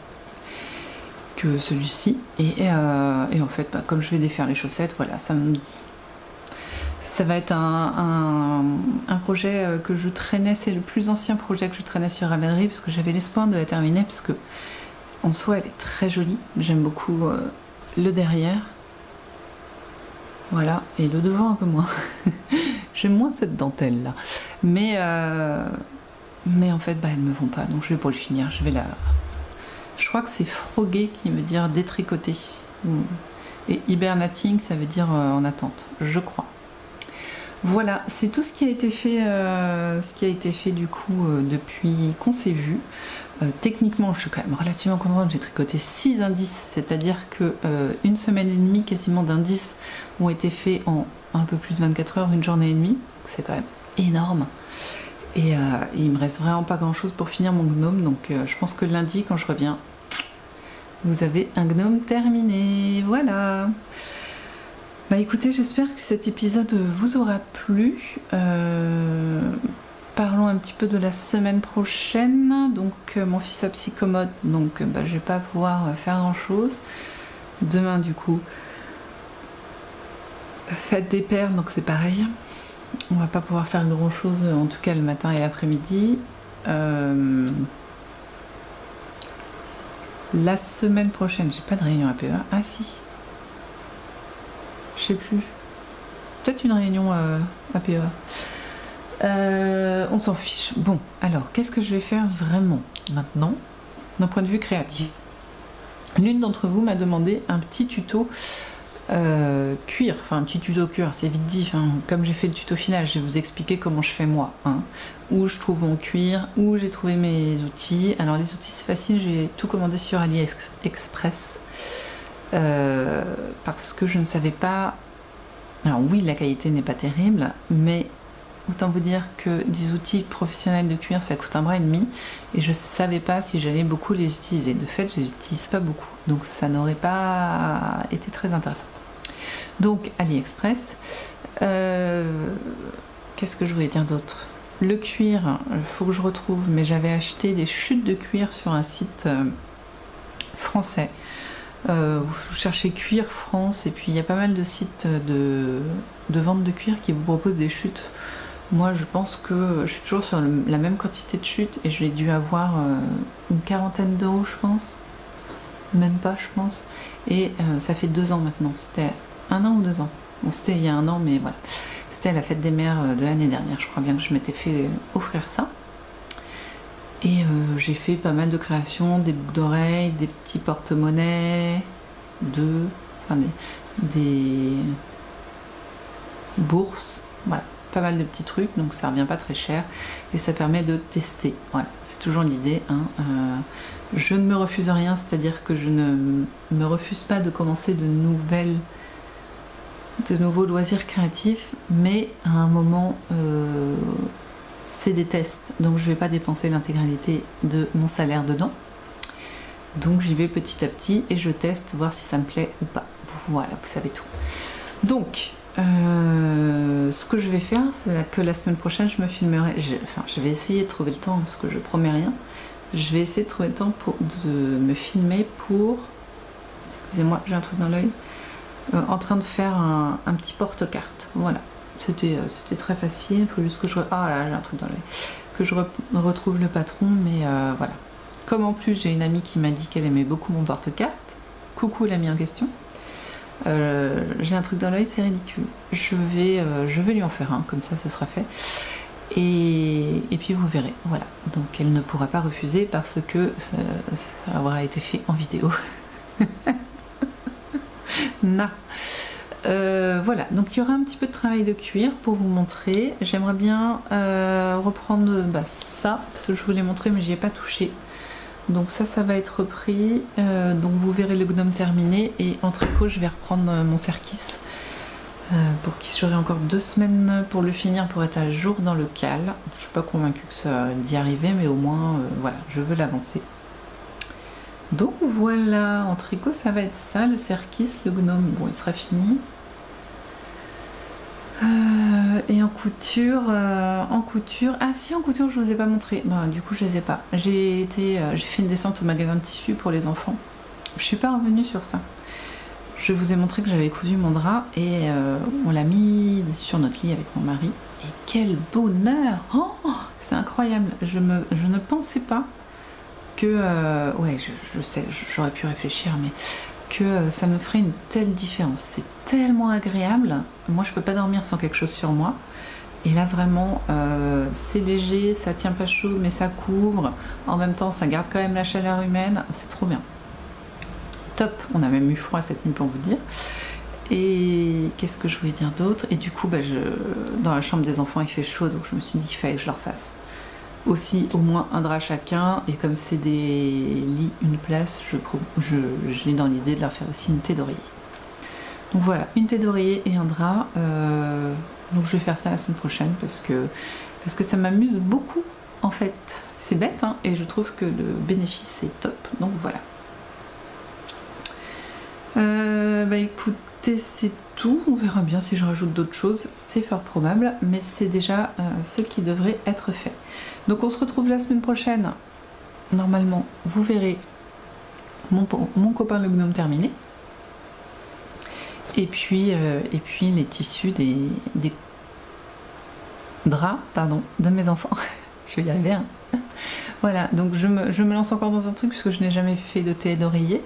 que celui-ci et en fait comme je vais défaire les chaussettes, voilà, ça va être un projet que je traînais, c'est le plus ancien projet que je traînais sur Ravelry parce que j'avais l'espoir de la terminer parce que en soi elle est très jolie, j'aime beaucoup le derrière, voilà, et le devant un peu moins. J'aime moins cette dentelle là, mais en fait elles me vont pas, donc je vais pas le finir, je vais la... Je crois que c'est froguer qui veut dire détricoter. Et hibernating, ça veut dire en attente, je crois. Voilà, c'est tout ce qui a été fait, du coup depuis qu'on s'est vu. Techniquement, je suis quand même relativement contente, j'ai tricoté 6 indices, c'est-à-dire que une semaine et demie quasiment d'indices ont été faits en un peu plus de 24 heures, une journée et demie. C'est quand même énorme. Et il me reste vraiment pas grand chose pour finir mon gnome, donc je pense que lundi quand je reviens, vous avez un gnome terminé, voilà. Bah écoutez, j'espère que cet épisode vous aura plu. Parlons un petit peu de la semaine prochaine. Donc mon fils a psychomote, donc je vais pas pouvoir faire grand chose. Demain du coup, fête des pères, donc c'est pareil. On va pas pouvoir faire grand chose, en tout cas le matin et l'après-midi. La semaine prochaine, j'ai pas de réunion APE. Ah si. Je sais plus. Peut-être une réunion APE. On s'en fiche. Bon, alors, qu'est-ce que je vais faire vraiment maintenant, d'un point de vue créatif? L'une d'entre vous m'a demandé un petit tuto cuir, enfin un petit tuto cuir, c'est vite dit, comme j'ai fait le tuto final, je vais vous expliquer comment je fais moi, où je trouve mon cuir, où j'ai trouvé mes outils. Alors les outils c'est facile, j'ai tout commandé sur AliExpress parce que je ne savais pas, alors oui la qualité n'est pas terrible, mais autant vous dire que des outils professionnels de cuir ça coûte un bras et demi et je savais pas si j'allais beaucoup les utiliser. De fait je les utilise pas beaucoup, donc ça n'aurait pas été très intéressant. Donc AliExpress, qu'est-ce que je voulais dire d'autre? Le cuir, il faut que je retrouve, mais j'avais acheté des chutes de cuir sur un site français. Vous cherchez cuir France et puis il y a pas mal de sites de vente de cuir qui vous proposent des chutes. Moi je pense que je suis toujours sur la même quantité de chutes et j'ai dû avoir une quarantaine d'euros je pense, même pas je pense, et ça fait 2 ans maintenant, c'était 1 an ou 2 ans, bon c'était il y a 1 an mais voilà, c'était à la fête des mères de l'année dernière, je crois bien que je m'étais fait offrir ça. Et j'ai fait pas mal de créations, des boucles d'oreilles, des petits porte-monnaies, des bourses, voilà, pas mal de petits trucs, donc ça revient pas très cher et ça permet de tester. Voilà, c'est toujours l'idée, hein. Je ne me refuse rien, c'est-à-dire que je ne me refuse pas de commencer de nouveaux loisirs créatifs, mais à un moment c'est des tests, donc je vais pas dépenser l'intégralité de mon salaire dedans, donc j'y vais petit à petit et je teste voir si ça me plaît ou pas. Voilà, vous savez tout. Donc ce que je vais faire, c'est que la semaine prochaine je me filmerai, je vais essayer de trouver le temps parce que je promets rien, je vais essayer de trouver le temps de me filmer pour, excusez-moi j'ai un truc dans l'œil, en train de faire un petit porte-carte. Voilà, c'était très facile, il faut juste que ah là j'ai un truc dans l'œil, que je retrouve le patron, mais voilà. Comme en plus j'ai une amie qui m'a dit qu'elle aimait beaucoup mon porte-carte, coucou l'amie en question, j'ai un truc dans l'œil, c'est ridicule. Je vais lui en faire un, comme ça ce sera fait. Et puis vous verrez, voilà. Donc elle ne pourra pas refuser parce que ça aura été fait en vidéo. Voilà, donc il y aura un petit peu de travail de cuir pour vous montrer. J'aimerais bien reprendre ça, parce que je vous l'ai montré mais j'y ai pas touché. Donc ça va être repris, donc vous verrez le gnome terminé, et en tricot je vais reprendre mon Serkis pour qui j'aurai encore 2 semaines pour le finir, pour être à jour dans le cal. Je suis pas convaincue que ça d'y arriver, mais au moins voilà, je veux l'avancer. Donc voilà, en tricot ça va être ça, le Serkis, le gnome, bon il sera fini. Et en couture, ah si, en couture je vous ai pas montré, du coup je les ai pas. J'ai fait une descente au magasin de tissus pour les enfants, je suis pas revenue sur ça. Je vous ai montré que j'avais cousu mon drap et on l'a mis sur notre lit avec mon mari, et quel bonheur, oh, c'est incroyable. Je ne pensais pas que, ouais je sais, j'aurais pu réfléchir, mais que ça me ferait une telle différence. C'est tellement agréable. Moi je peux pas dormir sans quelque chose sur moi, et là vraiment c'est léger, ça tient pas chaud mais ça couvre, en même temps ça garde quand même la chaleur humaine, c'est trop bien, top. On a même eu froid cette nuit pour vous dire. Et qu'est-ce que je voulais dire d'autre, et du coup dans la chambre des enfants il fait chaud, donc je me suis dit qu'il fallait que je leur fasse aussi au moins un drap chacun, et comme c'est des lits une place, j'ai dans l'idée de leur faire aussi une thé d'oreiller. Donc voilà, une thé d'oreiller et un drap, donc je vais faire ça la semaine prochaine parce que ça m'amuse beaucoup en fait. C'est bête hein, et je trouve que le bénéfice est top, donc voilà. Écoutez, c'est tout, on verra bien si je rajoute d'autres choses, c'est fort probable, mais c'est déjà ce qui devrait être fait. Donc on se retrouve la semaine prochaine, normalement vous verrez mon copain le gnome terminé, et puis les tissus des draps de mes enfants. Je vais y arriver hein. Voilà, donc je me lance encore dans un truc puisque je n'ai jamais fait de thé d'oreiller.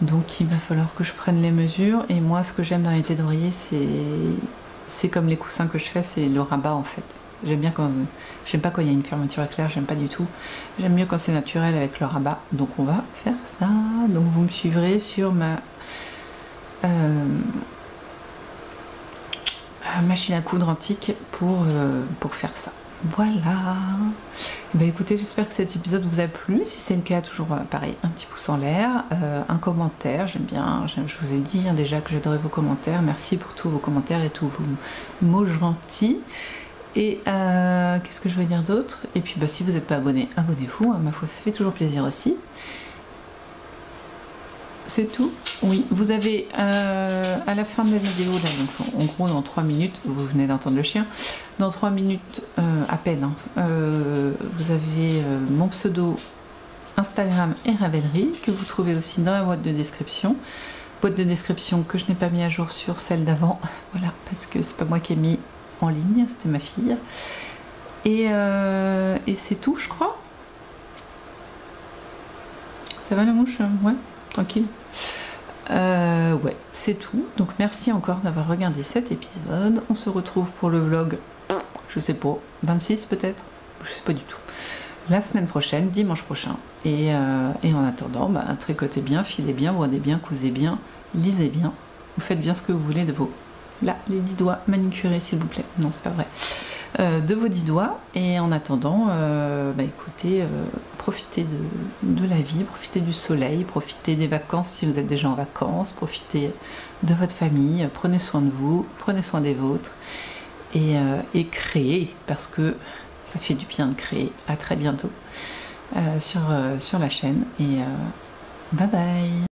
Donc il va falloir que je prenne les mesures, et moi ce que j'aime dans les thés d'oreiller c'est comme les coussins que je fais, c'est le rabat en fait. J'aime pas quand il y a une fermeture éclair, j'aime pas du tout. J'aime mieux quand c'est naturel avec le rabat, donc on va faire ça. Donc vous me suivrez sur ma machine à coudre antique pour faire ça. Voilà. Écoutez, j'espère que cet épisode vous a plu. Si c'est le cas, toujours pareil, un petit pouce en l'air, un commentaire, j'aime bien, je vous ai dit hein, déjà que j'adorais vos commentaires. Merci pour tous vos commentaires et tous vos mots gentils. Et qu'est-ce que je vais dire d'autre? Et puis si vous n'êtes pas abonné, abonnez-vous, hein, ma foi ça fait toujours plaisir aussi. C'est tout? Oui, vous avez à la fin de la vidéo, là, donc en gros dans 3 minutes, vous venez d'entendre le chien, dans 3 minutes à peine, hein, vous avez mon pseudo Instagram et Ravelry, que vous trouvez aussi dans la boîte de description. Boîte de description que je n'ai pas mis à jour sur celle d'avant, voilà, parce que c'est pas moi qui ai mis en ligne, c'était ma fille. Et c'est tout, je crois. Ça va la mouche? Ouais. Tranquille. Ouais, c'est tout. Donc merci encore d'avoir regardé cet épisode. On se retrouve pour le vlog, je sais pas, 26 peut-être, je sais pas du tout. la semaine prochaine, dimanche prochain. Et en attendant, tricotez bien, filez bien, brodez bien, cousez bien, lisez bien. Vous faites bien ce que vous voulez de vos... Là, les 10 doigts manicurés, s'il vous plaît. Non, c'est pas vrai. De vos 10 doigts. Et en attendant, écoutez, profitez de la vie, profitez du soleil, profitez des vacances si vous êtes déjà en vacances, profitez de votre famille, prenez soin de vous, prenez soin des vôtres et créez, parce que ça fait du bien de créer. À très bientôt sur la chaîne et bye bye.